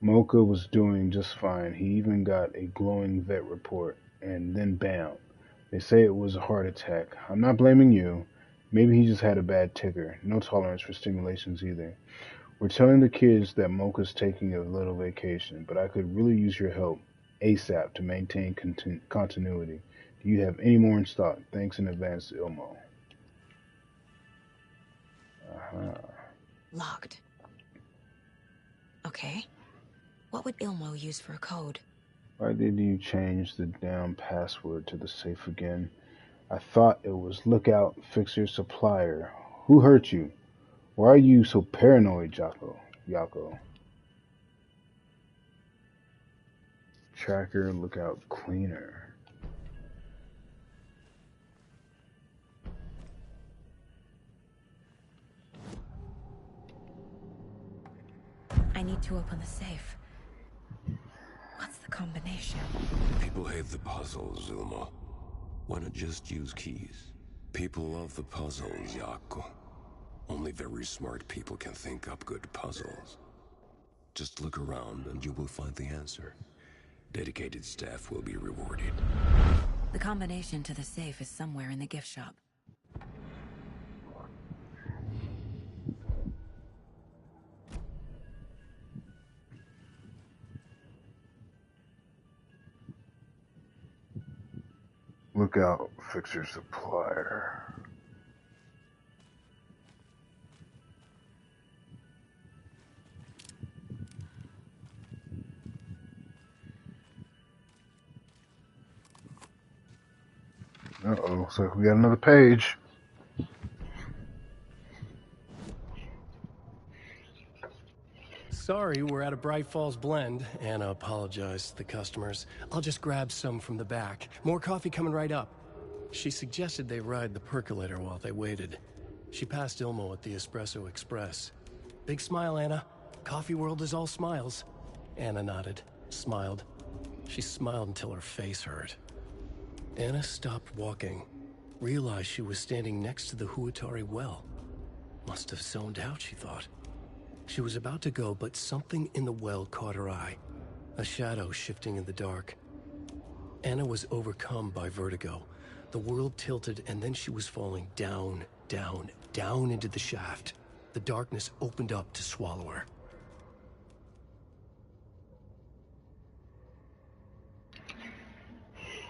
Mocha was doing just fine. He even got a glowing vet report, and then bam. They say it was a heart attack. I'm not blaming you. Maybe he just had a bad ticker. No tolerance for stimulations either. We're telling the kids that Mocha's taking a little vacation, but I could really use your help ASAP to maintain continuity. Do you have any more in stock? Thanks in advance, Ilmo.
Locked. Okay. What would Ilmo use for a code?
Why did you change the damn password to the safe again? I thought it was Lookout Fixer Supplier. Who hurt you? Why are you so paranoid, Yako? Tracker, Lookout Cleaner.
I need to open the safe. What's the combination?
People hate the puzzles, Ilmo. Why not just use keys? People love the puzzles, Yako. Only very smart people can think up good puzzles. Just look around and you will find the answer. Dedicated staff will be rewarded.
The combination to the safe is somewhere in the gift shop.
Lookout Fixer Supplier. Uh-oh, so we got another page.
Sorry, we're out of Bright Falls blend. Anna apologized to the customers. I'll just grab some from the back. More coffee coming right up. She suggested they ride the percolator while they waited. She passed Ilmo at the Espresso Express. Big smile, Anna. Coffee world is all smiles. Anna nodded, smiled. She smiled until her face hurt. Anna stopped walking, realized she was standing next to the Huatari well. Must have zoned out, she thought. She was about to go, but something in the well caught her eye. A shadow shifting in the dark. Anna was overcome by vertigo. The world tilted, and then she was falling down, down, down into the shaft. The darkness opened up to swallow her.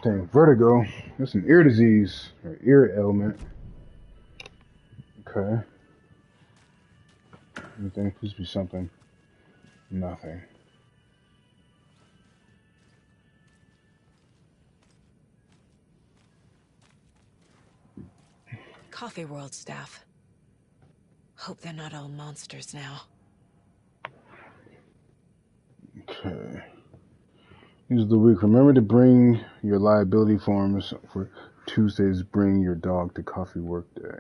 Dang, vertigo. That's an ear disease, or ear ailment. Okay. Anything? Please be something. Nothing.
Coffee World staff. Hope they're not all monsters now.
Okay. News of the week. Remember to bring your liability forms for Tuesday's Bring Your Dog to Coffee Work Day.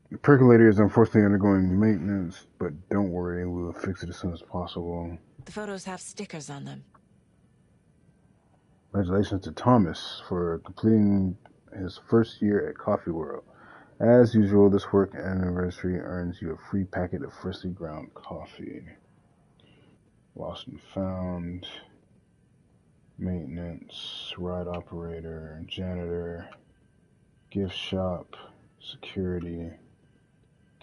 The percolator is unfortunately undergoing maintenance, but don't worry, we will fix it as soon as possible.
The photos have stickers on them.
Congratulations to Thomas for completing his first year at Coffee World. As usual, this work anniversary earns you a free packet of freshly ground coffee. Lost and found, maintenance, ride operator, janitor, gift shop, security,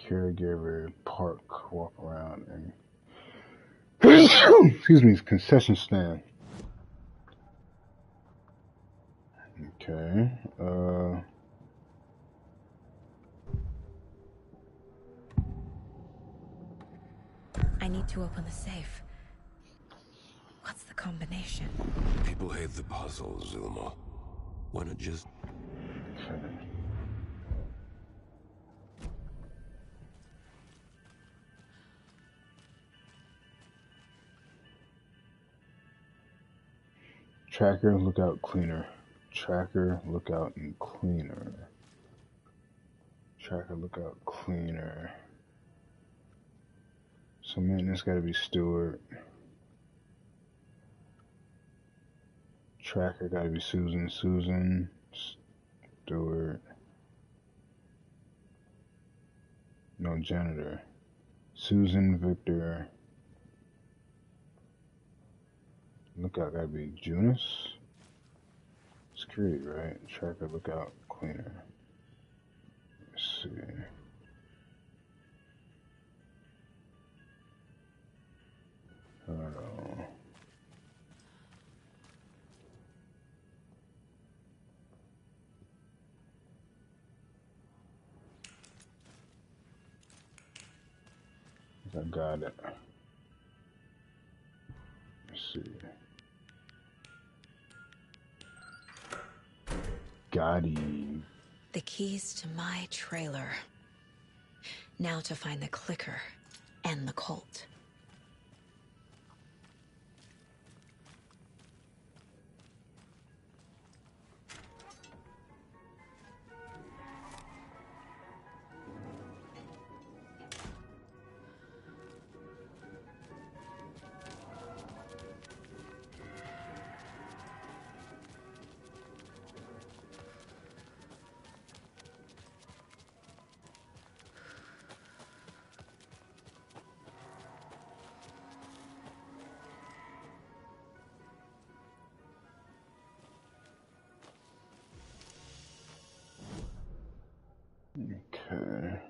caregiver, park, walk around, and excuse me, concession stand. Okay.
I need to open the safe. What's the combination?
People hate the puzzle, Zulma. Why not just...
Okay. Tracker, lookout, cleaner. Tracker, lookout, and cleaner. Tracker, lookout, cleaner. So maintenance gotta be Stewart. Tracker gotta be Susan. Susan, Stewart. No, janitor. Susan, Victor. Lookout gotta be Junis. Security, right? Tracker, lookout, cleaner. Let's see. I got it. Let's see. Gotti.
The keys to my trailer. Now to find the clicker and the Colt.
Okay.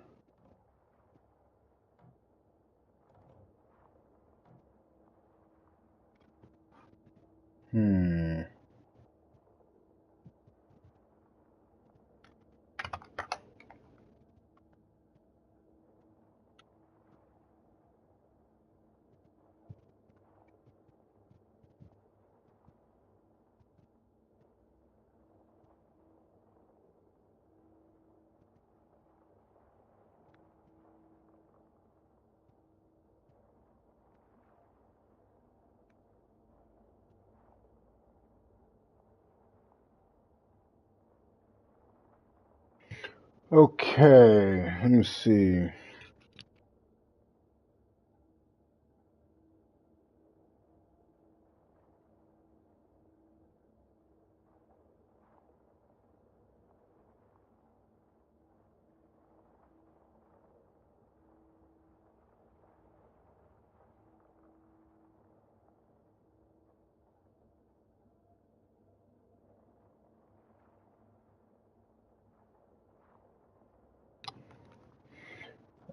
Okay, let me see.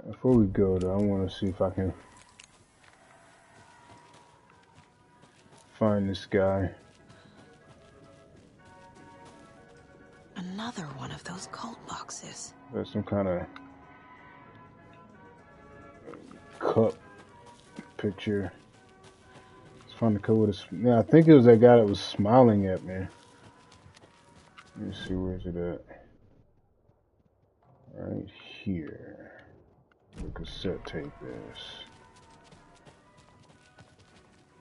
Before we go, though, I want to see if I can find this guy.
Another one of those Colt boxes.
There's some kind of cup picture. Let's find the code with a... Yeah, I think it was that guy that was smiling at me. Let me see, where's it at? Right here. The cassette tape is.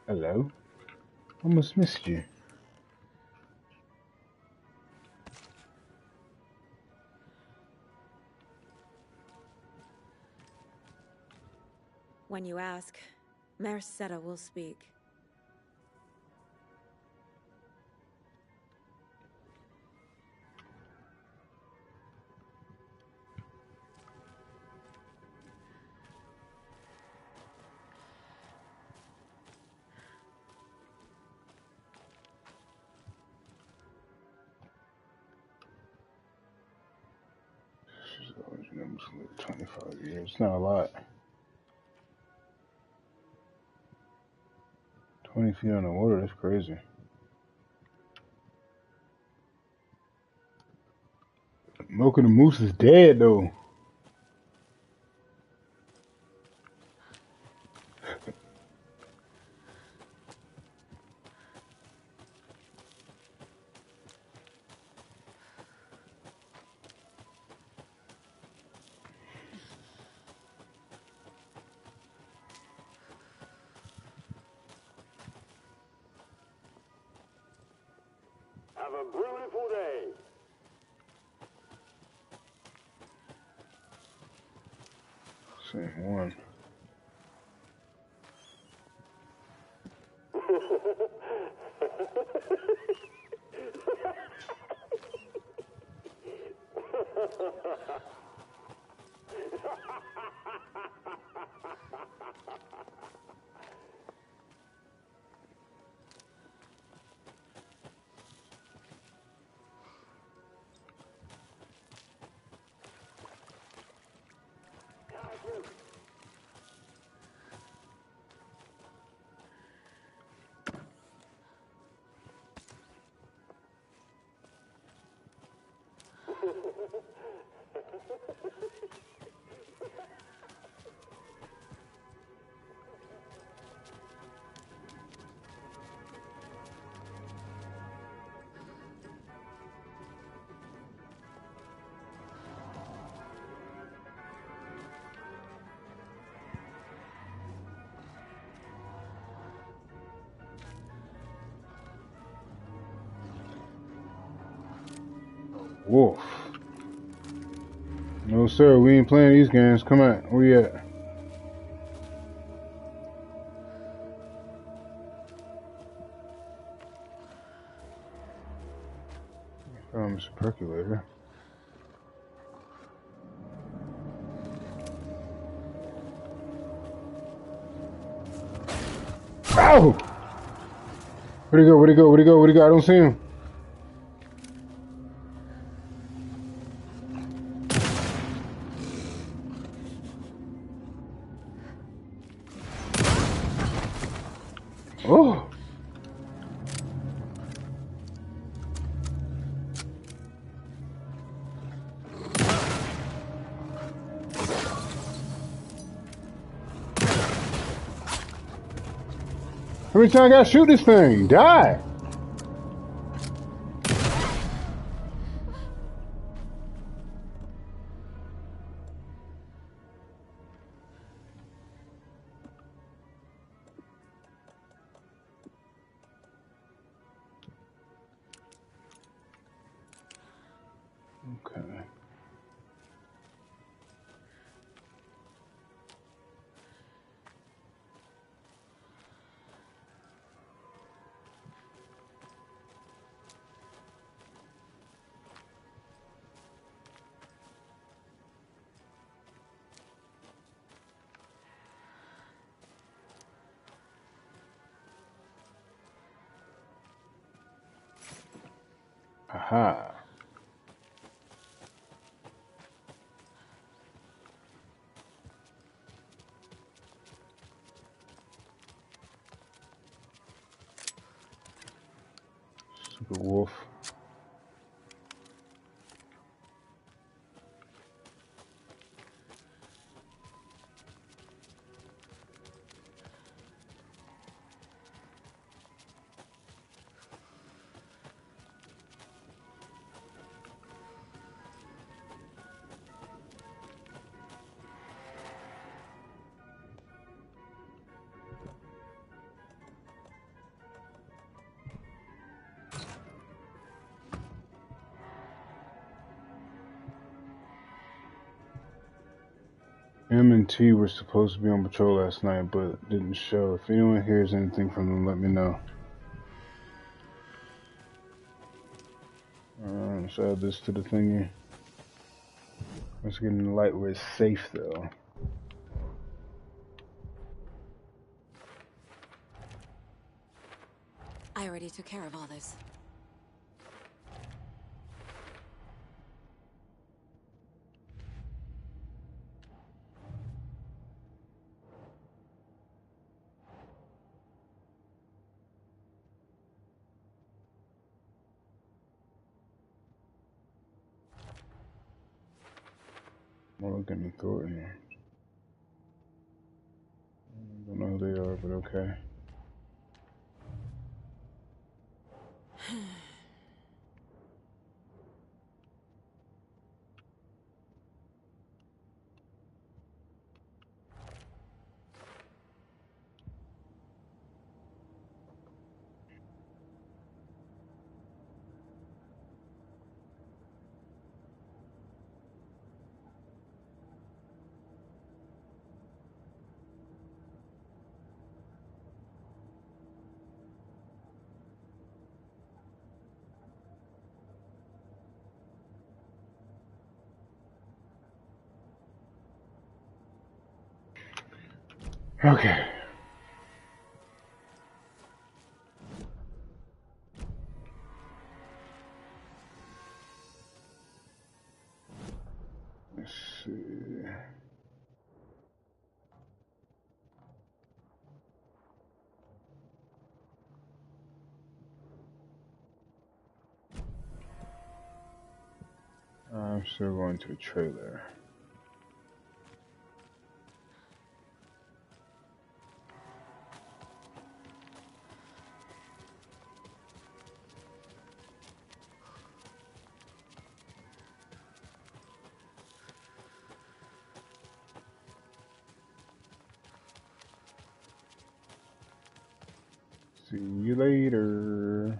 Hello? Almost missed you.
When you ask, Merceda will speak.
Victims live 25 years. It's not a lot. 20 feet on the water, that's crazy. Milk of the Moose is dead, though.
Have a beautiful day.
Same one. Wolf. No, sir, we ain't playing these games. Come on, where you at? It's a percolator. Ow! Where'd he go? Where'd he go? Where'd he go? Where'd he go? I don't see him. Oh! How many times I gotta shoot this thing? Die! Okay. Aha. Stupid wolf. M and T were supposed to be on patrol last night, but didn't show. If anyone hears anything from them, let me know. Let's add this to the thingy. Let's get in the light where it's safe, though.
I already took care of all this.
Mulligan and Thornton. I don't know who they are, but okay. Okay. Let's see. I'm still going to the trailer. See you later.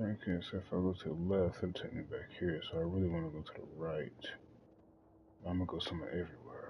Okay, so if I go to the left, it'll take me back here. So I really want to go to the right. I'm gonna go somewhere everywhere.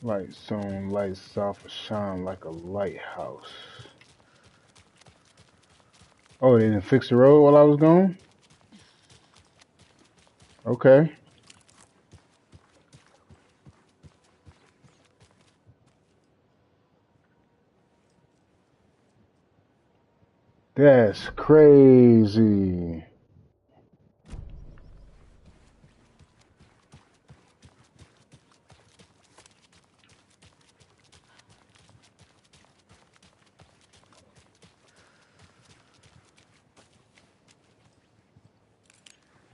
Lights on, lights off, shine like a lighthouse. Oh, they didn't fix the road while I was gone? Okay. That's crazy.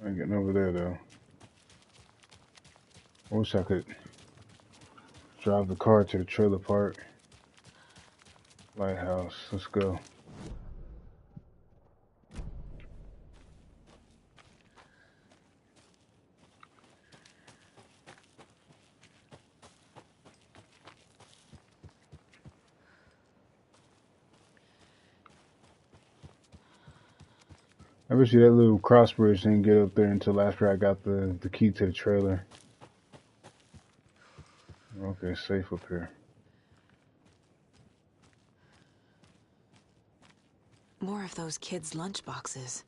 I ain't getting over there though. I wish I could drive the car to the trailer park. Lighthouse. Let's go. I bet you that little cross bridge didn't get up there until after I got the key to the trailer. Okay, safe up here.
More of those kids' lunchboxes.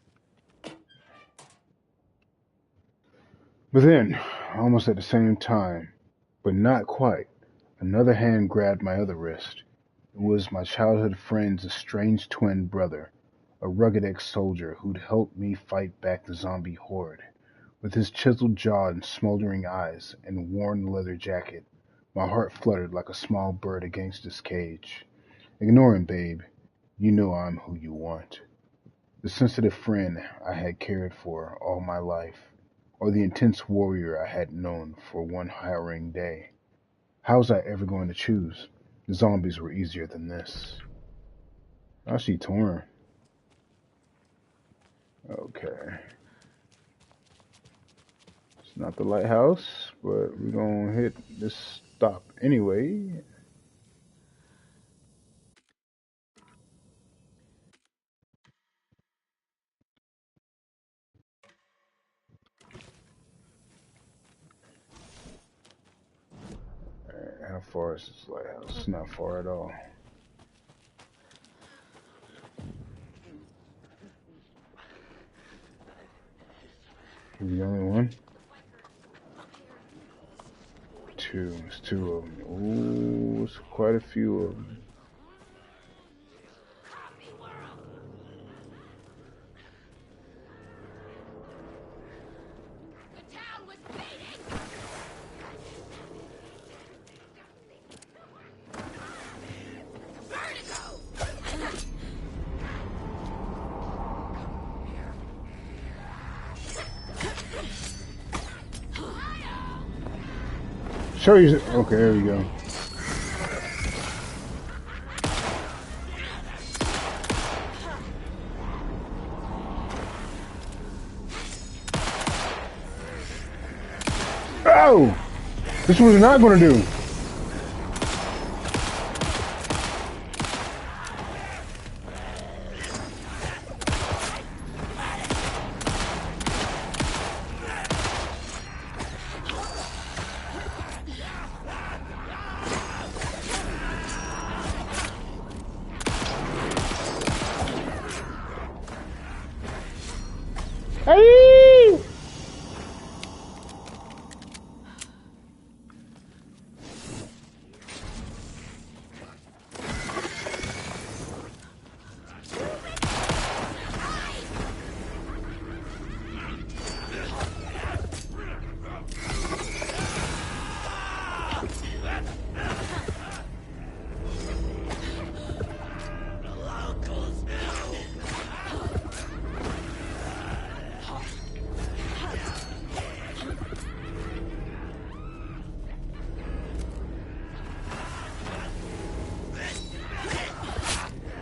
But then, almost at the same time, but not quite, another hand grabbed my other wrist. It was my childhood friend's estranged twin brother, a rugged ex-soldier who'd helped me fight back the zombie horde. With his chiseled jaw and smoldering eyes and worn leather jacket, my heart fluttered like a small bird against its cage. Ignore him, babe. You know I'm who you want. The sensitive friend I had cared for all my life, or the intense warrior I had known for one harrowing day. How was I ever going to choose? The zombies were easier than this. Oh, she torn. Okay. It's not the lighthouse, but we're gonna hit this stop anyway. far as this lighthouse? It's not far at all. You're the only one? Two. It's two of them. Ooh, it's quite a few of them. Show you. Okay, there we go. Oh! This was not going to do. Hey!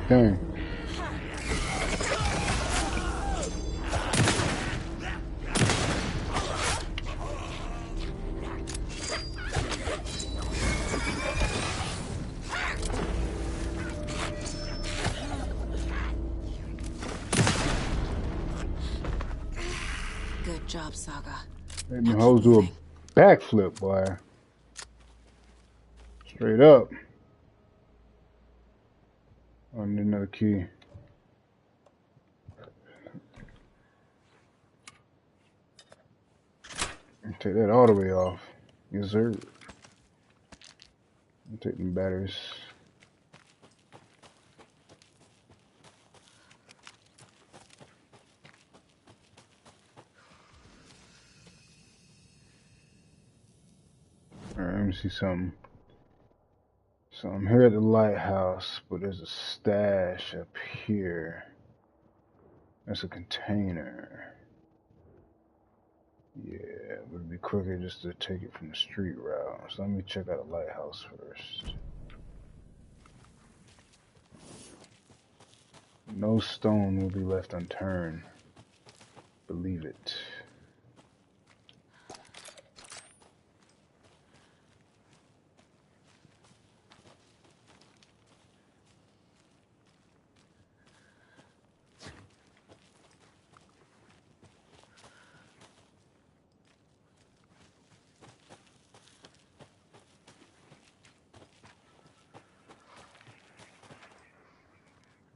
Dang.
Good job, Saga.
Letting the hoes do a backflip, boy. Straight up. I need another key. Take that all the way off. Yes, sir. Take them batteries. Alright, let me see something. So I'm here at the lighthouse, but there's a stash up here. That's a container. Yeah, it would be quicker just to take it from the street route. So let me check out the lighthouse first. No stone will be left unturned. Believe it.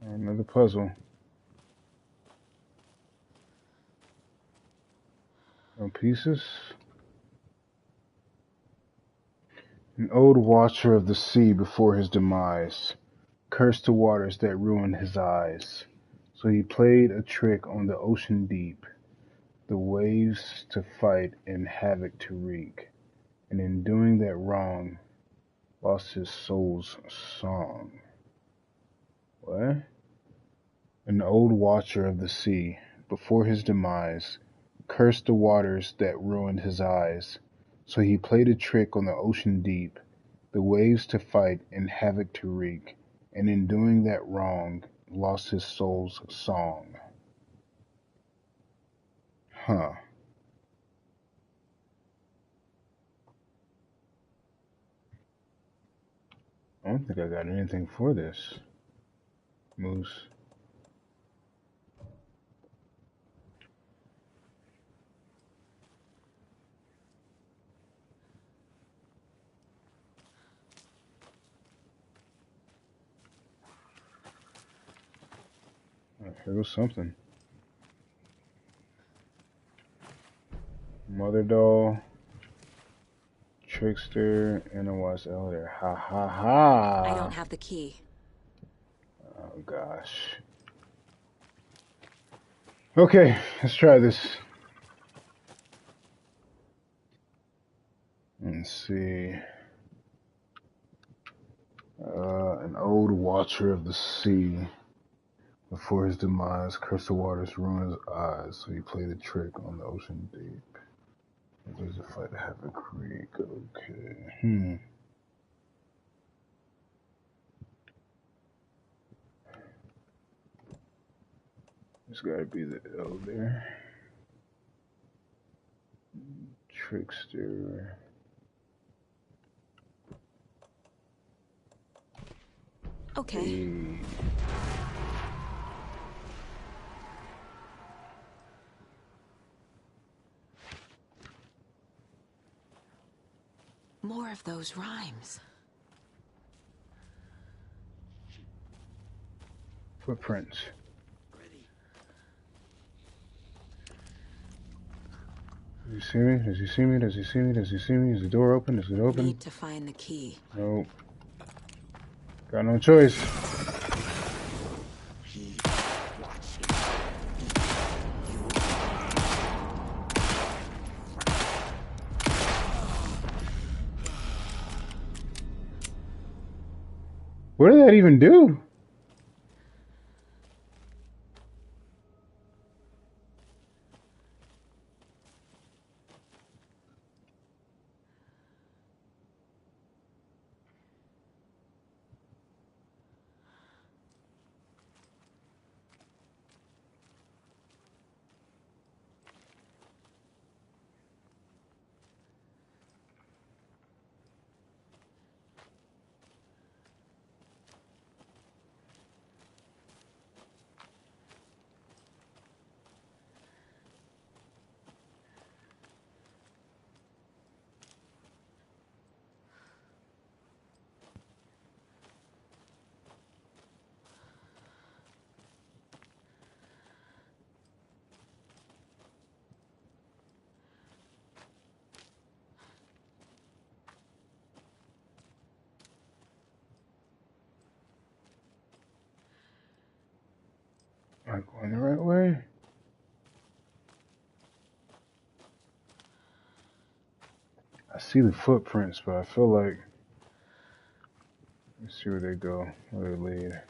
Another puzzle. No pieces. An old watcher of the sea before his demise cursed the waters that ruined his eyes. So he played a trick on the ocean deep, the waves to fight and havoc to wreak, and in doing that wrong, lost his soul's song. What? An old watcher of the sea, before his demise, cursed the waters that ruined his eyes. So he played a trick on the ocean deep, the waves to fight and havoc to wreak, and in doing that wrong, lost his soul's song. Huh. I don't think I got anything for this. Moose. There was something. Mother doll, trickster, and a wise elder. Ha ha ha!
I don't have the key.
Oh gosh. Okay, let's try this. Let's see. An old watcher of the sea. Before his demise, crystal waters ruined his eyes, so he played a trick on the ocean deep. There's a fight to have a creek. Okay. There's gotta be the L there. Trickster.
Okay.
Hey.
More of those rhymes.
Footprints. Does he see me? Does he see me? Does he see me? Does he see me? Is the door open? Is it open?
Need to find the key.
Nope. Got no choice. What did that even do? Am I going the right way? I see the footprints, but I feel like... Let's see where they go, where they lead.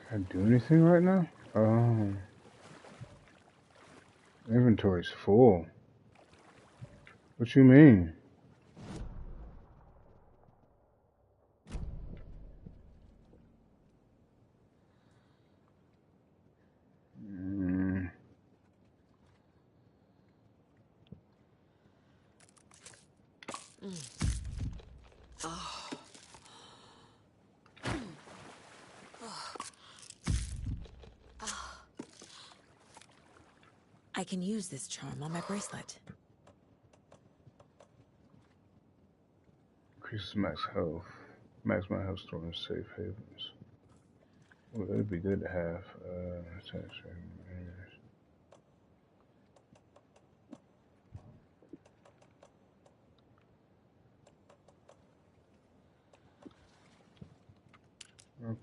Can I do anything right now? Inventory's full. What you mean?
I can use this charm on my bracelet.
Increases max health. Max my health store in safe havens. Well, that'd be good to have.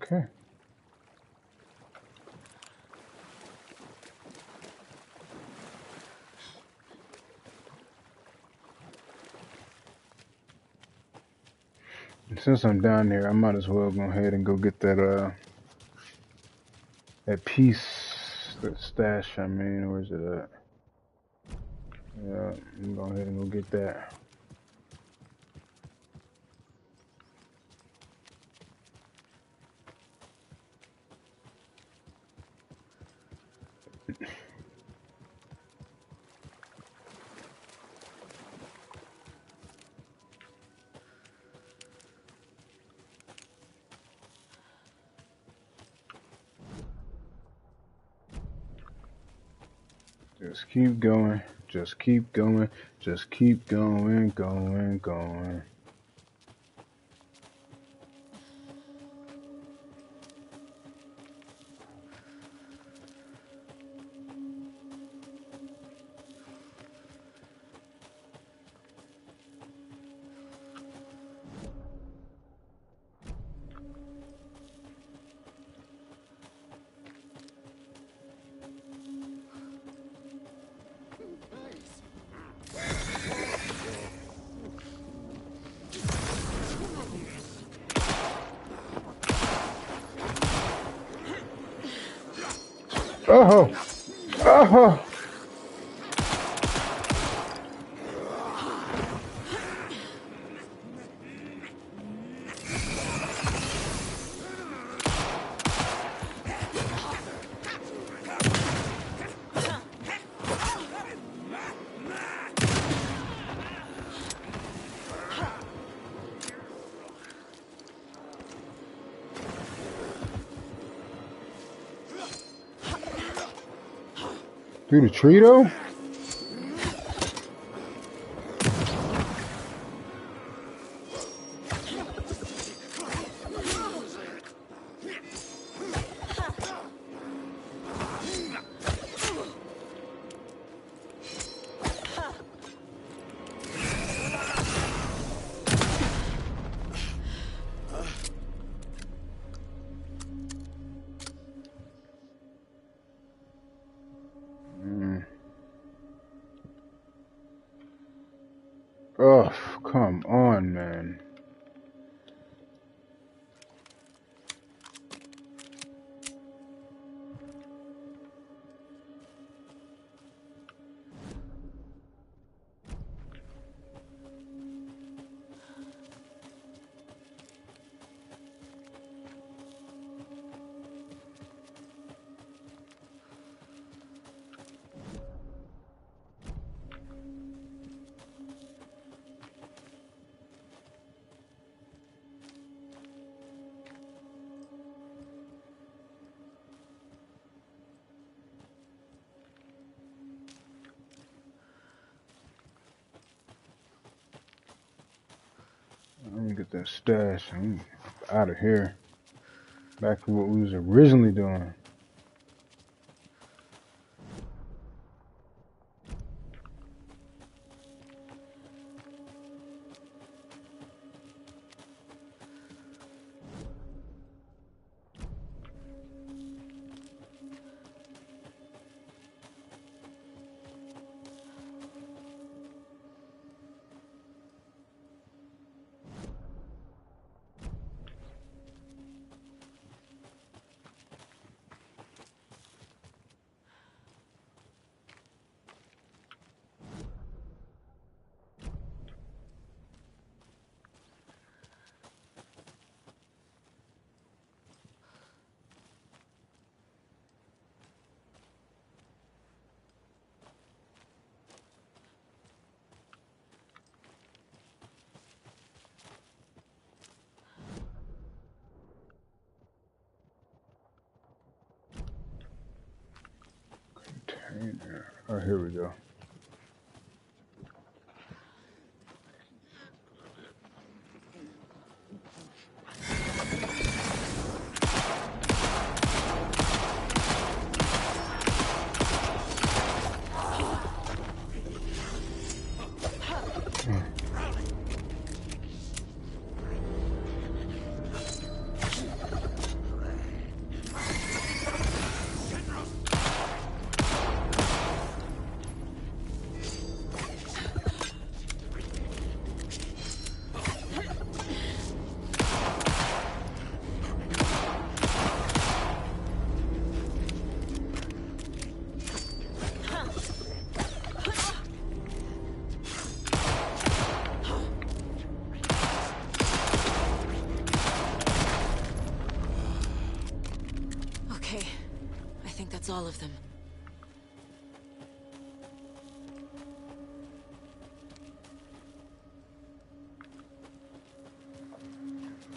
Okay. Since I'm down there, I might as well go ahead and go get that piece, that stash. I mean, where's it at? Yeah, I'm going ahead and go get that. Just keep going. Just keep going. Just keep going, going. Oh! Oh! Through the tree, though? Oh, come on, man. Let me get that stash. I'm out of here. Back to what we was originally doing. Container. Oh, here we go.
all of them.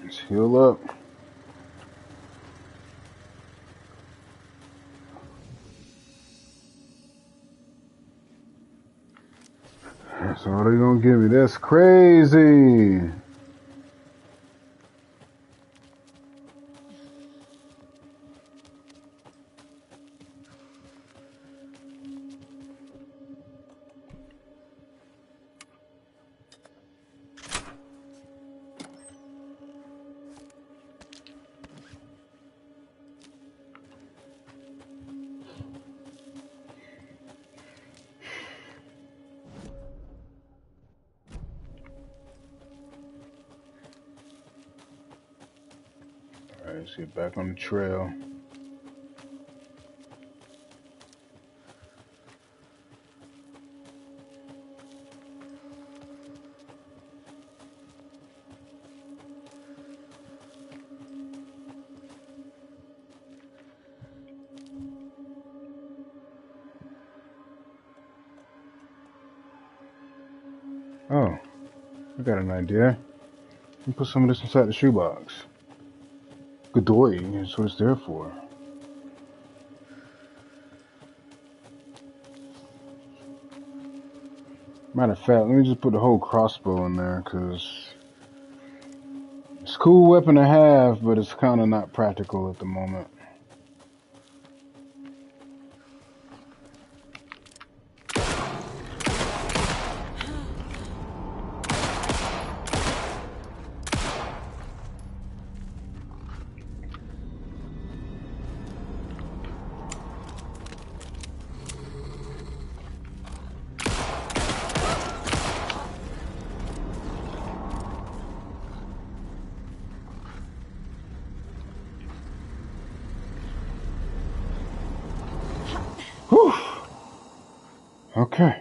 Let's heal up. That's all they gonna give me. That's crazy. Alright, let's get back on the trail. Oh, I got an idea. Let me put some of this inside the shoebox. Godoy, that's what it's there for. Matter of fact, let me just put the whole crossbow in there, because it's a cool weapon to have, but it's kind of not practical at the moment. Whew. Okay.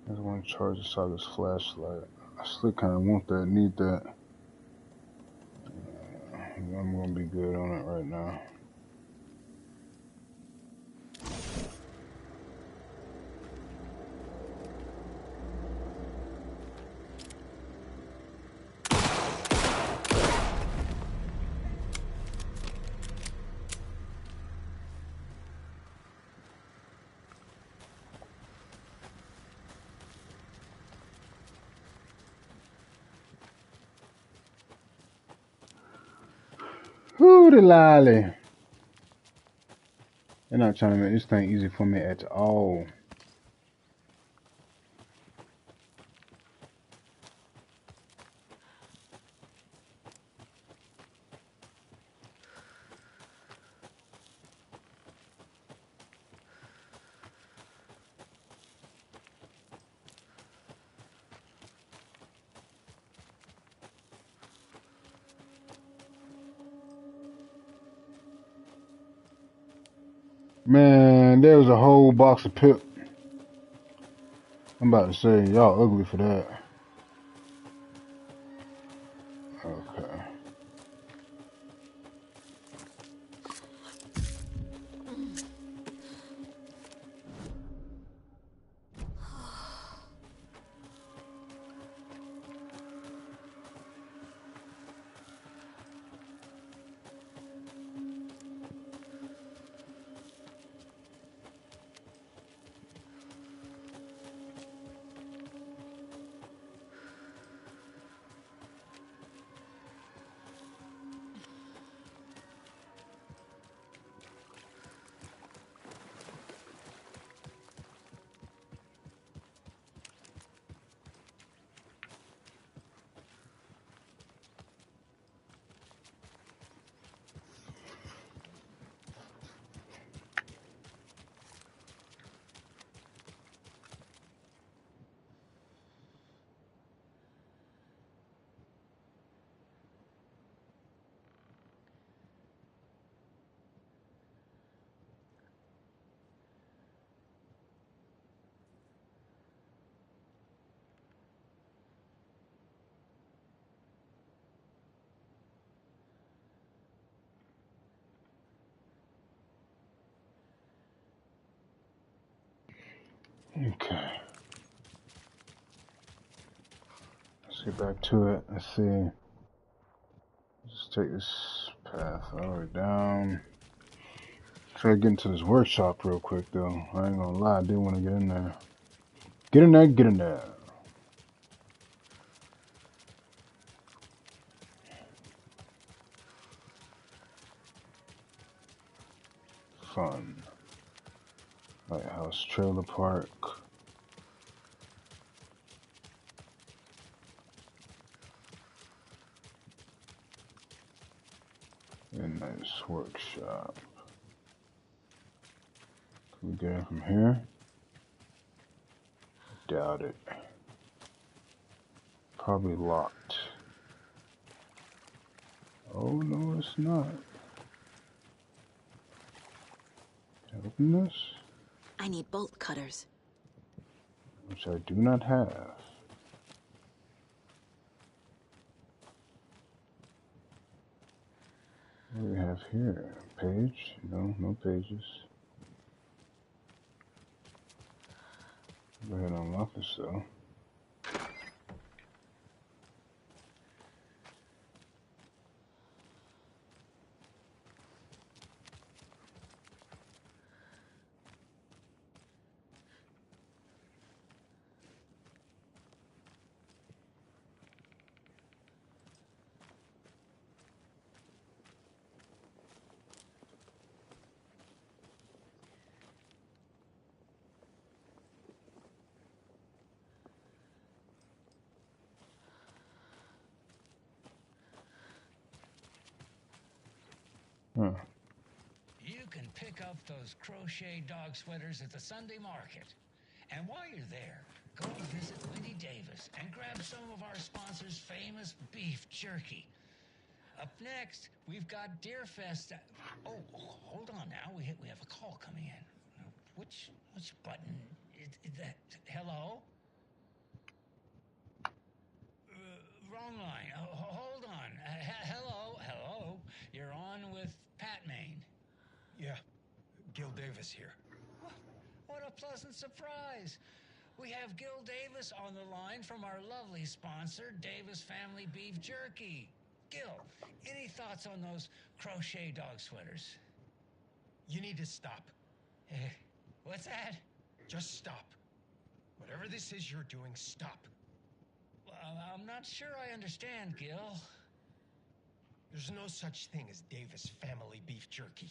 I just want to charge this out of this flashlight. I still kind of want that, need that. I'm going to be good on it right now. Hooty lolly. They're not trying to make this thing easy for me at all. Man, there was a whole box of pip. I'm about to say, y'all ugly for that. Okay. Okay. Let's get back to it. Let's see. Just take this path all the way down. Try to get into this workshop real quick, though. I ain't gonna lie, I do want to get in there. Get in there, get in there. Fun. Lighthouse Trailer Park. A nice workshop. Can we get in from here? Doubt it. Probably locked. Oh, no, it's not. Can I open this?
I need bolt cutters.
Which I do not have. What do we have here? Page? No, no pages. Go ahead and unlock this though. Huh.
You can pick up those crochet dog sweaters at the Sunday market. And while you're there, go visit Winnie Davis and grab some of our sponsor's famous beef jerky. Up next, we've got Deerfest. Oh, hold on now. We have a call coming in. Which button is that? Hello? Wrong line. Hold on. Hello. You're on with Pat Maine.
Yeah, Gil Davis here.
What a pleasant surprise. We have Gil Davis on the line from our lovely sponsor, Davis Family Beef Jerky. Gil, any thoughts on those crochet dog sweaters?
You need to stop.
What's that?
Just stop. Whatever this is you're doing, stop.
I'm not sure I understand, Gil.
There's no such thing as Davis Family Beef Jerky.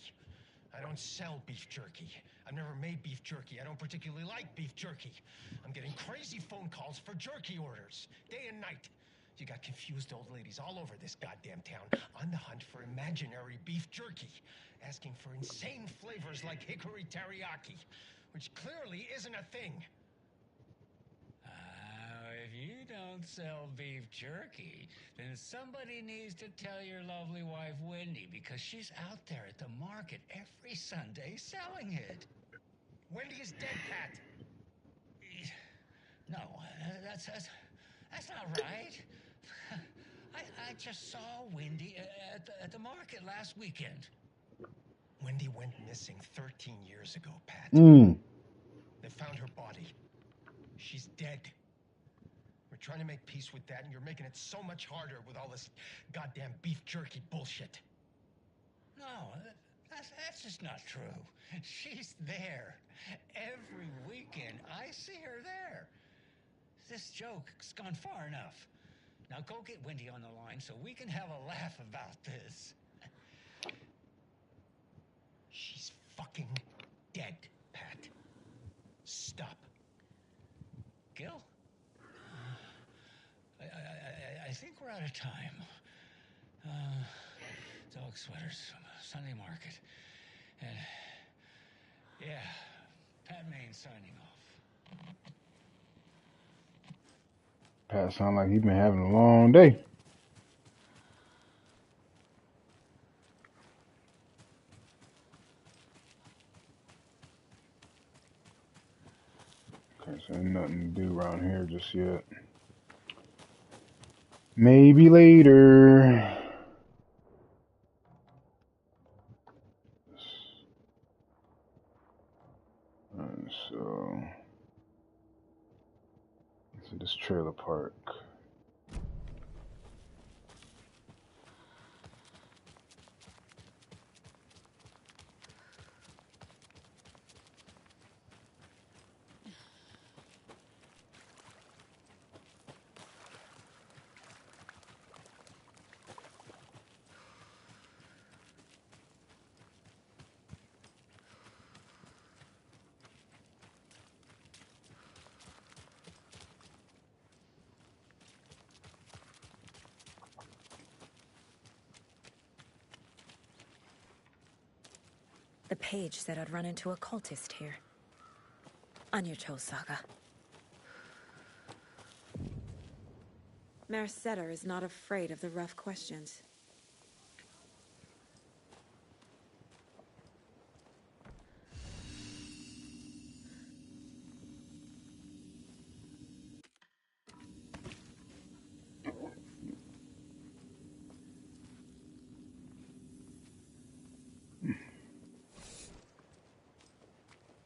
I don't sell beef jerky. I've never made beef jerky. I don't particularly like beef jerky. I'm getting crazy phone calls for jerky orders, day and night. You got confused old ladies all over this goddamn town on the hunt for imaginary beef jerky, asking for insane flavors like hickory teriyaki, which clearly isn't a thing.
If you don't sell beef jerky, then somebody needs to tell your lovely wife, Wendy, because she's out there at the market every Sunday selling it.
Wendy is dead, Pat.
No, that's not right. I just saw Wendy at the market last weekend.
Wendy went missing 13 years ago, Pat. They found her body. She's dead. We're trying to make peace with that, and you're making it so much harder with all this goddamn beef jerky bullshit.
No, that's just not true. She's there. Every weekend, I see her there. This joke's gone far enough. Now go get Wendy on the line so we can have a laugh about this.
She's fucking dead, Pat. Stop.
Gil? I think we're out of time. Dog sweaters, Sunday market. And yeah, Pat Maine signing off.
Pat sound like he's been having a long day. Okay, so ain't nothing to do around here just yet. Maybe later. So to this trailer park.
The page said I'd run into a cultist here. On your toes, Saga. Merceder is not afraid of the rough questions.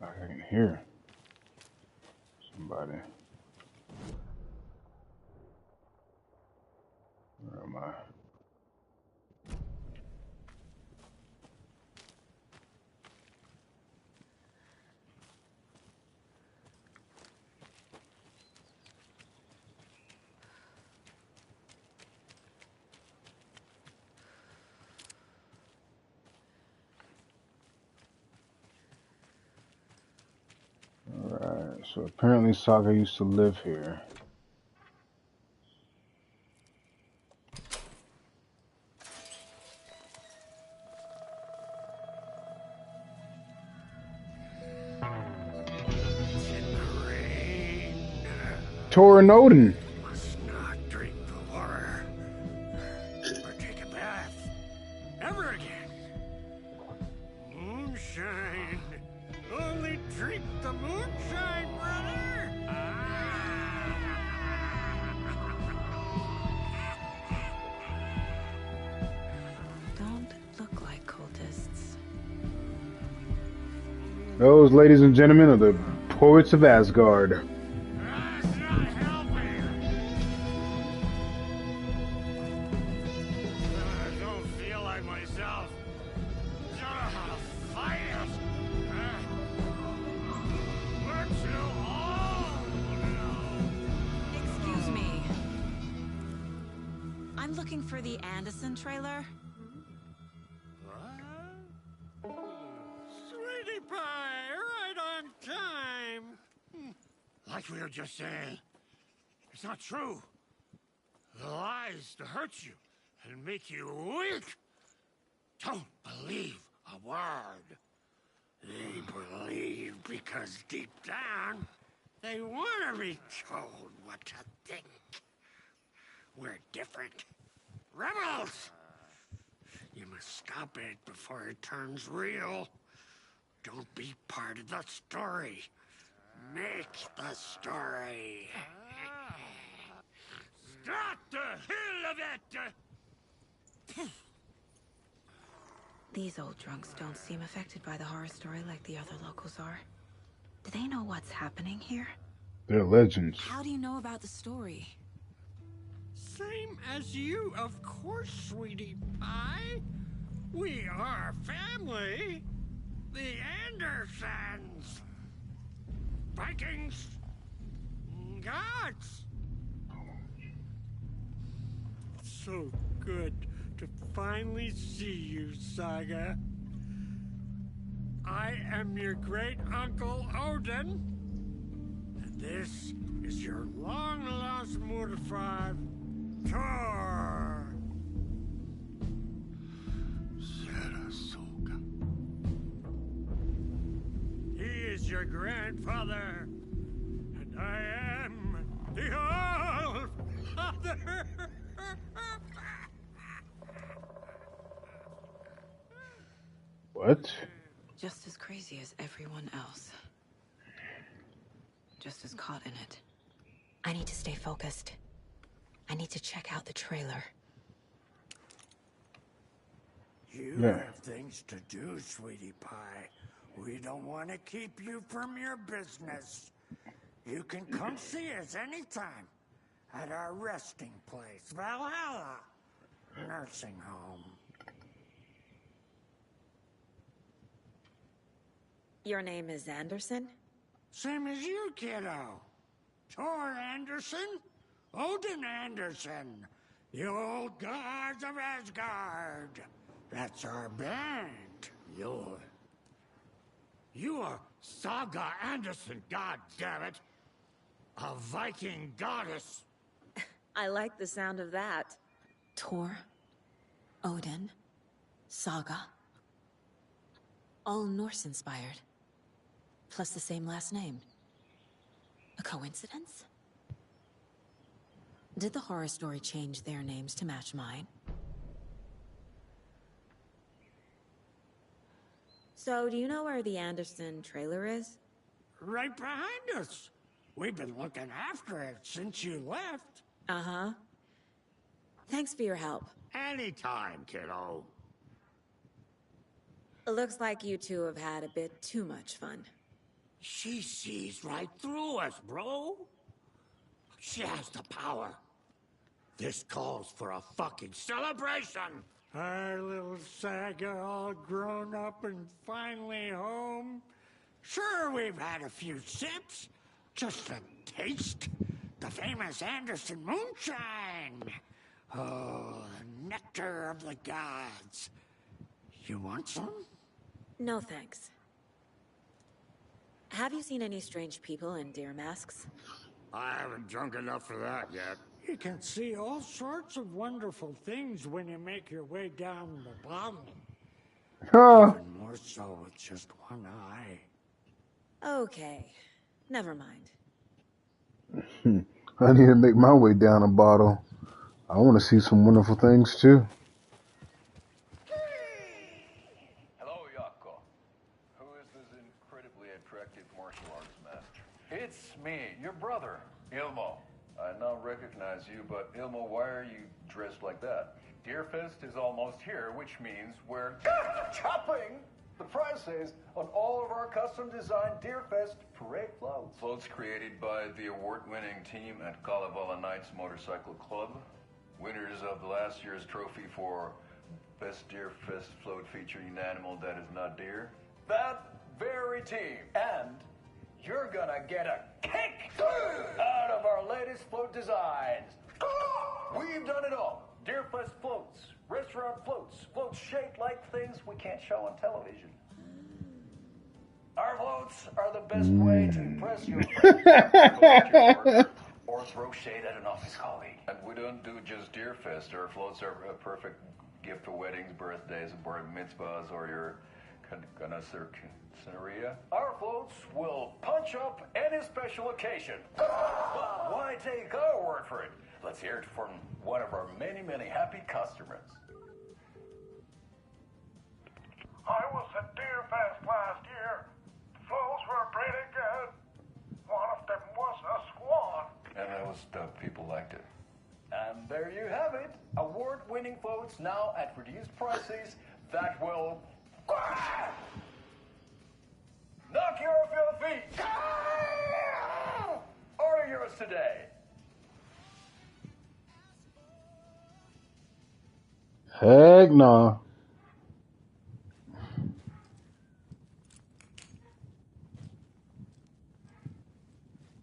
I can hear somebody. Where am I? Alright, so apparently Saga used to live here. Torin Odin.
Must not drink the water or take a bath ever again. Moonshine. Only drink the moonshine, brother.
Don't look like cultists.
Those, ladies and gentlemen, are the poets of Asgard.
Excuse me. I'm looking for the Anderson trailer.
Sweetie pie, right on time. Like we were just saying, it's not true. The lies to hurt you and make you weak. Don't believe a word. They believe because deep down, they want to be told what to think. We're different. Rebels! You must stop it before it turns real. Don't be part of the story. Make the story. Start the hell of it!
These old drunks don't seem affected by the horror story like the other locals are. Do they know what's happening here?
They're legends.
How do you know about the story?
Same as you, of course, sweetie pie. We are family. The Andersons. Vikings. Gods. So good to finally see you, Saga. I am your great uncle Odin. And this is your long-lost Murderfrog, Thor. Sarasota. He is your grandfather, and I am the All-Father.
What?
Just as crazy as everyone else. Just as caught in it. I need to stay focused. I need to check out the trailer.
You have things to do, sweetie pie. We don't want to keep you from your business.
You can come see us anytime at our resting place, Valhalla Nursing Home.
Your name is Anderson?
Same as you, kiddo. Thor Anderson, Odin Anderson, the old gods of Asgard. That's our band. You are Saga Anderson, goddammit. A Viking goddess.
I like the sound of that.
Thor, Odin, Saga. All Norse-inspired. Plus the same last name. A coincidence? Did the horror story change their names to match mine?
So, do you know where the Anderson trailer is?
Right behind us. We've been looking after it since you left.
Uh-huh. Thanks for your help.
Anytime, kiddo.
It looks like you two have had a bit too much fun.
She sees right through us, bro. She has the power. This calls for a fucking celebration. Our little Saga all grown up and finally home. Sure, we've had a few sips. Just a taste. The famous Anderson moonshine. Oh, the nectar of the gods. You want some?
No thanks. Have you seen any strange people in deer masks?
I haven't drunk enough for that yet. You can see all sorts of wonderful things when you make your way down the bottom. Even more so with just one eye.
Okay. Never mind.
I need to make my way down a bottle. I want to see some wonderful things too.
Hello, Yako. Who is this incredibly attractive martial arts master? It's me, your brother, Ilmo. I now recognize you, but Ilmo, why are you dressed like that? Deerfest is almost here, which means we're chopping the prices on all of our custom-designed Deerfest parade floats. Floats created by the award-winning team at Kalevala Knights Motorcycle Club. Winners of the last year's trophy for Best Deerfest float featuring an animal that is not deer. That very team. And you're gonna get a kick out of our latest float designs. We've done it all. Deerfest floats, restaurant floats, floats shaped like things we can't show on television. Our floats are the best way to impress your friends or throw shade at an office colleague. And we don't do just Deerfest. Our floats are a perfect gift for weddings, birthdays, bar mitzvahs, or your connoisseuria. Our floats will punch up any special occasion. But why take our word for it? Let's hear it from one of our many, many happy customers.
I was at Deerfest last year. The floats were pretty good. One of them was a swan.
And people liked it. And there you have it. Award-winning floats now at reduced prices that will knock you off your feet. Order yours today.
Heck no.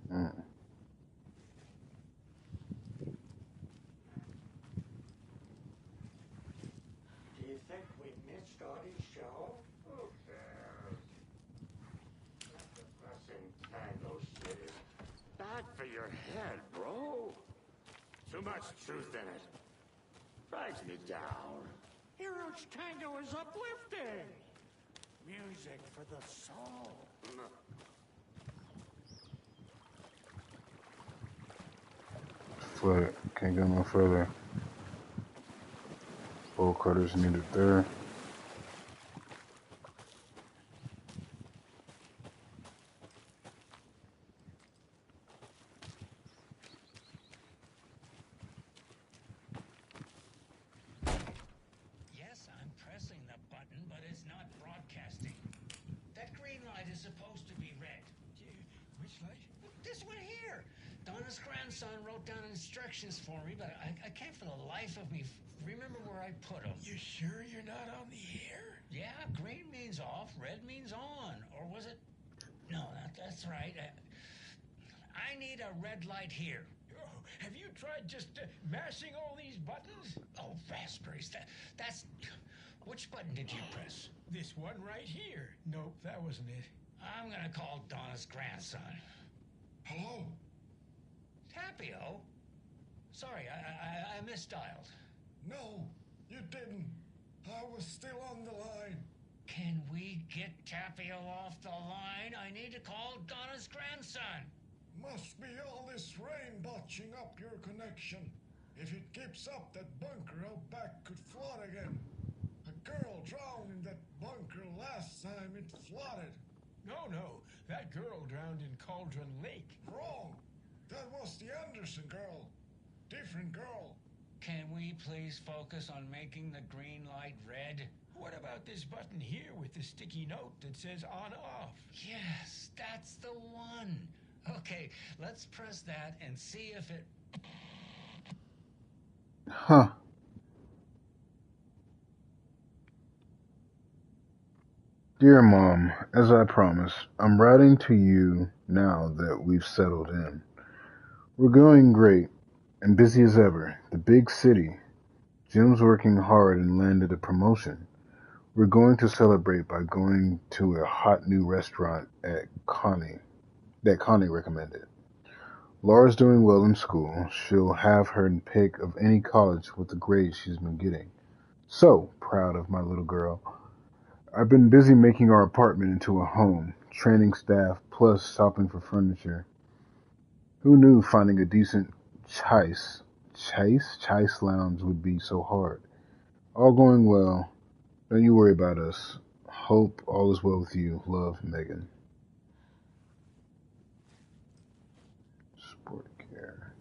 Do you think we missed Audie's show? Who cares? That depressing tango shit is bad for your head, bro. Too much truth in it. Drags me down. Hero's tango is uplifting. Music for the soul.
Flooded. Can't go no further. Bolt cutters needed there.
Yes, I'm pressing the button, but it's not broadcasting. That green light is supposed to be red. Which light? This one grandson wrote down instructions for me, but I can't for the life of me remember where I put them.
You sure you're not on the air?
Yeah, green means off, red means on. Or was it? No, that's right. I need a red light here.
Oh, have you tried just mashing all these buttons?
Oh, raspberries. That's... Which button did you press?
This one right here. Nope, that wasn't it.
I'm gonna call Donna's grandson.
Hello?
Tapio? Sorry, I misdialed.
No, you didn't. I was still on the line.
Can we get Tapio off the line? I need to call Donna's grandson.
Must be all this rain botching up your connection. If it keeps up, that bunker out back could flood again. A girl drowned in that bunker last time it flooded. No, that girl drowned in Cauldron Lake. Wrong. That was the Anderson girl. Different girl.
Can we please focus on making the green light red?
What about this button here with the sticky note that says on-off?
Yes, that's the one. Okay, let's press that and see if it...
Huh. Dear Mom, as I promised, I'm writing to you now that we've settled in. We're going great and busy as ever. The big city. Jim's working hard and landed a promotion. We're going to celebrate by going to a hot new restaurant that Connie recommended. Laura's doing well in school. She'll have her pick of any college with the grades she's been getting. So proud of my little girl. I've been busy making our apartment into a home, training staff, plus shopping for furniture. Who knew finding a decent Chase lounge would be so hard? All going well. Don't you worry about us. Hope all is well with you. Love, Megan. Sport care.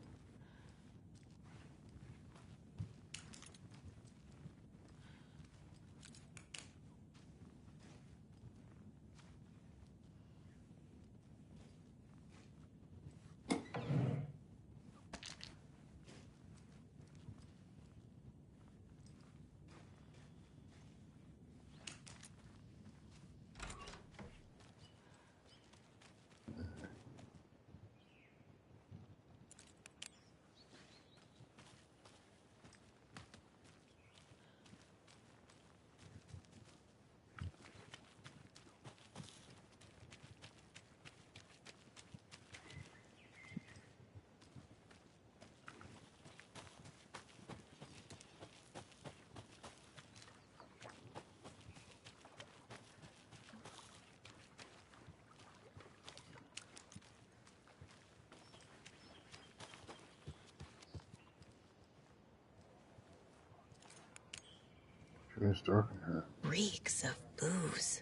It's dark in here.
Reeks of booze.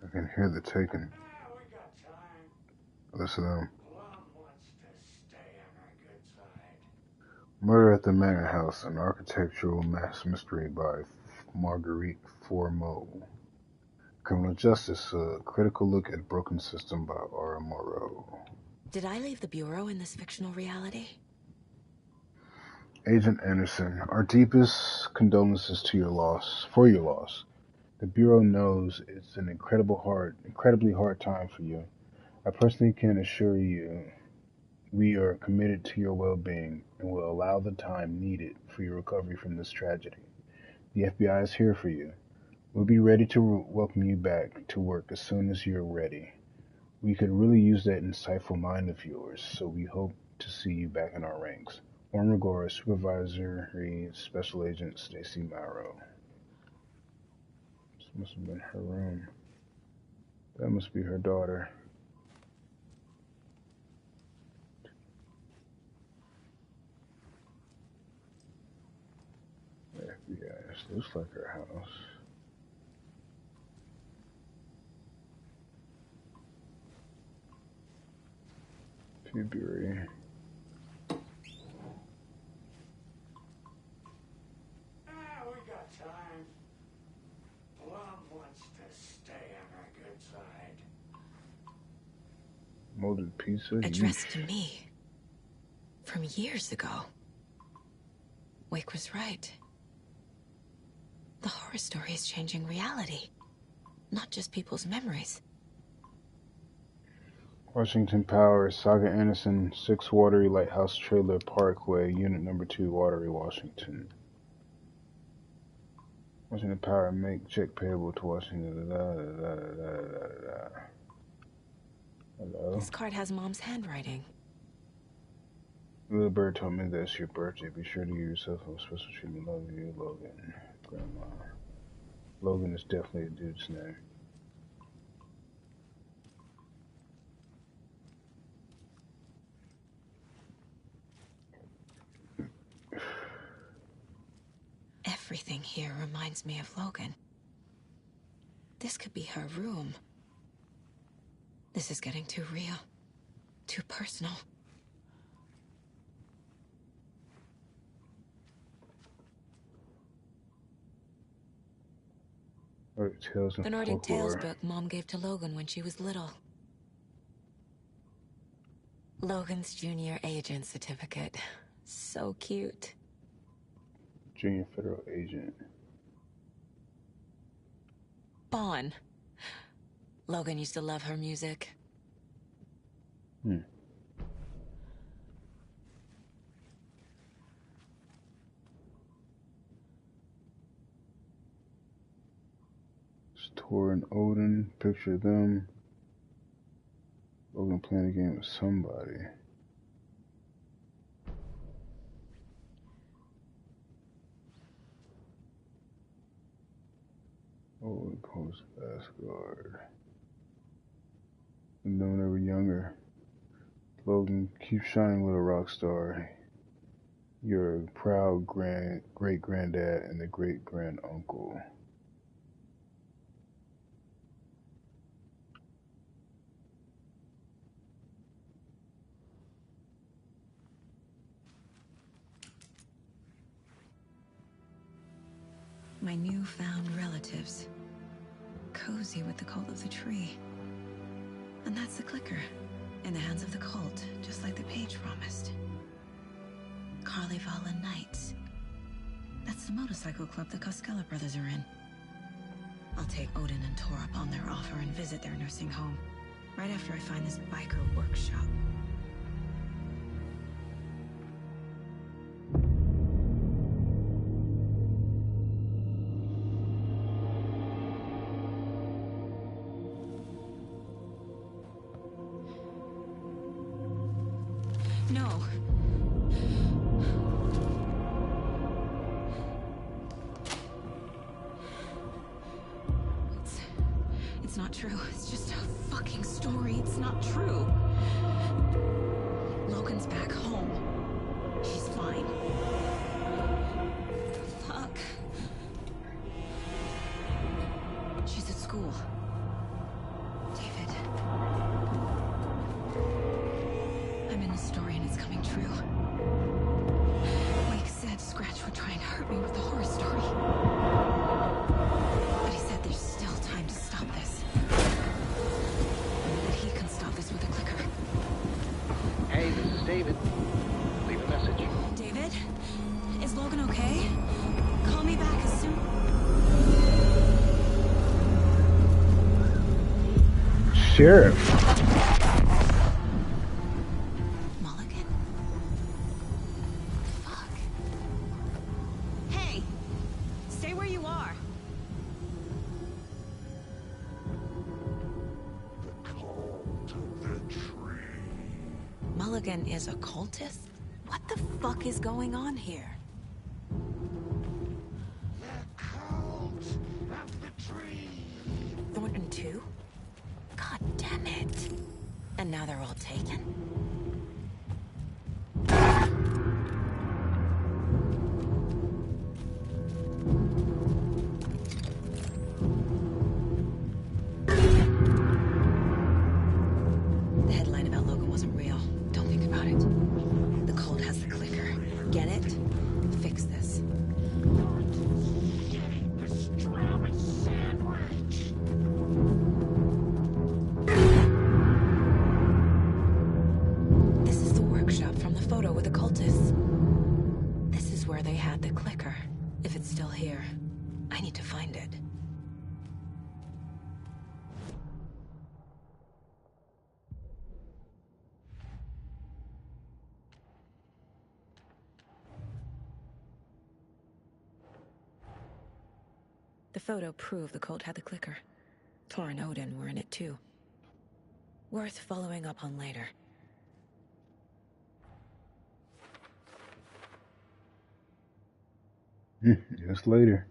I can hear the taking. Listen to them. Murder at the Manor House, an architectural mass mystery by Marguerite Formeau. Criminal Justice, a critical look at broken system by Aura Moreau.
Did I leave the Bureau in this fictional reality?
Agent Anderson, our deepest condolences to your loss. The Bureau knows it's an incredibly hard time for you. I personally can assure you we are committed to your well-being and will allow the time needed for your recovery from this tragedy. The FBI is here for you. We'll be ready to welcome you back to work as soon as you're ready. We could really use that insightful mind of yours, so we hope to see you back in our ranks. Warm regards, Supervisory Special Agent Stacy Morrow. This must have been her room. That must be her daughter. FBI, this looks like her house. February.
We got time. Blum wants to stay on our good side.
Molded pizza?
Addressed to me. From years ago. Wake was right. The horror story is changing reality. Not just people's memories.
Washington Power, Saga Anderson, 6 Watery Lighthouse Trailer Parkway, Unit Number 2, Watery, Washington. Washington Power, make check payable to Washington. Hello?
This card has Mom's handwriting.
Little bird told me that's your birthday. Be sure to give yourself a special treatment. Love you, Logan. Grandma. Logan is definitely a dude's name.
Everything here reminds me of Logan. This could be her room. This is getting too real. Too personal.
The
Nordic Tales book Mom gave to Logan when she was little. Logan's junior agent certificate. So cute.
Junior federal agent.
Bon. Logan used to love her music.
Tor and Odin, picture them. Logan playing a game with somebody. Odin calls Asgard. And then when they were younger, Logan, keep shining, little rock star. You're a proud great-granddad and a great-granduncle.
My newfound relatives. Cozy with the cult of the tree. And that's the clicker. In the hands of the cult, just like the page promised. Carnival Knights. That's the motorcycle club the Koskela brothers are in. I'll take Odin and Tor up on their offer and visit their nursing home. Right after I find this biker workshop. No. It's not true. It's just a fucking story. It's not true. Logan's back home. She's fine. Fuck. She's at school. David. I'm in the story and it's coming true. Wake said Scratch would try and hurt me with the horror story. But he said there's still time to stop this. That he can stop this with a clicker.
Hey, this is David. Leave a message.
David? Is Logan okay? Call me back as soon...
Sheriff.
Mulligan? Fuck. Hey! Stay where you are. Mulligan is a cultist? What the fuck is going on here? Thornton 2? God damn it. And now they're all taken? The headline about Logan wasn't real. Don't think about it. The cult has the clicker. Get it? Fix this. photo proved the cult had the clicker. Tor and Odin were in it too. Worth following up on later.
Just later.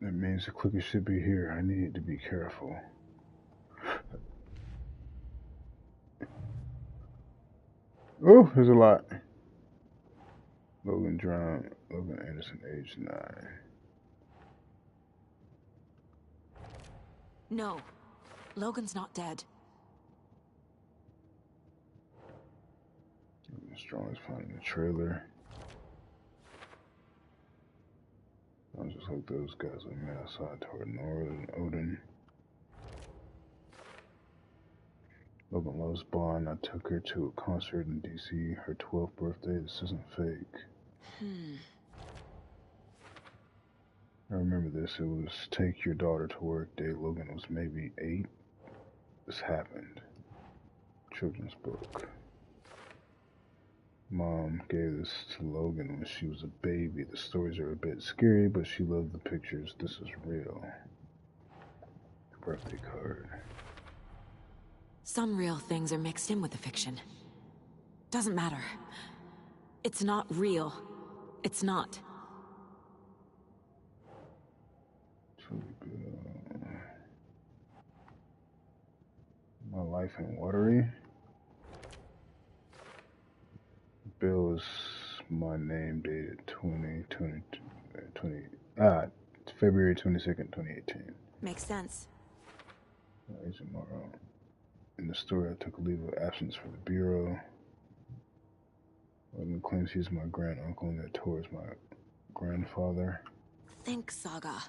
That means the clicker should be here. I need to be careful. Oh, there's a lot. Logan drowned. Logan Anderson, age 9.
No. Logan's not dead.
Strong is found in the trailer. I'm just like those guys I met outside toward Northern Odin. Logan loves Bond. I took her to a concert in DC, her 12th birthday. This isn't fake. I remember this. It was take your daughter to work day. Logan was maybe 8. This happened. Children's book. Mom gave this to Logan when she was a baby. The stories are a bit scary, but she loved the pictures. This is real. Birthday card.
Some real things are mixed in with the fiction. Doesn't matter. It's not real. It's not.
My life in Watery. Bill is my name, dated February 22nd, 2018.
Makes sense.
Agent Morrow. In the story, I took a leave of absence for the Bureau. Logan claims he's my grand uncle and that Tor is my grandfather.
Think, Saga.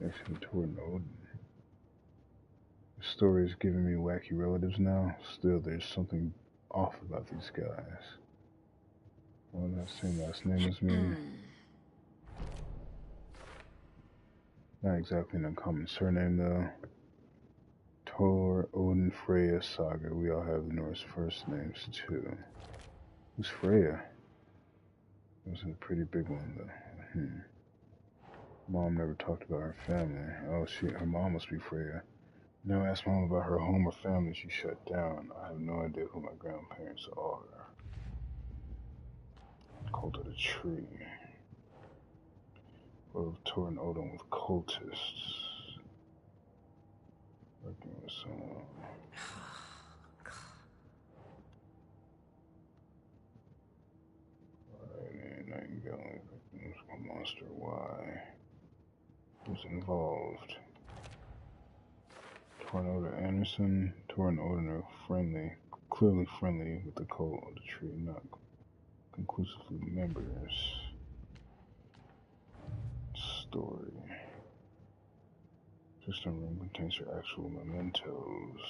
Actually, Tor and Odin. The story is giving me wacky relatives now. Still, there's something off about these guys. Well, that same last name as me. Not exactly an uncommon surname, though. Tor, Odin, Freya, Saga. We all have the Norse first names, too. Who's Freya? It was a pretty big one, though. Mom never talked about her family. Oh, her mom must be Freya. Never asked Mom about her home or family. She shut down. I have no idea who my grandparents are. Cult of the Tree. Well, Tor and Odin with cultists. Working with someone. Alrighty, Nightingale. Monster. Why? Who's involved? Tor and Odin Anderson. Tor and Odin are friendly. Clearly friendly with the cult of the tree, not conclusively members. Story. System room contains your actual mementos.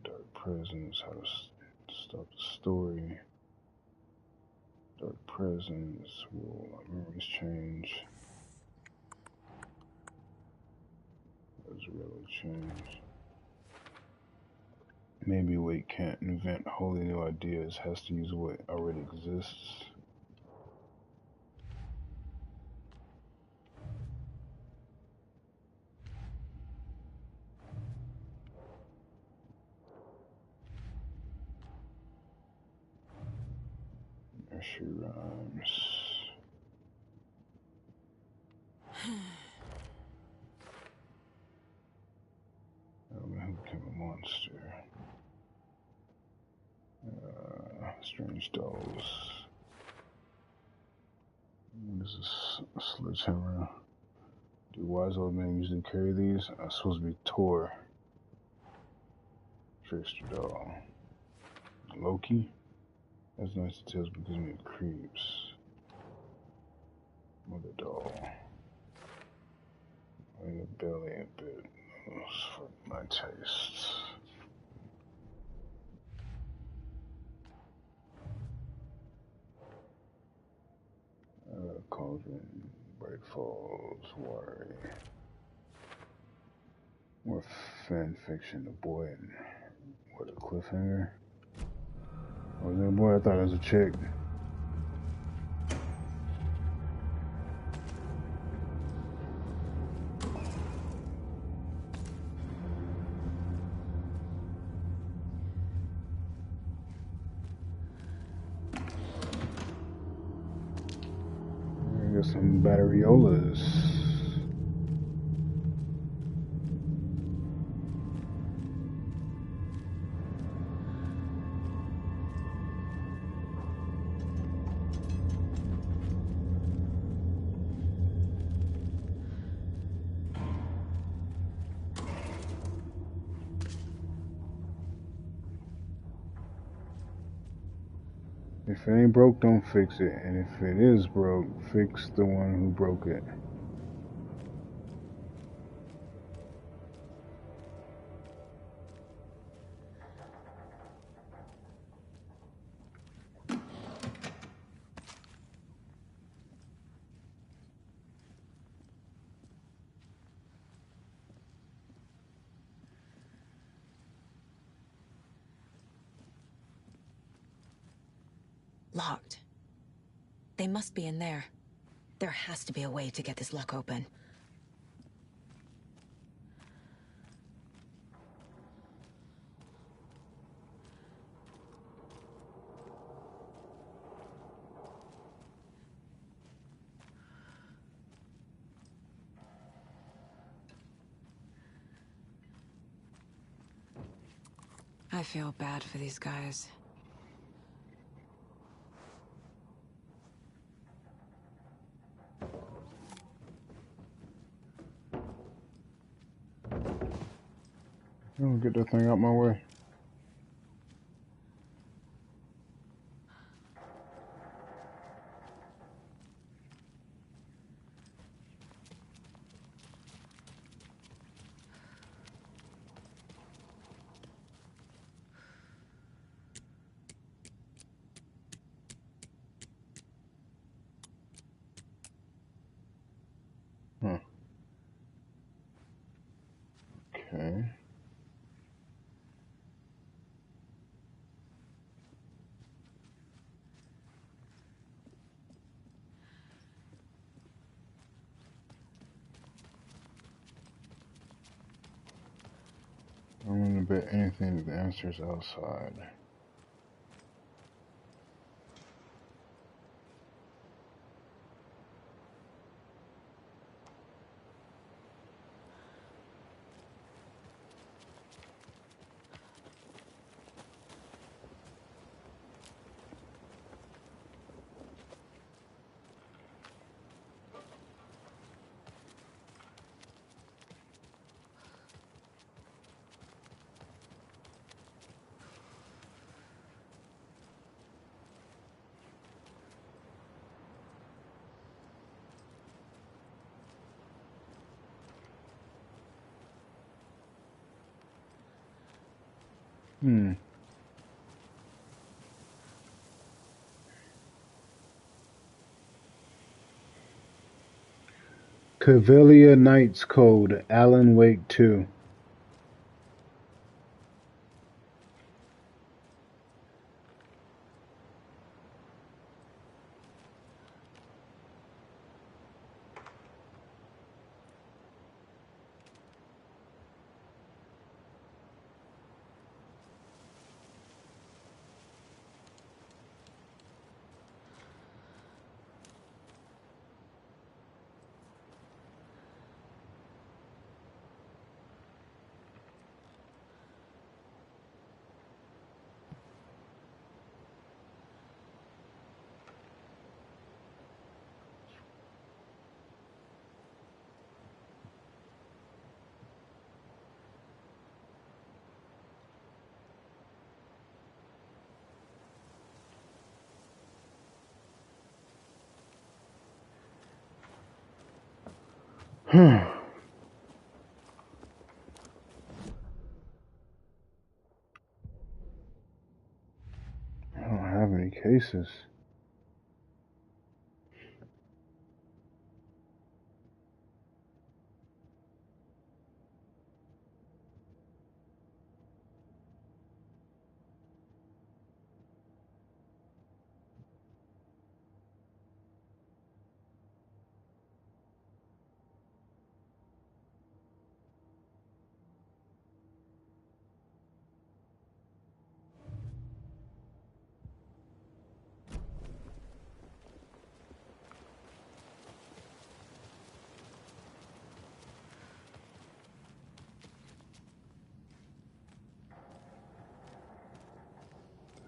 Dark presence. How to stop the story. Dark presence. Will my memories change? Does it really change? Maybe Wait can't invent wholly new ideas. Has to use what already exists. Nursery rhymes. Who became a monster? Strange dolls. What is this? A sledgehammer. Do wise old men usually carry these? I'm supposed to be Tor. Trickster doll. Loki? That's nice details because me it creeps. Mother doll. In the belly a bit. For my taste. Cauldron, Bright Falls, Worry. More fan fiction. The boy and what a cliffhanger. Was it a boy? I thought it was a chick. I got some batteriolas. If it ain't broke, don't fix it. And if it is broke, fix the one who broke it.
Locked. They must be in there. There has to be a way to get this lock open. I feel bad for these guys.
Oh, get that thing out my way. Huh. Okay. I'm gonna bet anything that the answer's outside. Cavilla Knights Code, Alan Wake 2. I don't have any cases.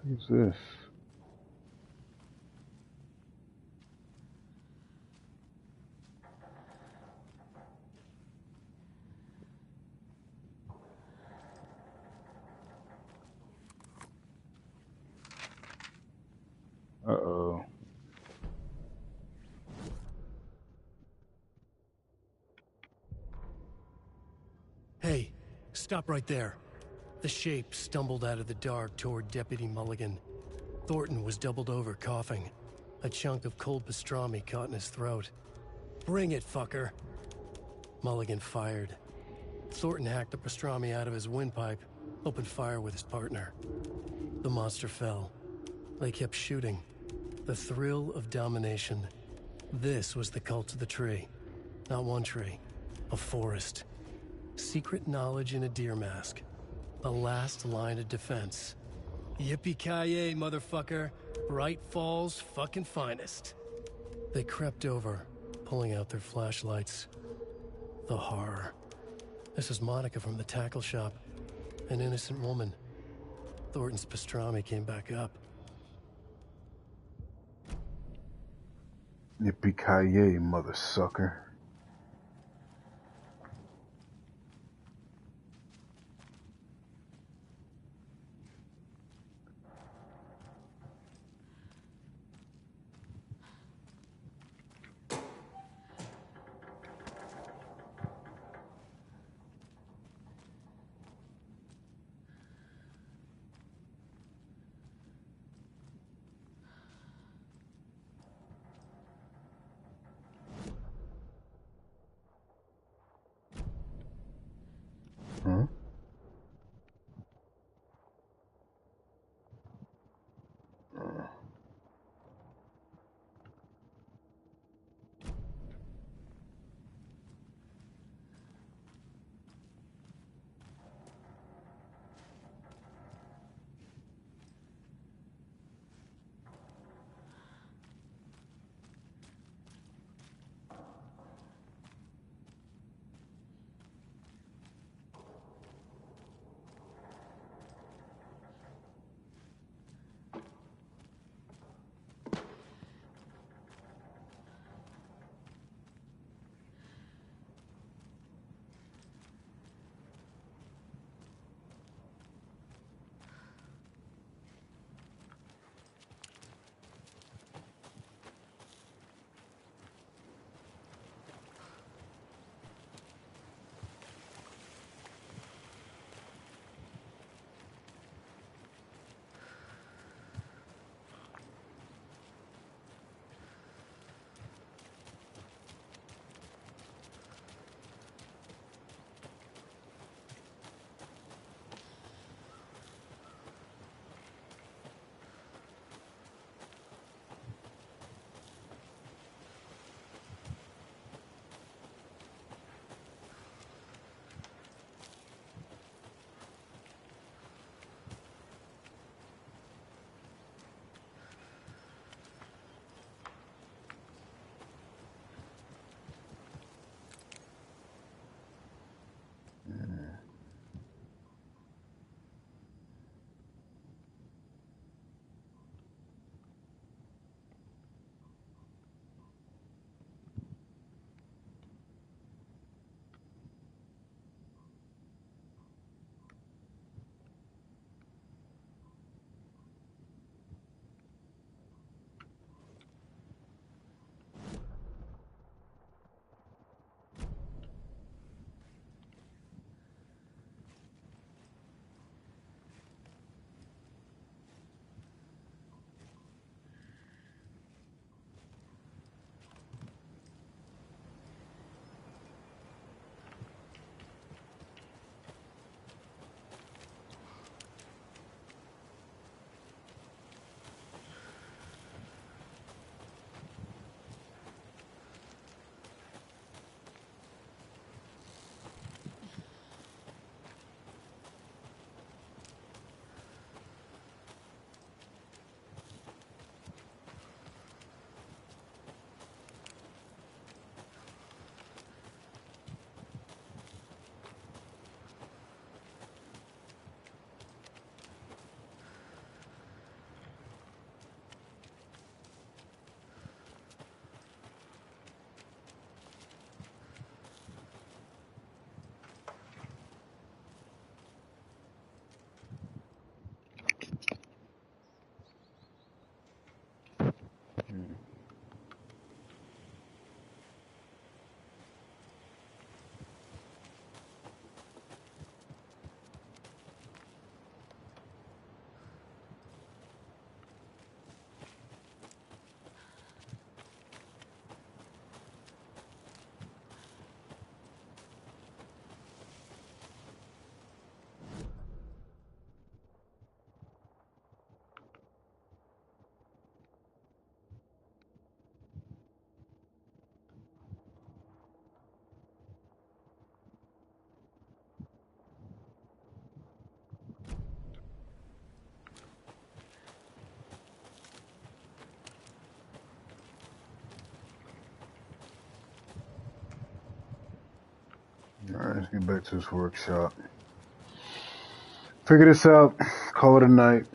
Who's this? Uh-oh.
Hey, stop right there. The shape stumbled out of the dark toward Deputy Mulligan. Thornton was doubled over, coughing. A chunk of cold pastrami caught in his throat. Bring it, fucker. Mulligan fired. Thornton hacked the pastrami out of his windpipe, opened fire with his partner. The monster fell. They kept shooting. The thrill of domination. This was the cult of the tree. Not one tree. A forest. Secret knowledge in a deer mask. A last line of defense. Yippee-ki-yay, motherfucker. Bright Falls' fucking finest. They crept over, pulling out their flashlights. The horror. This is Monica from the tackle shop. An innocent woman. Thornton's pastrami came back up.
Yippee-ki-yay, mother sucker. Alright, let's get back to this workshop. Figure this out. Call it a night.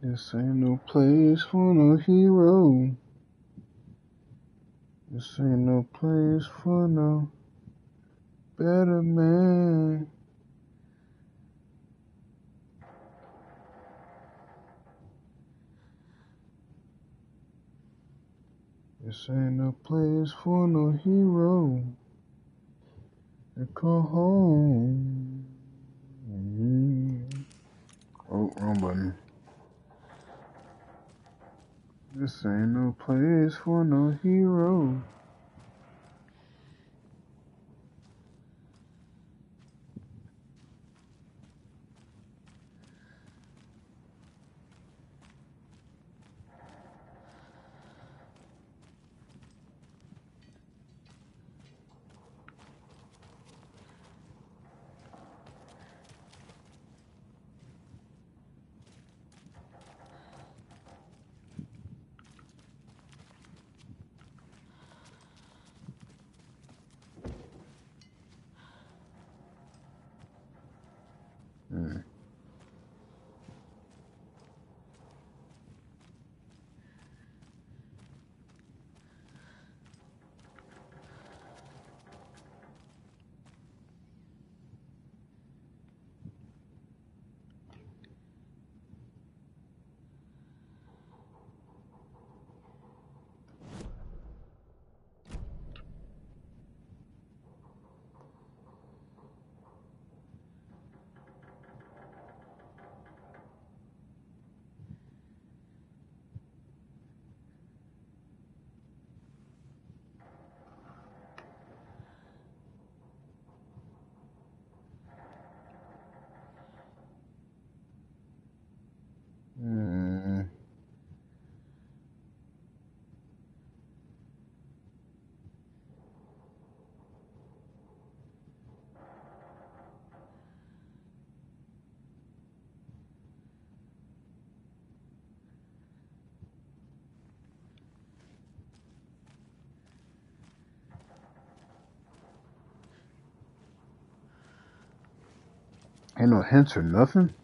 This ain't no place for no hero. This ain't no place for no better man. This ain't no place for no hero. They call home. Oh, wrong button. This ain't no place for no hero. Ain't no hints or nothing?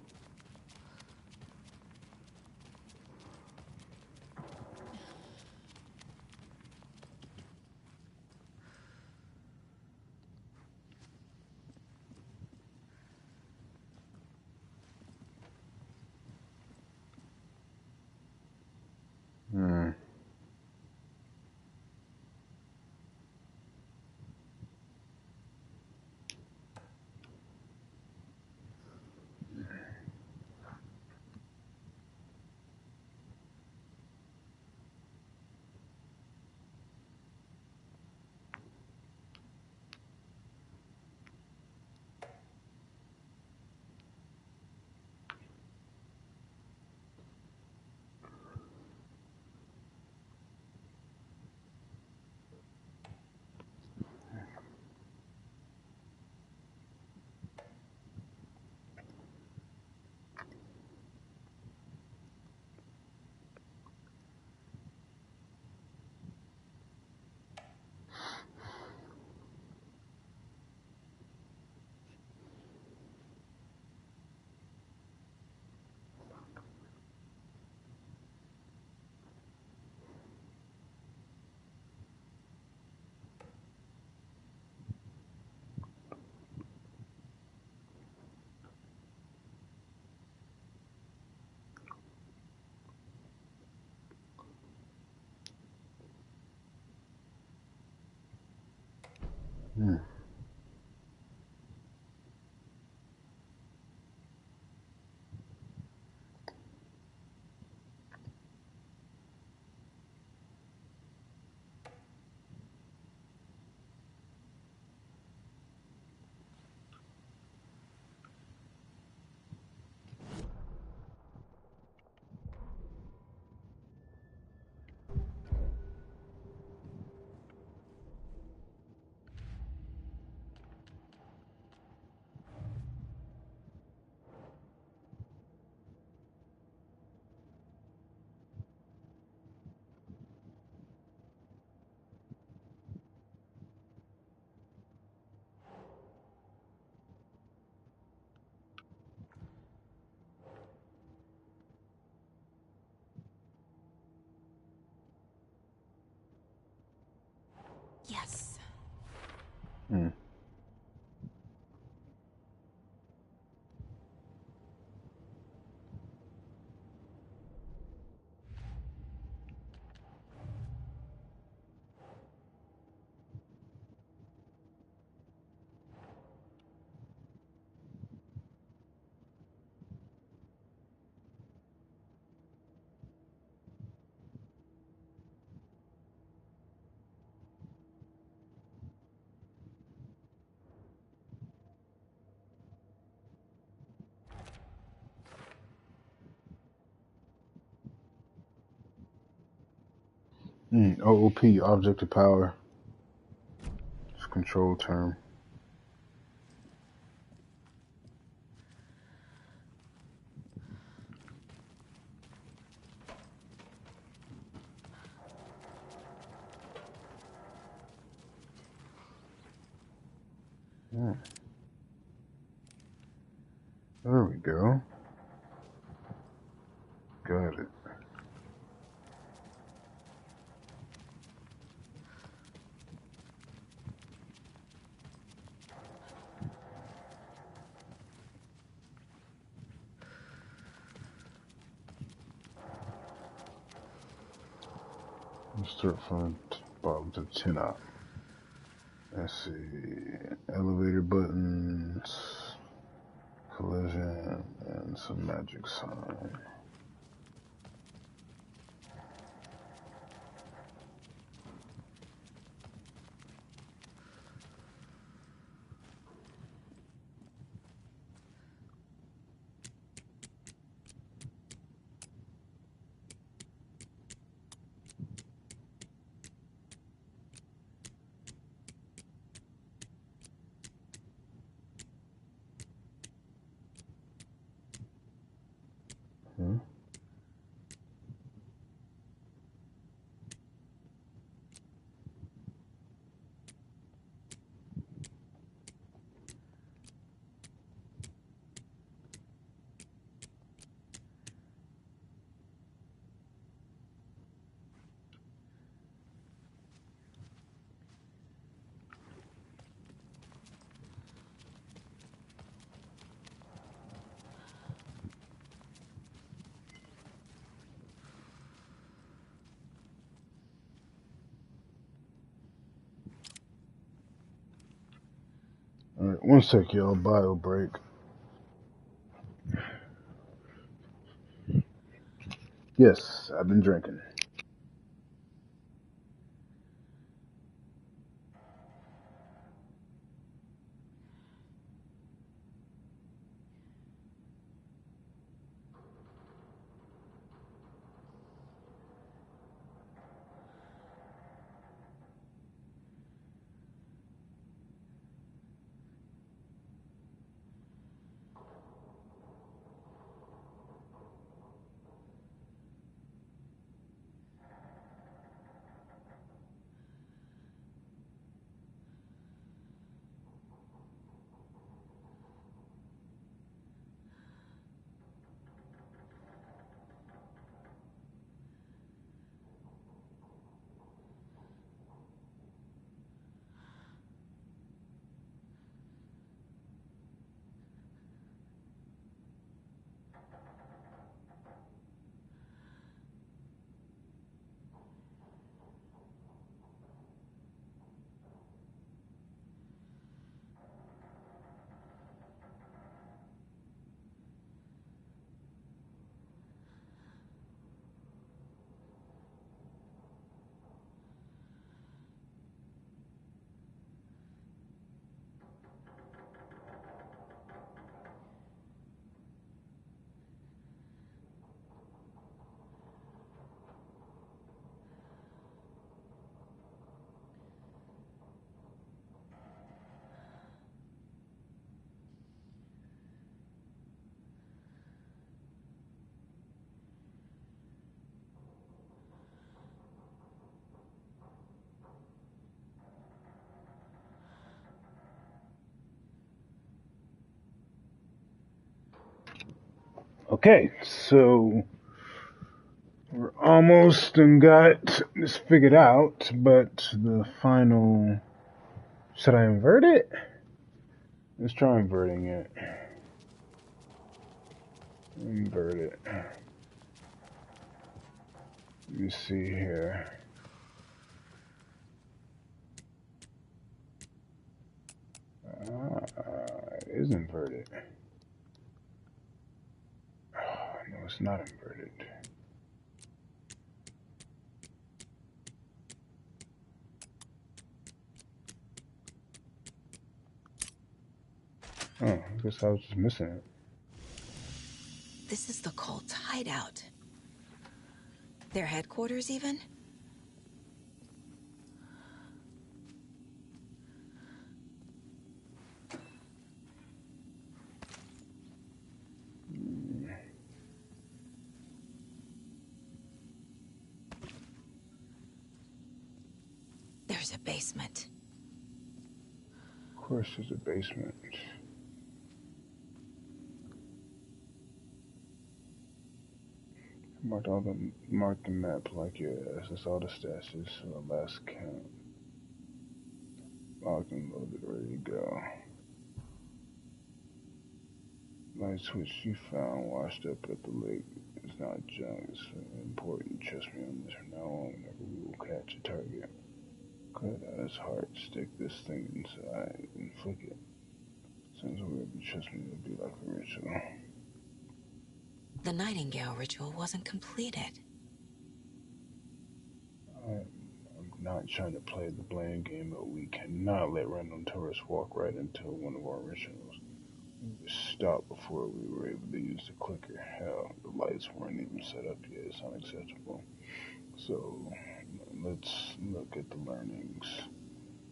Hmm.
Yes.
Hmm. OOP, object of power. It's a control term. Hmm. There we go. Got it. Let's start from the bottom to the 10 up. Let's see. Elevator buttons, collision, and some magic sign. Hmm. Alright, one sec, y'all. Bio break. Yes, I've been drinking. Okay, so we're almost done got this figured out, but the final... Should I invert it? Let's try inverting it. Invert it. Let me see here. It is inverted. No, it's not inverted. Oh, I guess I was just missing it.
This is the cult's hideout. Their headquarters, even? There's a basement.
Of course there's a basement. Mark the map like your ass. That's all the stashes for the last count. Locked and loaded, ready to go. Light switch you found washed up at the lake. It's not junk, it's important. Trust me on this from now on. Whenever we will catch a target, cut out his heart, stick this thing inside, and flick it. Since we'll be, trust me, it'll be like a ritual.
The Nightingale ritual wasn't completed.
I'm not trying to play the blame game, but we cannot let random tourists walk right into one of our rituals. We stopped before we were able to use the clicker. Hell, the lights weren't even set up yet. It's unacceptable. So, let's look at the learnings.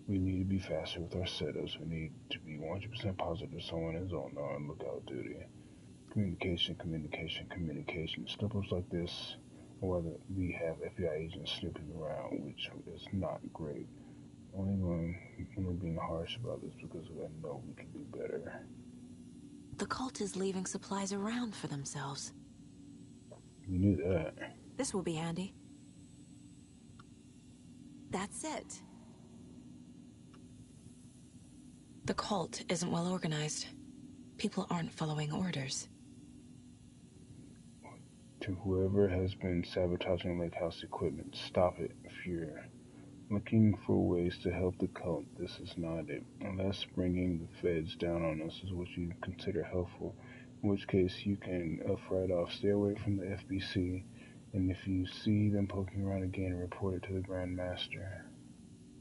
We need to be faster with our setups. We need to be 100% positive someone is on our lookout duty. Communication, communication, communication. Step-ups like this, whether we have FBI agents snooping around, which is not great. Only we're being harsh about this because I know we can do better.
The cult is leaving supplies around for themselves.
You knew that.
This will be handy. That's it. The cult isn't well organized. People aren't following orders.
To whoever has been sabotaging Lake House equipment, stop it if you're looking for ways to help the cult. This is not it. Unless bringing the feds down on us is what you consider helpful, in which case you can right off stay away from the FBC, and if you see them poking around again, report it to the Grand Master.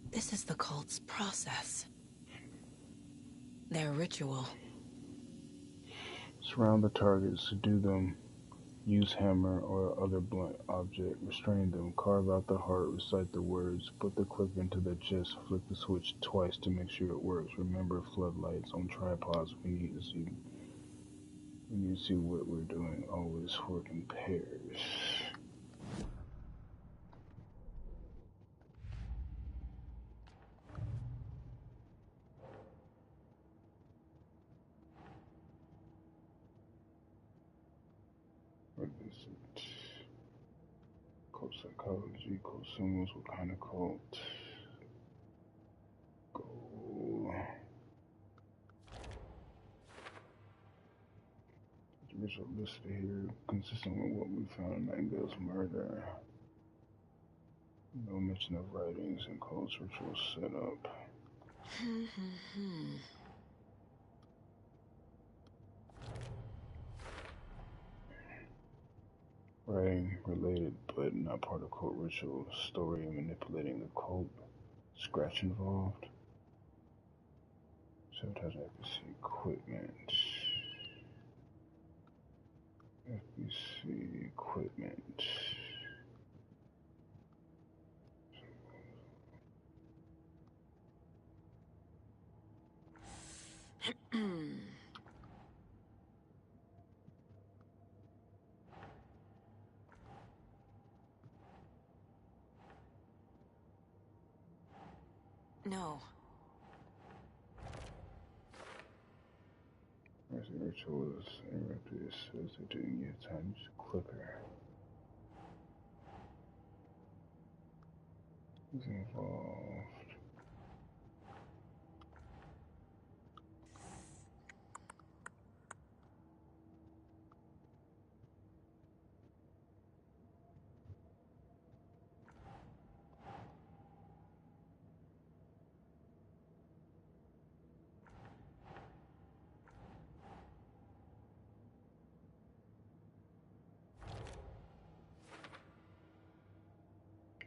This is the cult's process. Their ritual.
Surround the targets, subdue them, use hammer or other blunt object, restrain them, carve out the heart, recite the words, put the clicker into their chest, flick the switch twice to make sure it works. Remember, floodlights on tripods. We need to see what we're doing. Always work in pairs. What is it? Cult psychology, cult symbols, what kind of cult? Goal. The original listed here, consistent with what we found in Nightingale's murder. No mention of writings and cult's ritual setup. Writing related, but not part of cult ritual. Story manipulating the cult. Scratch involved. Sabotaging FBC equipment. FBC equipment.
No.
Where's the rituals interrupted says they didn't get time to use a clicker. Who's involved?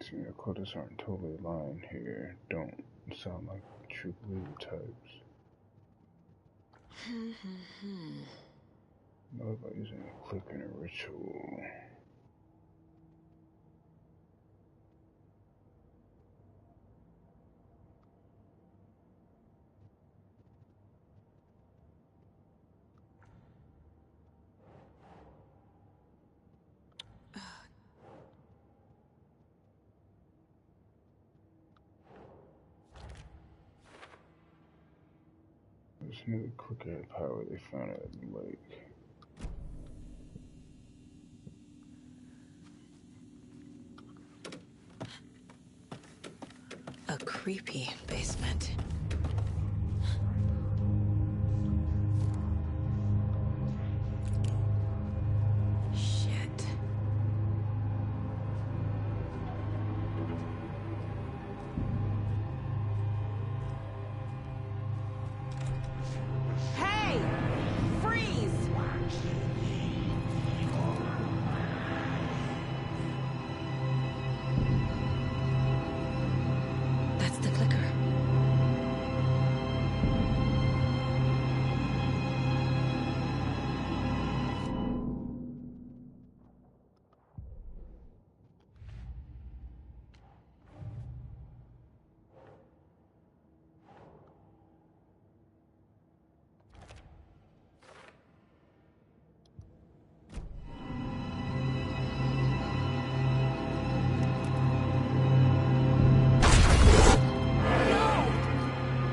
See, the quotas aren't totally aligned here. Don't sound like true believer types. Not about using a clicker in a ritual. There's another clicker power they found at the lake.
A creepy basement. Shit.
Hey! Freeze!
That's the clicker.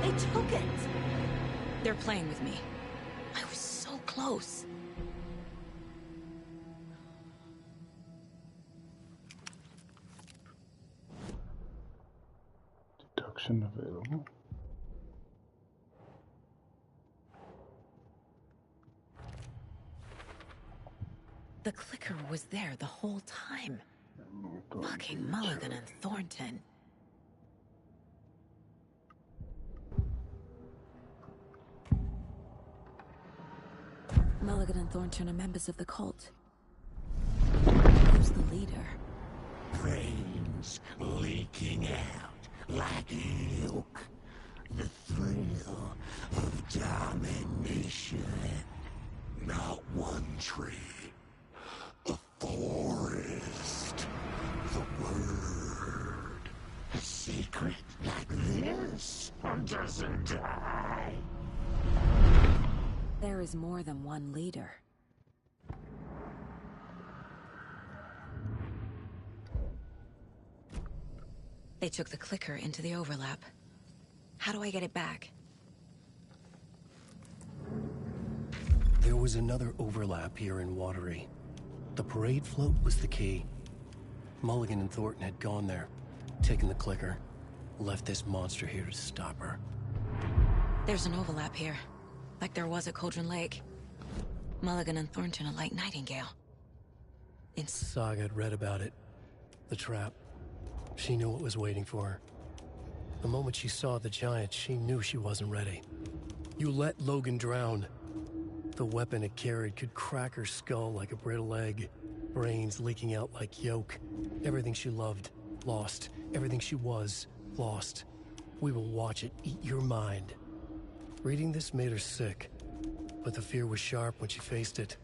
They took it!
They're playing with me. I was so close.
Deduction available.
The clicker was there the whole time. Fucking Mulligan and Thornton. Mulligan and Thornton are members of the cult. Who's the leader?
Brains leaking out like milk. The thrill of domination. Not one tree. A forest. The word. A secret like this doesn't die.
There is more than one leader. They took the clicker into the overlap. How do I get it back?
There was another overlap here in Watery. The parade float was the key. Mulligan and Thornton had gone there, taken the clicker, left this monster here to stop her.
There's an overlap here, like there was at Cauldron Lake. Mulligan and Thornton are like Nightingale.
Saga had read about it. The trap. She knew what was waiting for her. The moment she saw the giant, she knew she wasn't ready. You let Logan drown. The weapon it carried could crack her skull like a brittle egg. Brains leaking out like yolk. Everything she loved, lost. Everything she was, lost. We will watch it eat your mind. Reading this made her sick, but the fear was sharp when she faced it.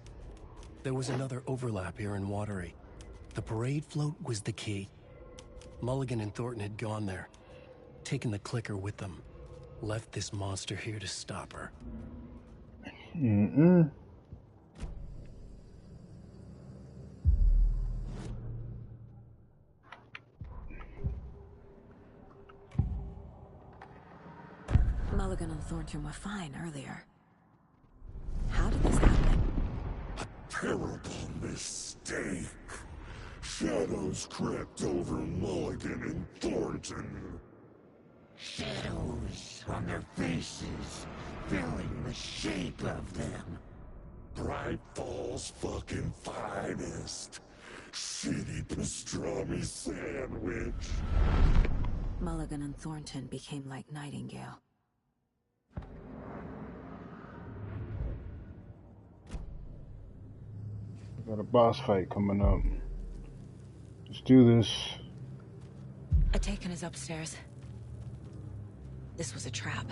There was another overlap here in Watery. The parade float was the key. Mulligan and Thornton had gone there, taken the clicker with them, left this monster here to stop her.
Mulligan and Thornton were fine earlier. How did this happen?
terrible mistake. Shadows crept over Mulligan and Thornton. Shadows on their faces, filling the shape of them. Bright Falls fucking finest. Shitty pastrami sandwich.
Mulligan and Thornton became like Nightingale.
Got a boss fight coming up. Let's do this.
Atakan is upstairs. This was a trap.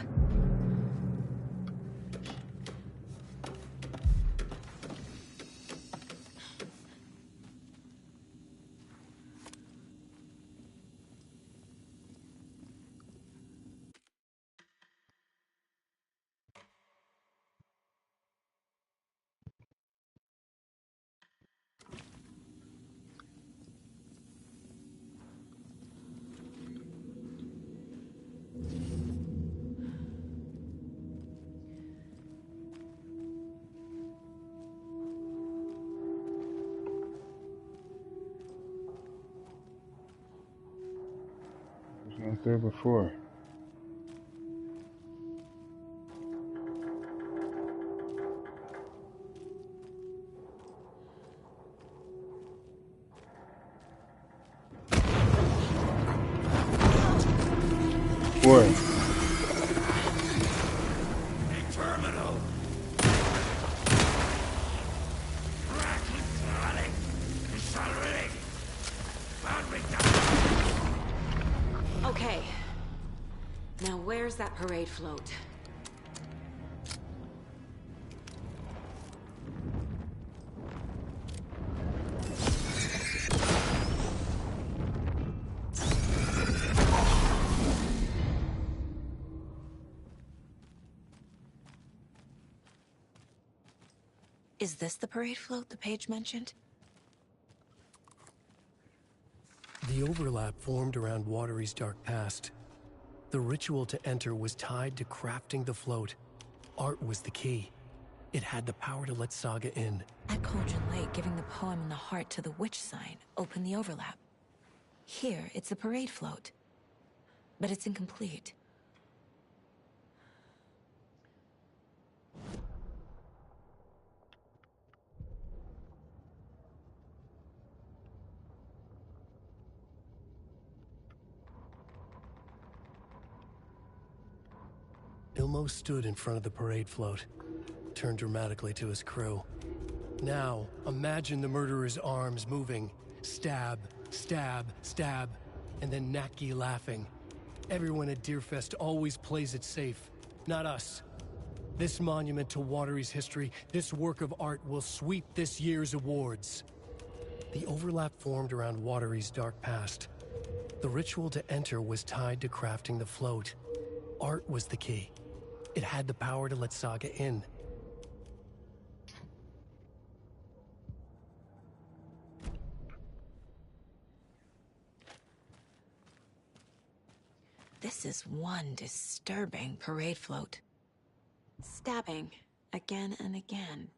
I was not there before. Where?
Terminal.
Okay. Now where's that parade float?
Is this the parade float the page mentioned?
The overlap formed around Watery's dark past. The ritual to enter was tied to crafting the float. Art was the key. It had the power to let Saga in.
At Cauldron Lake, giving the poem and the heart to the witch sign opened the overlap. Here, it's the parade float. But it's incomplete.
Ilmo stood in front of the parade float, turned dramatically to his crew. Now, imagine the murderer's arms moving. Stab, stab, stab, and then Naki laughing. Everyone at Deerfest always plays it safe, not us. This monument to Watery's history, this work of art will sweep this year's awards. The overlap formed around Watery's dark past. The ritual to enter was tied to crafting the float. Art was the key. It had the power to let Saga in.
This is one disturbing parade float. Stabbing again and again.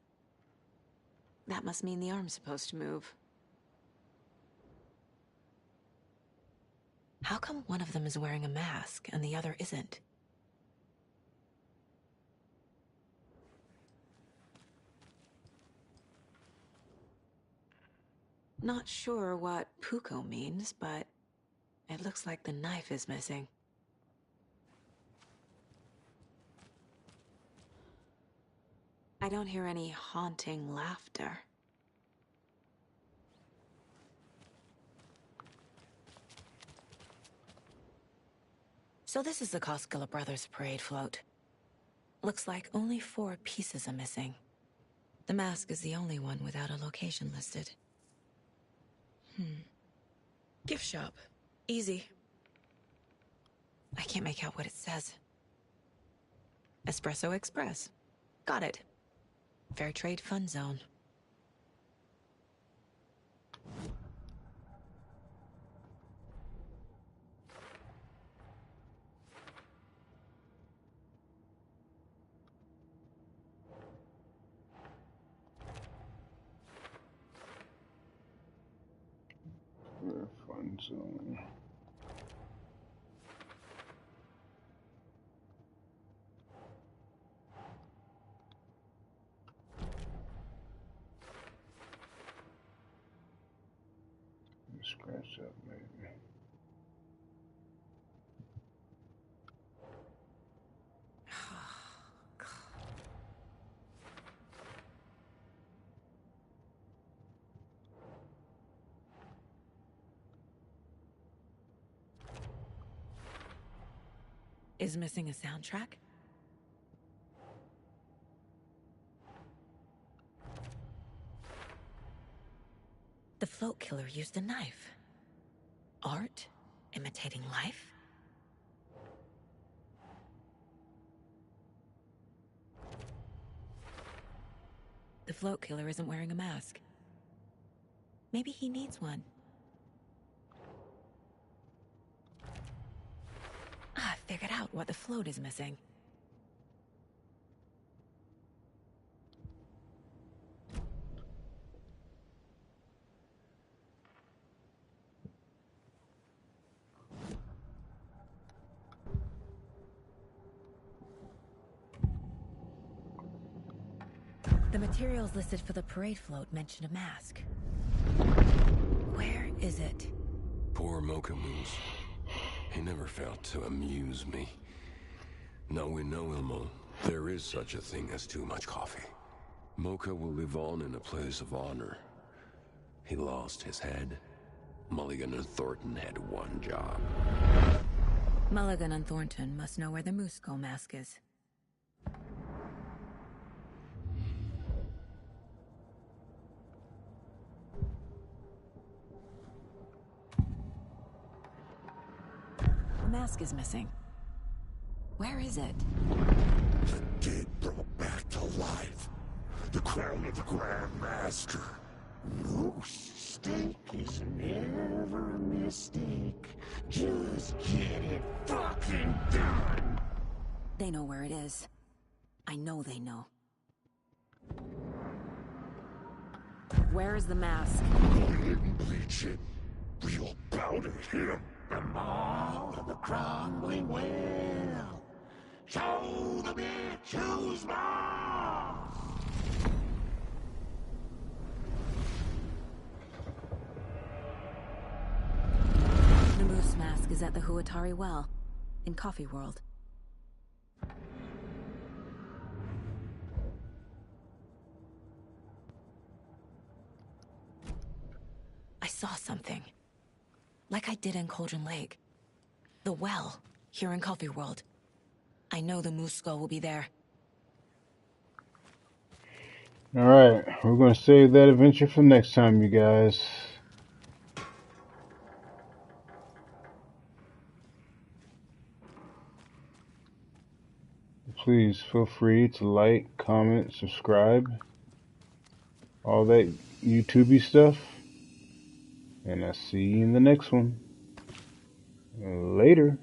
That must mean the arm's supposed to move. How come one of them is wearing a mask and the other isn't? Not sure what Puko means, but it looks like the knife is missing. I don't hear any haunting laughter. So this is the Koskela Brothers parade float. Looks like only 4 pieces are missing. The mask is the only one without a location listed. Gift shop. Easy. I can't make out what it says. Espresso Express. Got it. Fair Trade Fun Zone.
zone. Scratch up, maybe.
Is missing a soundtrack? The float killer used a knife. Art? Imitating life? The float killer isn't wearing a mask. Maybe he needs one. I figured out what the float is missing. The materials listed for the parade float mention a mask. Where is it?
Poor Mocha Moose. He never failed to amuse me. Now we know, Ilmo, there is such a thing as too much coffee. Mocha will live on in a place of honor. He lost his head. Mulligan and Thornton had one job.
Mulligan and Thornton must know where the Moose Skull mask is. The mask is missing. Where is it?
The dead brought back to life. The crown of the Grand Master. Moose steak is never a mistake. Just get it fucking done.
They know where it is. I know they know. Where is the mask?
We didn't bleach it. Real powder him. The Maw of the Crumbling Well. Show the bitch who's boss.
The moose mask is at the Huatari Well, in Coffee World. I saw something. Like I did in Cauldron Lake. The well, here in Coffee World. I know the Moose Skull will be there.
Alright, we're going to save that adventure for next time, you guys. Please feel free to like, comment, subscribe, all that YouTubey stuff. And I'll see you in the next one. Later.